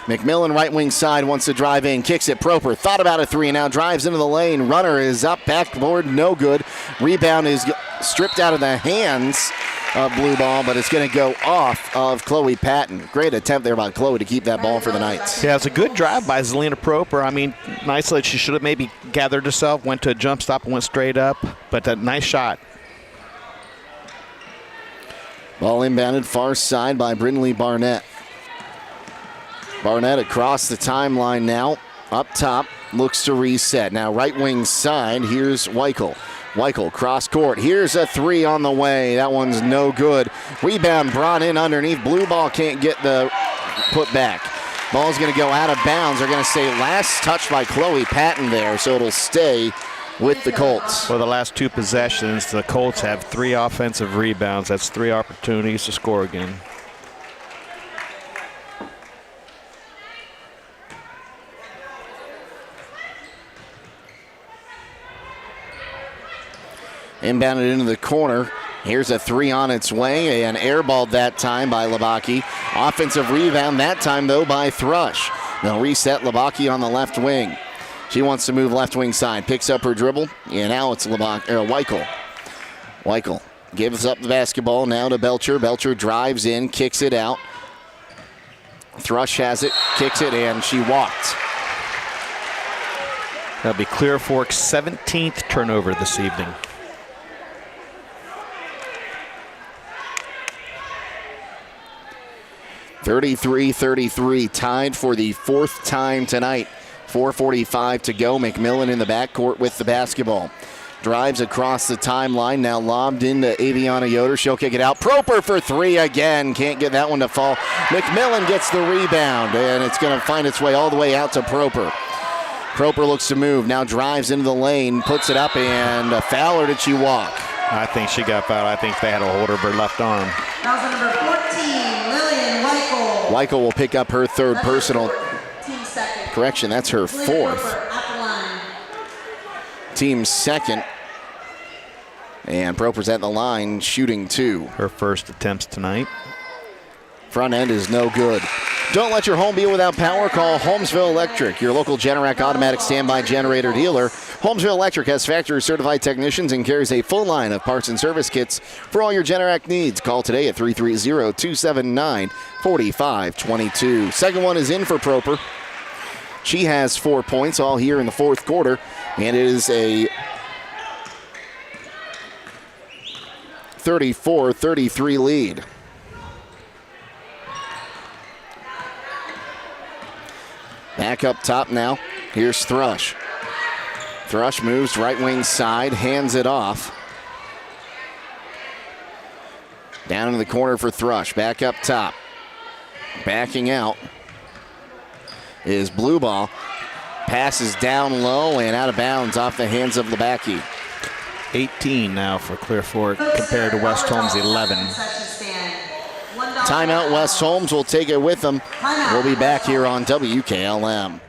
McMillan, right wing side, wants to drive in, kicks it. Proper thought about a three, now drives into the lane. Runner is up, backboard, no good. Rebound is stripped out of the hands of Blue ball, but it's going to go off of Chloe Patton. Great attempt there by Chloe to keep that ball for the Knights. Yeah, it's a good drive by Zelina Proper. I mean, nicely, she should have maybe gathered herself, went to a jump stop and went straight up, but a nice shot. Ball inbounded far side by Brindley Barnett. Barnett across the timeline now. Up top, looks to reset. Now right wing side, here's Weichel. Weichel cross court. Here's a three on the way. That one's no good. Rebound brought in underneath. Blue ball can't get the put back. Ball's going to go out of bounds. They're going to say last touch by Chloe Patton there, so it'll stay with the Colts. For the last 2 possessions, the Colts have 3 offensive rebounds. That's 3 opportunities to score again. Inbounded into the corner. Here's a three on its way, and airballed that time by Labaki. Offensive rebound that time, though, by Thrush. They'll reset Labaki on the left wing. She wants to move left wing side. Picks up her dribble, and now it's Weichel. Weichel gives up the basketball now to Belcher. Belcher drives in, kicks it out. Thrush has it, kicks it, and she walked. That'll be Clear Fork's 17th turnover this evening. (33-33), tied for the 4th time tonight. 4:45 to go. McMillan in the backcourt with the basketball. Drives across the timeline, now lobbed into Aviana Yoder. She'll kick it out. Proper for 3 again. Can't get that one to fall. McMillan gets the rebound, and it's going to find its way all the way out to Proper. Proper looks to move, now drives into the lane, puts it up, and a foul, or did she walk? I think she got fouled. I think they had a hold of her left arm. That was number 14, Lillian Weichel. Weichel will pick up her 3rd That's personal. Team second. Correction, that's her 4th. At the line. Team 2nd. And Proper's at the line, shooting 2. Her first attempts tonight. Front end is no good. Don't let your home be without power. Call Holmesville Electric, your local Generac automatic standby generator dealer. Holmesville Electric has factory certified technicians and carries a full line of parts and service kits for all your Generac needs. Call today at 330-279-4522. Second one is in for Proper. She has 4 points, all here in the 4th quarter, and it is a 34-33 lead. Back up top now. Here's Thrush. Thrush moves right wing side, hands it off. Down in the corner for Thrush. Back up top. Backing out is Blue Ball. Passes down low and out of bounds off the hands of Labaki. 18 now for Clear Fork compared to West Holmes 11. Timeout. West Holmes will take it with them. We'll be back here on WKLM.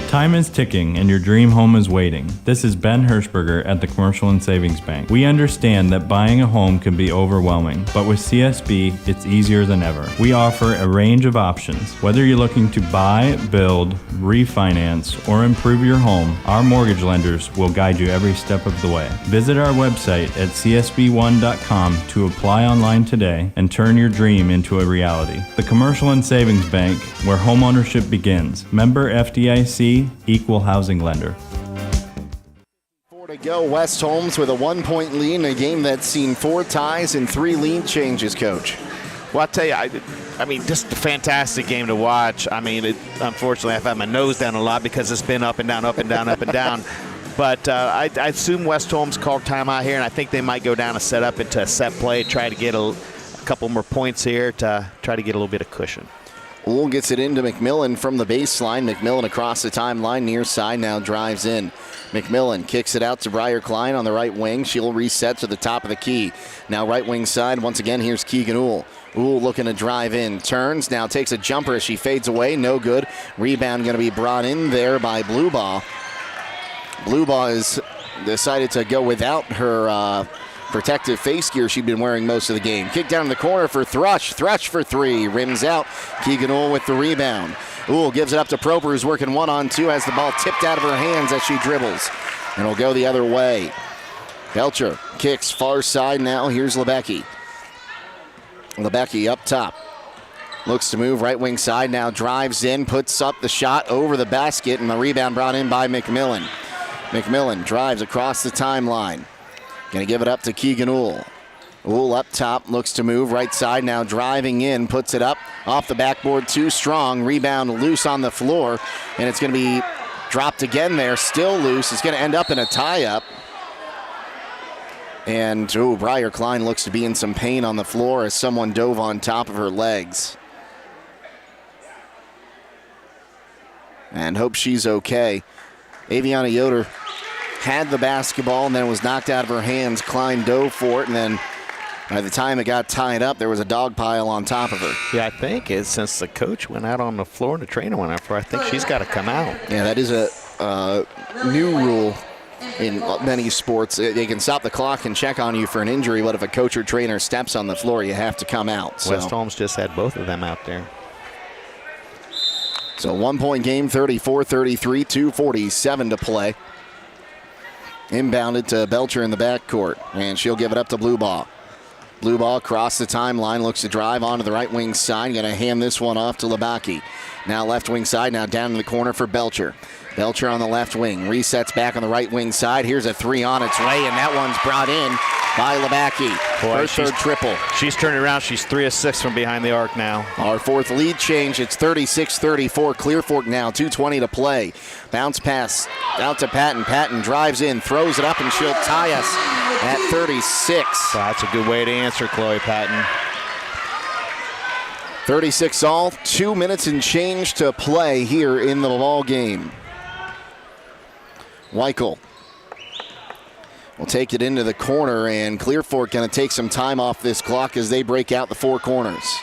Time is ticking and your dream home is waiting. This is Ben Hirschberger at the Commercial and Savings Bank. We understand that buying a home can be overwhelming, but with CSB, it's easier than ever. We offer a range of options. Whether you're looking to buy, build, refinance, or improve your home, our mortgage lenders will guide you every step of the way. Visit our website at csb1.com to apply online today and turn your dream into a reality. The Commercial and Savings Bank, where homeownership begins. Member FDIC, equal housing lender. 4 to go. West Holmes with a 1-point lead in a game that's seen 4 ties and 3 lead changes, Coach. Well, I'll tell you, I mean, just a fantastic game to watch. I mean, unfortunately, I've had my nose down a lot because it's been up and down, up and down, up and down. But I assume West Holmes called timeout here, and I think they might go down a set up into a set play, try to get a couple more points here to try to get a little bit of cushion. Wool gets it into McMillan from the baseline. McMillan across the timeline, near side, now drives in. McMillan kicks it out to Briar Klein on the right wing. She'll reset to the top of the key. Now right wing side, once again, here's Keegan Uhl. Uhl looking to drive in, turns, now takes a jumper as she fades away, no good. Rebound going to be brought in there by Bluebaugh. Bluebaugh has decided to go without her protective face gear she'd been wearing most of the game. Kick down in the corner for Thrush. Thrush for three. Rims out. Keegan Uhl with the rebound. Uhl gives it up to Proper, who's working 1-on-2, has the ball tipped out of her hands as she dribbles. And it'll go the other way. Belcher kicks far side now. Here's Lebecki. Lebecki up top. Looks to move right wing side now. Drives in, puts up the shot over the basket, and the rebound brought in by McMillan. McMillan drives across the timeline. Going to give it up to Keegan Uhl. Uhl up top, looks to move right side now, driving in, puts it up off the backboard, too strong. Rebound loose on the floor, and it's going to be dropped again there, still loose. It's going to end up in a tie-up. And Briar Klein looks to be in some pain on the floor as someone dove on top of her legs. And hope she's okay. Aviana Yoder had the basketball and then it was knocked out of her hands. Klein dove for it, and then by the time it got tied up, there was a dog pile on top of her. Yeah, I think it's since the coach went out on the floor and the trainer went out for, I think she's got to come out. Yeah, that is a new rule in many sports. They can stop the clock and check on you for an injury, but if a coach or trainer steps on the floor, you have to come out. So. West Holmes just had both of them out there. So 1 point game, 34-33, 2:47 to play. Inbounded to Belcher in the backcourt, and she'll give it up to Bluebaugh. Bluebaugh across the timeline, looks to drive onto the right wing side, going to hand this one off to Lebacki. Now left wing side, now down in the corner for Belcher. Belcher on the left wing, resets back on the right wing side. Here's a three on its way, and that one's brought in by Lebacki. Her third triple. She's turning around. She's 3 of 6 from behind the arc now. Our fourth lead change. It's 36-34. Clear Fork now, 2:20 to play. Bounce pass out to Patton. Patton drives in, throws it up, and she'll tie us at 36. Well, that's a good way to answer, Chloe Patton. 36 all, 2 minutes and change to play here in the ball game. Weichel will take it into the corner, and Clear Fork going to take some time off this clock as they break out the four corners.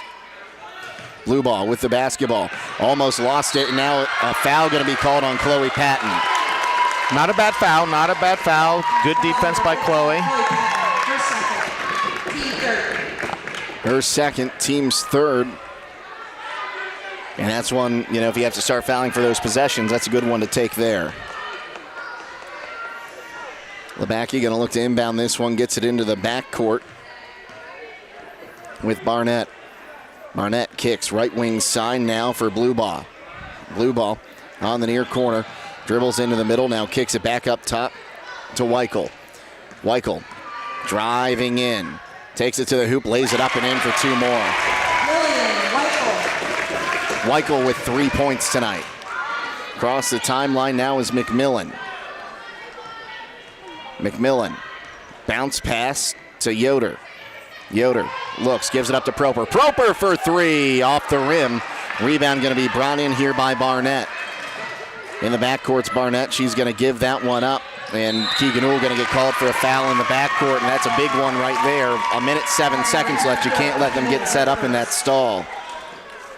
Bluebaugh with the basketball. Almost lost it, and now a foul going to be called on Chloe Patton. Not a bad foul, not a bad foul. Good defense by Chloe. Her second, team's third. And that's one, if you have to start fouling for those possessions, that's a good one to take there. Lebacki going to look to inbound this one, gets it into the backcourt with Barnett. Barnett kicks right wing side now for Bluebaugh. Bluebaugh on the near corner, dribbles into the middle, now kicks it back up top to Weichel. Weichel driving in, takes it to the hoop, lays it up and in for two more. Weichel with 3 points tonight. Across the timeline now is McMillan. McMillan, bounce pass to Yoder. Yoder looks, gives it up to Proper. Proper for three, off the rim. Rebound going to be brought in here by Barnett. In the backcourt's Barnett. She's going to give that one up. And Keegan Uhl going to get called for a foul in the backcourt, and that's a big one right there. 1 minute, 7 seconds left. You can't let them get set up in that stall.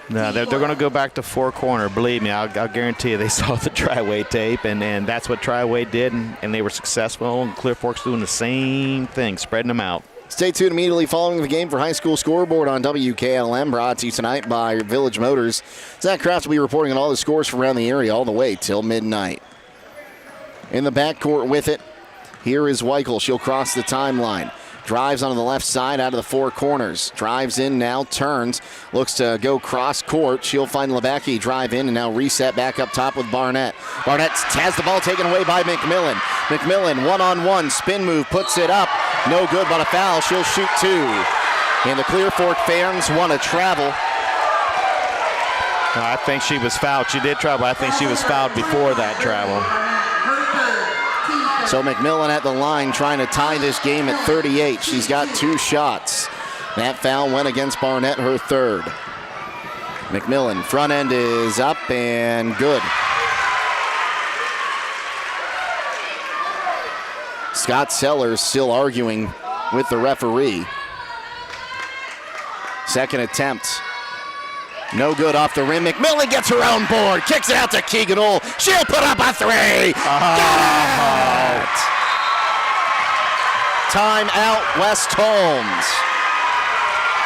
No, they're going to go back to four corner. Believe me, I'll guarantee you they saw the Tri-Way tape, and that's what Tri-Way did, and they were successful. And Clear Fork's doing the same thing, spreading them out. Stay tuned immediately following the game for High School Scoreboard on WKLM, brought to you tonight by Village Motors. Zach Kraft will be reporting on all the scores from around the area all the way till midnight. In the backcourt with it, here is Weichel. She'll cross the timeline. Drives onto the left side out of the four corners. Drives in now, turns, looks to go cross court. She'll find Lebacki, drive in, and now reset back up top with Barnett. Barnett has the ball taken away by McMillan. McMillan, one-on-one, spin move, puts it up. No good, but a foul. She'll shoot two. And the Clear Fork fans want to travel. I think she was fouled. She did travel. I think she was fouled before that travel. So McMillan at the line trying to tie this game at 38. She's got 2 shots. That foul went against Barnett, her third. McMillan, front end is up and good. Scott Sellers still arguing with the referee. Second attempt. No good off the rim. McMillan gets her own board. Kicks it out to Keegan Ohl. She'll put up a 3. Got it! Timeout, West Holmes.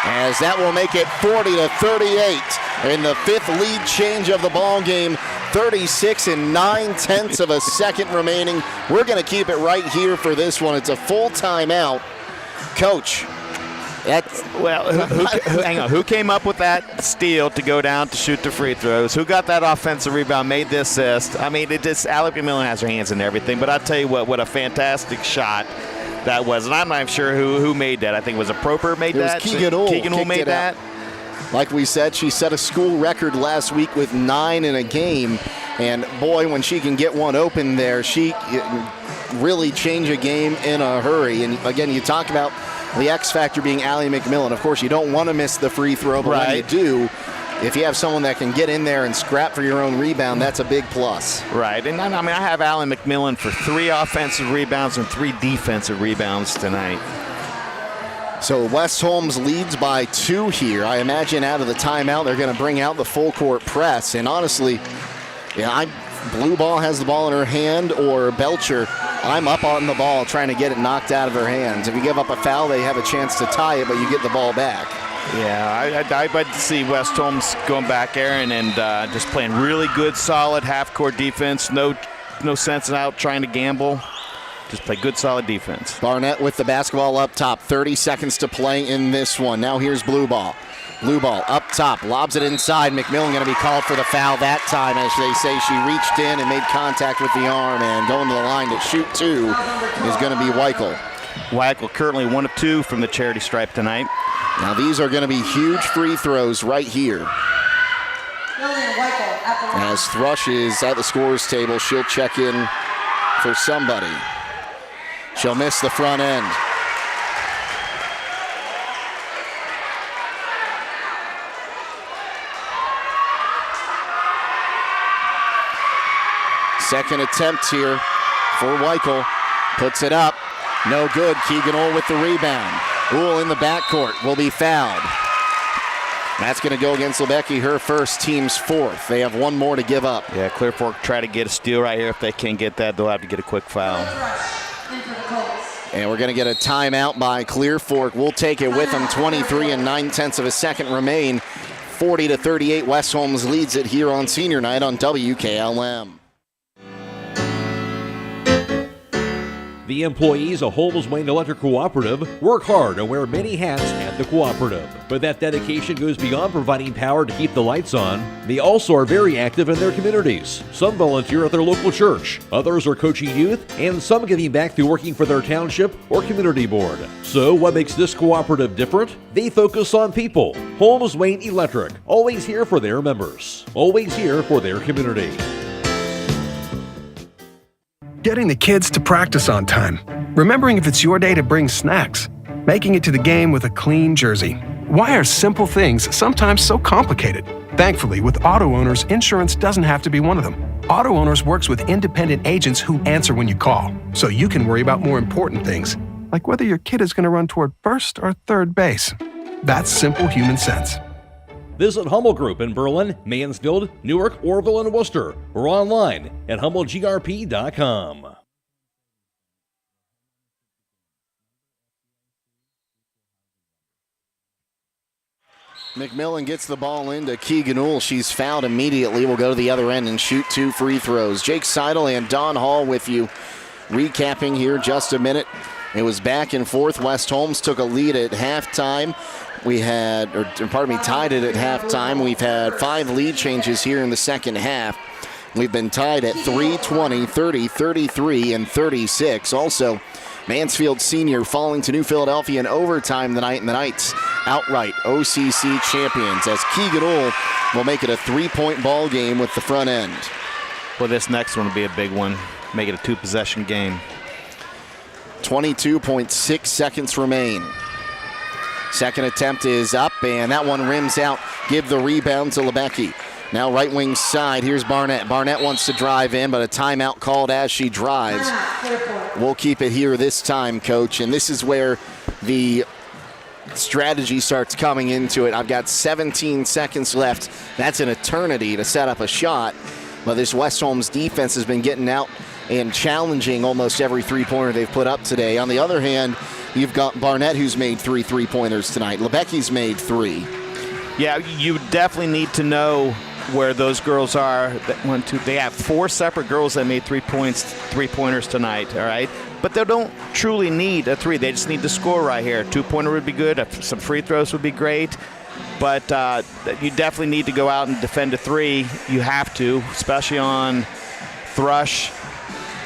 As that will make it 40-38 in the 5th lead change of the ball game. 36 and 9/10 of a second remaining. We're going to keep it right here for this one. It's a full timeout. Coach, that's... Well, hang on. Who came up with that steal to go down to shoot the free throws? Who got that offensive rebound, made the assist? I mean, Alec McMillan has her hands in everything, but I'll tell you what a fantastic shot that was. And I'm not sure who made that. I think it was Proper made that. It was Keegan Ohl. Keegan Ohl made that. Like we said, she set a school record last week with 9 in a game. And boy, when she can get one open there, she really change a game in a hurry. And again, you talk about the X factor being Allie McMillan. Of course, you don't want to miss the free throw, but when you do, if you have someone that can get in there and scrap for your own rebound, that's a big plus. Right, and I have Allie McMillan for 3 offensive rebounds and 3 defensive rebounds tonight. So West Holmes leads by 2 here. I imagine out of the timeout, they're going to bring out the full court press. And honestly, Blue Ball has the ball in her hand, or Belcher, I'm up on the ball trying to get it knocked out of her hands. If you give up a foul, they have a chance to tie it, but you get the ball back. Yeah, I'd like to see West Holmes going back, Aaron, and just playing really good, solid half-court defense. No sense in out trying to gamble. Just play good, solid defense. Barnett with the basketball up top. 30 seconds to play in this one. Now here's Blue Ball. Blue Ball up top, lobs it inside. McMillan going to be called for the foul that time, as they say she reached in and made contact with the arm, and going to the line to shoot 2 is going to be Weichel. Weichel currently 1 of 2 from the charity stripe tonight. Now these are going to be huge free throws right here. As Thrush is at the scorer's table, she'll check in for somebody. She'll miss the front end. Second attempt here for Weichel. Puts it up. No good. Keegan Ohl with the rebound. Ohl in the backcourt will be fouled. That's going to go against Lebecky, her first, team's 4th. They have 1 more to give up. Yeah, Clear Fork try to get a steal right here. If they can't get that, they'll have to get a quick foul. And we're going to get a timeout by Clear Fork. We'll take it with them. 23 and 9/10 of a second remain. 40-38, West Holmes leads it here on senior night on WKLM. The employees of Holmes Wayne Electric Cooperative work hard and wear many hats at the cooperative. But that dedication goes beyond providing power to keep the lights on. They also are very active in their communities. Some volunteer at their local church, others are coaching youth, and some giving back through working for their township or community board. So what makes this cooperative different? They focus on people. Holmes Wayne Electric, always here for their members, always here for their community. Getting the kids to practice on time. Remembering if it's your day to bring snacks. Making it to the game with a clean jersey. Why are simple things sometimes so complicated? Thankfully, with Auto Owners, insurance doesn't have to be one of them. Auto Owners works with independent agents who answer when you call, so you can worry about more important things, like whether your kid is going to run toward first or third base. That's simple human sense. Visit Hummel Group in Berlin, Mansfield, Newark, Orville, and Worcester, or online at HummelGRP.com. McMillan gets the ball into Keegan Ohl. She's fouled immediately. We'll go to the other end and shoot 2 free throws. Jake Seidel and Don Hall with you. Recapping here just a minute. It was back and forth. West Holmes took a lead at halftime. Tied it at halftime. We've had 5 lead changes here in the second half. We've been tied at 3, 20, 30, 33, and 36. Also, Mansfield Senior falling to New Philadelphia in overtime tonight, and the Knights outright OCC champions, as Keegan will make it a 3-point ball game with the front end. Well, this next one will be a big one. Make it a 2-possession game. 22.6 seconds remain. Second attempt is up, and that one rims out. Give the rebound to Lebecki. Now right wing side, here's Barnett. Barnett wants to drive in, but a timeout called as she drives. We'll keep it here this time, Coach, and this is where the strategy starts coming into it. I've got 17 seconds left. That's an eternity to set up a shot, but this West Holmes defense has been getting out and challenging almost every three-pointer they've put up today. On the other hand, you've got Barnett, who's made 3 3-pointers tonight. Lebecki's made 3. Yeah, you definitely need to know where those girls are. They have 4 separate girls that made 3-pointers tonight, all right? But they don't truly need a 3. They just need to score right here. 2-pointer would be good. Some free throws would be great. But you definitely need to go out and defend a 3. You have to, especially on Thrush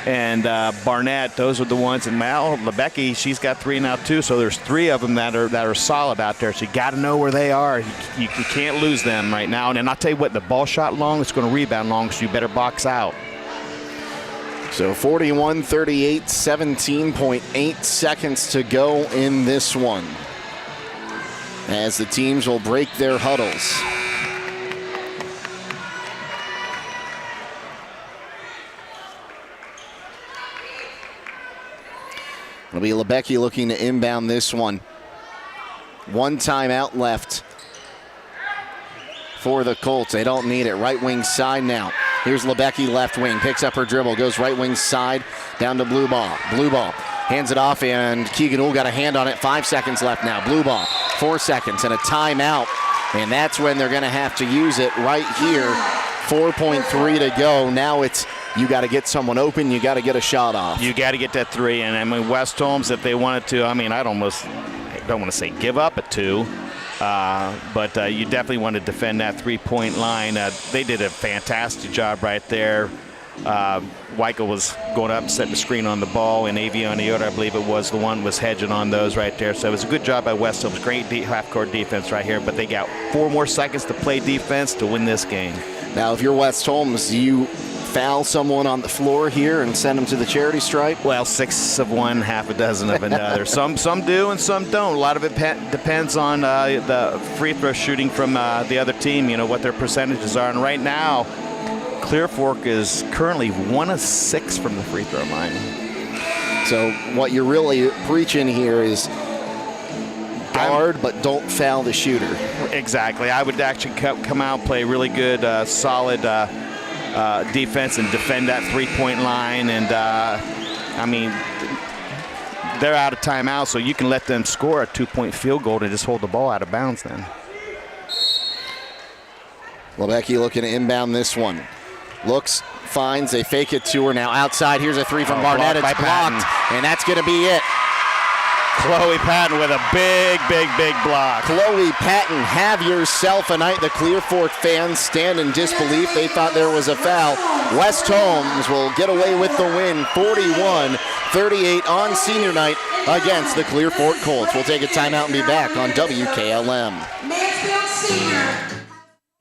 and Barnett. Those are the ones. And Mal Lebecki, she's got 3 now too. So there's 3 of them that are solid out there. So you got to know where they are. You can't lose them right now. And I'll tell you what, the ball shot long, it's going to rebound long. So you better box out. So 41-38, 17.8 seconds to go in this one, as the teams will break their huddles. It'll be Lebecki looking to inbound this one. 1 timeout left for the Colts. They don't need it. Right wing side now. Here's Lebecki, left wing, picks up her dribble, goes right wing side, down to Blue Ball. Blue Ball hands it off, and Keegan got a hand on it. 5 seconds left now. Blue Ball, 4 seconds, and a timeout. And that's when they're going to have to use it right here. 4.3 to go. Now it's you got to get someone open. You got to get a shot off. You got to get that 3. And I mean, West Holmes, if they wanted to, I don't want to say give up a 2. But you definitely want to defend that 3-point line. They did a fantastic job right there. Weichel was going up and setting the screen on the ball, and Avion Iota, I believe it was, the one was hedging on those right there. So it was a good job by West Holmes. Great half-court defense right here, but they got 4 more seconds to play defense to win this game. Now, if you're West Holmes, you foul someone on the floor here and send them to the charity stripe? Well, 6 of one, half a dozen of another. Some do and some don't. A lot of it depends on the free throw shooting from the other team, what their percentages are. And right now, Clear Fork is currently 1 of 6 from the free throw line. So what you're really preaching here is guard, but don't foul the shooter. Exactly. I would actually come out, play really good, solid defense and defend that 3-point line. And, they're out of timeout, so you can let them score a 2-point field goal to just hold the ball out of bounds then. Lebecki looking to inbound this one. Looks, finds, they fake it to her now. Outside, here's a 3 from Barnett. It's blocked, and that's going to be it. Chloe Patton with a big block. Chloe Patton, have yourself a night. The Clear Fork fans stand in disbelief. They thought there was a foul. West Holmes will get away with the win, 41-38 on senior night against the Clear Fork Colts. We'll take a timeout and be back on WKLM. Mansfield Senior.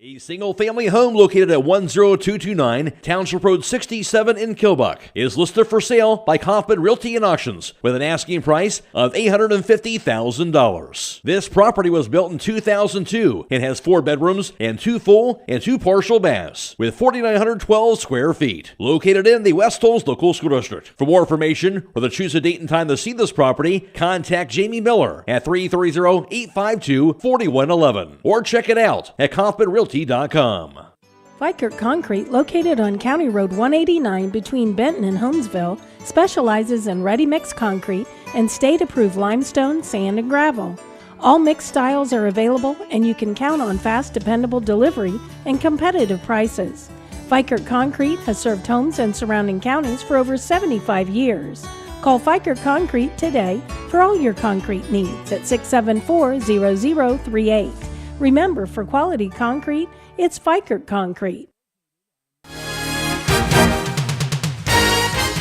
A single-family home located at 10229 Township Road 67 in Kilbuck is listed for sale by Kaufman Realty and Auctions with an asking price of $850,000. This property was built in 2002 and has 4 bedrooms and 2 full and 2 partial baths with 4,912 square feet. Located in the West Holmes Local School District. For more information or to choose a date and time to see this property, contact Jamie Miller at 330-852-4111 or check it out at KaufmanRealty.com. Vikert Concrete, located on County Road 189 between Benton and Holmesville, specializes in ready-mix concrete and state-approved limestone, sand, and gravel. All mixed styles are available, and you can count on fast, dependable delivery and competitive prices. Vikert Concrete has served homes and surrounding counties for over 75 years. Call Vikert Concrete today for all your concrete needs at 674-0038. Remember, for quality concrete, it's Vikert Concrete.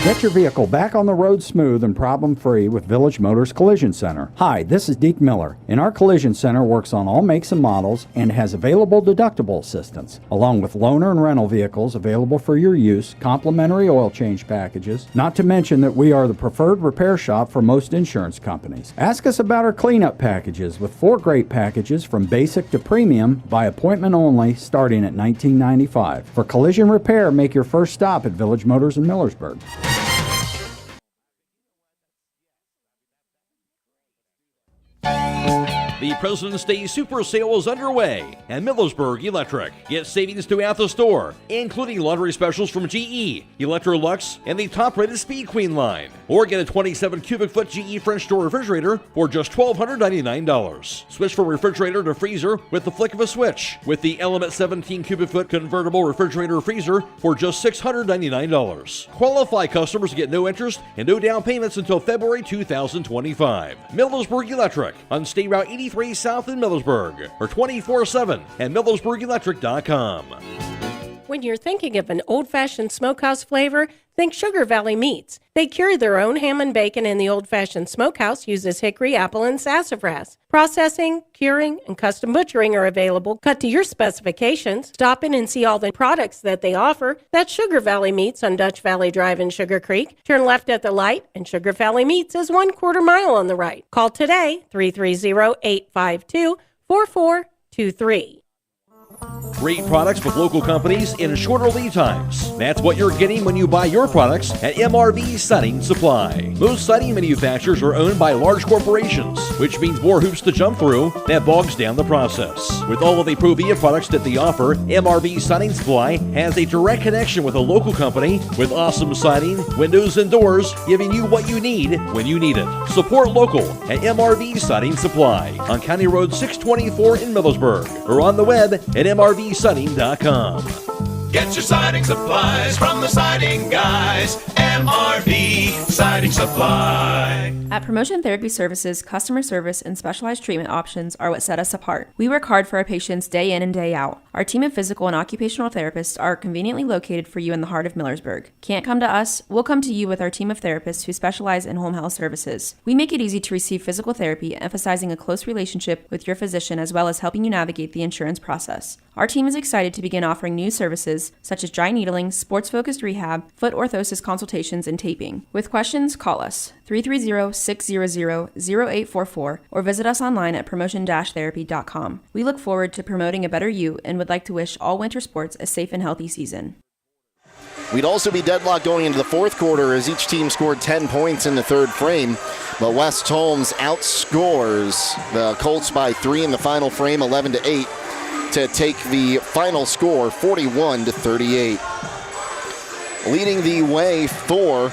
Get your vehicle back on the road smooth and problem-free with Village Motors Collision Center. Hi, this is Deke Miller, and our Collision Center works on all makes and models and has available deductible assistance, along with loaner and rental vehicles available for your use, complimentary oil change packages, not to mention that we are the preferred repair shop for most insurance companies. Ask us about our cleanup packages with 4 great packages from basic to premium by appointment only starting at $19.95. For collision repair, make your first stop at Village Motors in Millersburg. The President's Day Super Sale is underway at Millersburg Electric. Get savings throughout the store, including laundry specials from GE, Electrolux, and the top-rated Speed Queen line. Or get a 27 cubic foot GE French door refrigerator for just $1,299. Switch from refrigerator to freezer with the flick of a switch with the Element 17 cubic foot convertible refrigerator freezer for just $699. Qualified customers get no interest and no down payments until February 2025. Millersburg Electric on State Route 83 South in Millersburg, or 24/7 at millersburgelectric.com. When you're thinking of an old-fashioned smokehouse flavor, think Sugar Valley Meats. They cure their own ham and bacon, and the old-fashioned smokehouse uses hickory, apple, and sassafras. Processing, curing, and custom butchering are available, cut to your specifications. Stop in and see all the products that they offer. That's Sugar Valley Meats on Dutch Valley Drive in Sugar Creek. Turn left at the light, and Sugar Valley Meats is 1/4 mile on the right. Call today, 330-852-4423. Great products with local companies in shorter lead times. That's what you're getting when you buy your products at MRV Siding Supply. Most siding manufacturers are owned by large corporations, which means more hoops to jump through that bogs down the process. With all of the Provia products that they offer, MRV Siding Supply has a direct connection with a local company with awesome siding, windows, and doors, giving you what you need when you need it. Support local at MRV Siding Supply on County Road 624 in Millersburg, or on the web at mrvsiding.com. Get your siding supplies from the siding guys. MRV Siding Supply. At Promotion Therapy Services, customer service and specialized treatment options are what set us apart. We work hard for our patients day in and day out. Our team of physical and occupational therapists are conveniently located for you in the heart of Millersburg. Can't come to us? We'll come to you with our team of therapists who specialize in home health services. We make it easy to receive physical therapy, emphasizing a close relationship with your physician as well as helping you navigate the insurance process. Our team is excited to begin offering new services such as dry needling, sports-focused rehab, foot orthosis consultations, and taping. With questions, call us 330-600-0844 or visit us online at promotion-therapy.com. We look forward to promoting a better you and would like to wish all winter sports a safe and healthy season. We'd also be deadlocked going into the fourth quarter as each team scored 10 points in the third frame. But West Holmes outscores the Colts by 3 in the final frame, 11-8, to take the final score, 41-38. Leading the way for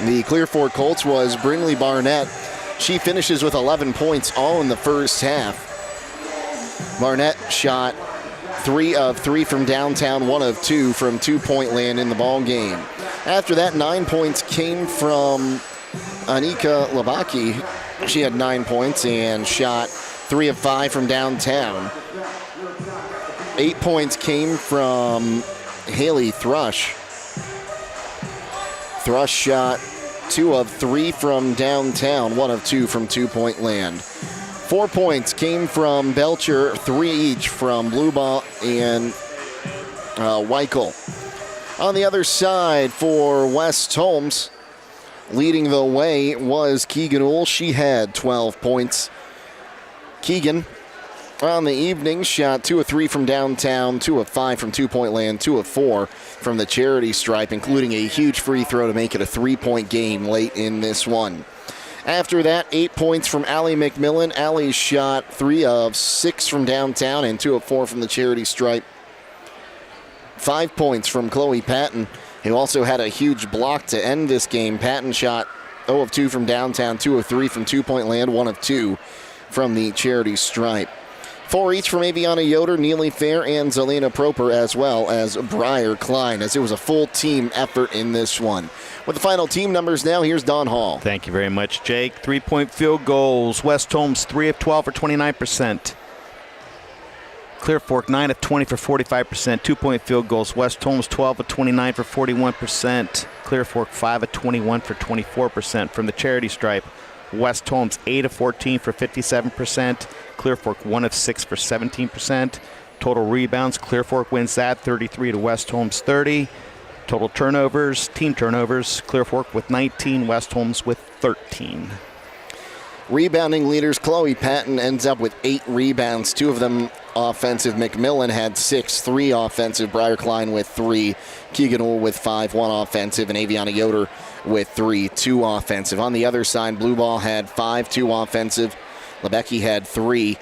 the Clear Fork Colts was Brinley Barnett. She finishes with 11 points all in the first half. Barnett shot 3 of 3 from downtown, 1 of 2 from two-point land in the ball game. After that, 9 points came from Anika Labaki. She had 9 points and shot 3 of 5 from downtown. 8 points came from Haley Thrush. Thrush shot 2 of 3 from downtown, 1 of 2 from two-point land. 4 points came from Belcher, 3 each from Blueball and Weichel. On the other side for West Holmes, leading the way was Keegan Uhl. She had 12 points. Keegan, on the evening, shot 2 of 3 from downtown, 2 of 5 from two-point land, 2 of 4 from the charity stripe, including a huge free throw to make it a 3-point game late in this one. After that, 8 points from Allie McMillan. Allie shot 3 of 6 from downtown and 2 of 4 from the charity stripe. 5 points from Chloe Patton, who also had a huge block to end this game. Patton shot 0 of 2 from downtown, 2 of 3 from two-point land, 1 of 2 from the charity stripe. 4 each from Aviana Yoder, Neely Fair, and Zelina Proper, as well as Briar Klein, as it was a full team effort in this one. With the final team numbers now, here's Don Hall. Thank you very much, Jake. 3-point field goals. West Holmes, 3 of 12 for 29%. Clear Fork 9 of 20 for 45%, 2-point field goals. West Holmes 12 of 29 for 41%. Clear Fork 5 of 21 for 24%. From the charity stripe, West Holmes 8 of 14 for 57%. Clear Fork 1 of 6 for 17%. Total rebounds, Clear Fork wins that 33 to West Holmes 30. Total turnovers, team turnovers, Clear Fork with 19, West Holmes with 13. Rebounding leaders, Chloe Patton ends up with 8 rebounds, 2 of them offensive. McMillan had 6, 3 offensive. Briar Klein with 3. Keegan Ull with 5, 1 offensive. And Aviana Yoder with 3, 2 offensive. On the other side, Blue Ball had 5, 2 offensive. Lebecky had 3.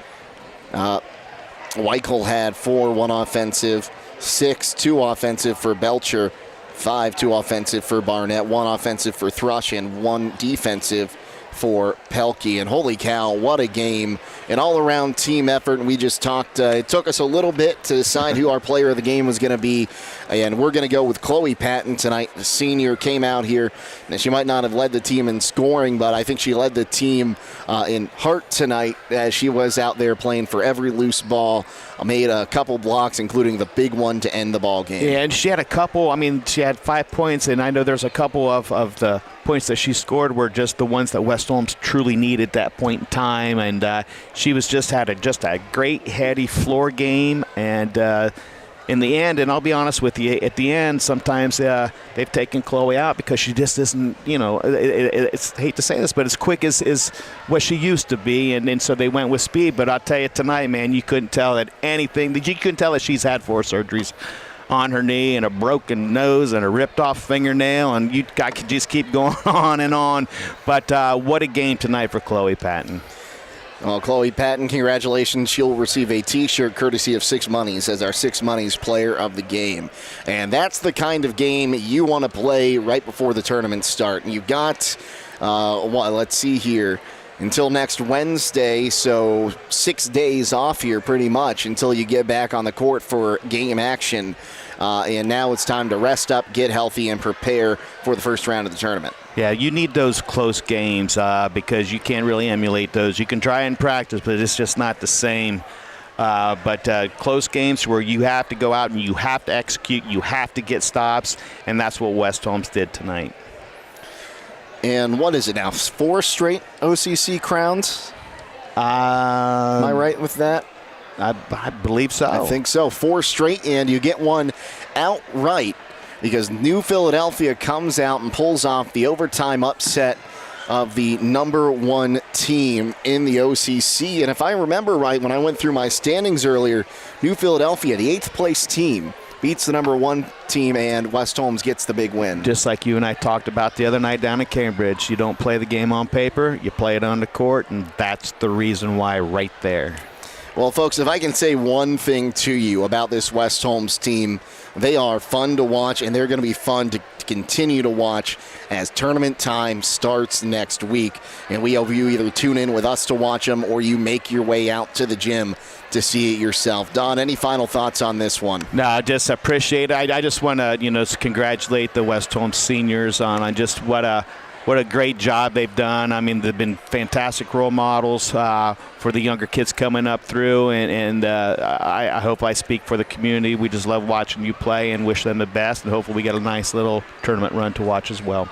Weichel had 4, 1 offensive. 6, 2 offensive for Belcher. 5, 2 offensive for Barnett. 1 offensive for Thrush and 1 defensive for Pelkey. And holy cow, what a game. An all-around team effort. And we just talked, it took us a little bit to decide who our player of the game was going to be. And we're going to go with Chloe Patton tonight. The senior came out here. And she might not have led the team in scoring, but I think she led the team in heart tonight as she was out there playing for every loose ball. Made a couple blocks, including the big one to end the ball game. Yeah, and she had a couple. She had 5 points, and I know there's a couple of the points that she scored were just the ones that West Holmes truly needed at that point in time. And she was had a great heady floor game. And in the end, and I'll be honest with you, at the end, sometimes they've taken Chloe out because she just isn't, it's hate to say this, but as quick as what she used to be, and so they went with speed. But I'll tell you tonight, man, you couldn't tell that she's had 4 surgeries on her knee and a broken nose and a ripped off fingernail, and I could just keep going on and on. But what a game tonight for Chloe Patton. Well, Chloe Patton, congratulations. She'll receive a T-shirt courtesy of Six Monies as our Six Monies player of the game. And that's the kind of game you want to play right before the tournament start. And you've got, let's see here, until next Wednesday, so 6 days off here pretty much until you get back on the court for game action. And now it's time to rest up, get healthy, and prepare for the first round of the tournament. Yeah, you need those close games because you can't really emulate those. You can try and practice, but it's just not the same. But close games where you have to go out and you have to execute, you have to get stops, and that's what West Holmes did tonight. And what is it now, 4 straight OCC crowns? Am I right with that? I believe so. I think so. 4 straight, and you get one outright because New Philadelphia comes out and pulls off the overtime upset of the number 1 team in the OCC. And if I remember right, when I went through my standings earlier, New Philadelphia, the 8th place team, beats the number 1 team, and West Holmes gets the big win. Just like you and I talked about the other night down at Cambridge, you don't play the game on paper, you play it on the court, and that's the reason why right there. Well, folks, if I can say one thing to you about this West Holmes team, they are fun to watch, and they're going to be fun to continue to watch as tournament time starts next week. And we hope you either tune in with us to watch them or you make your way out to the gym to see it yourself. Don, any final thoughts on this one? No, I just appreciate it. I just want to, congratulate the West Holmes seniors on just what a great job they've done. I mean, they've been fantastic role models for the younger kids coming up through, and I hope I speak for the community. We just love watching you play and wish them the best, and hopefully we get a nice little tournament run to watch as well.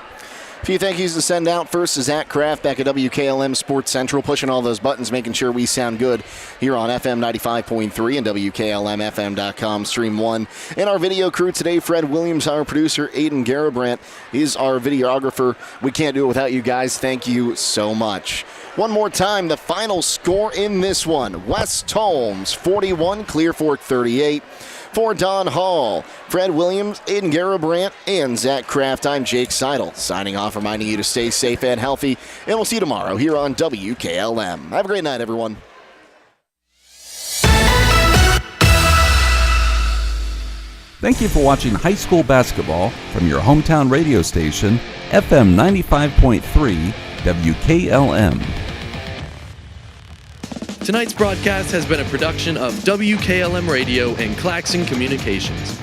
A few thank yous to send out. First to Zach Kraft back at WKLM Sports Central, pushing all those buttons, making sure we sound good here on FM 95.3 and WKLM-FM.com, Stream 1. And our video crew today, Fred Williams, our producer, Aidan Garabrandt is our videographer. We can't do it without you guys. Thank you so much. One more time, the final score in this one. West Holmes 41, Clear Fork 38. For Don Hall, Fred Williams, Aidan Garabrandt, and Zach Kraft, I'm Jake Seidel, signing off, reminding you to stay safe and healthy, and we'll see you tomorrow here on WKLM. Have a great night, everyone. Thank you for watching high school basketball from your hometown radio station, FM 95.3 WKLM. Tonight's broadcast has been a production of WKLM Radio and Claxon Communications.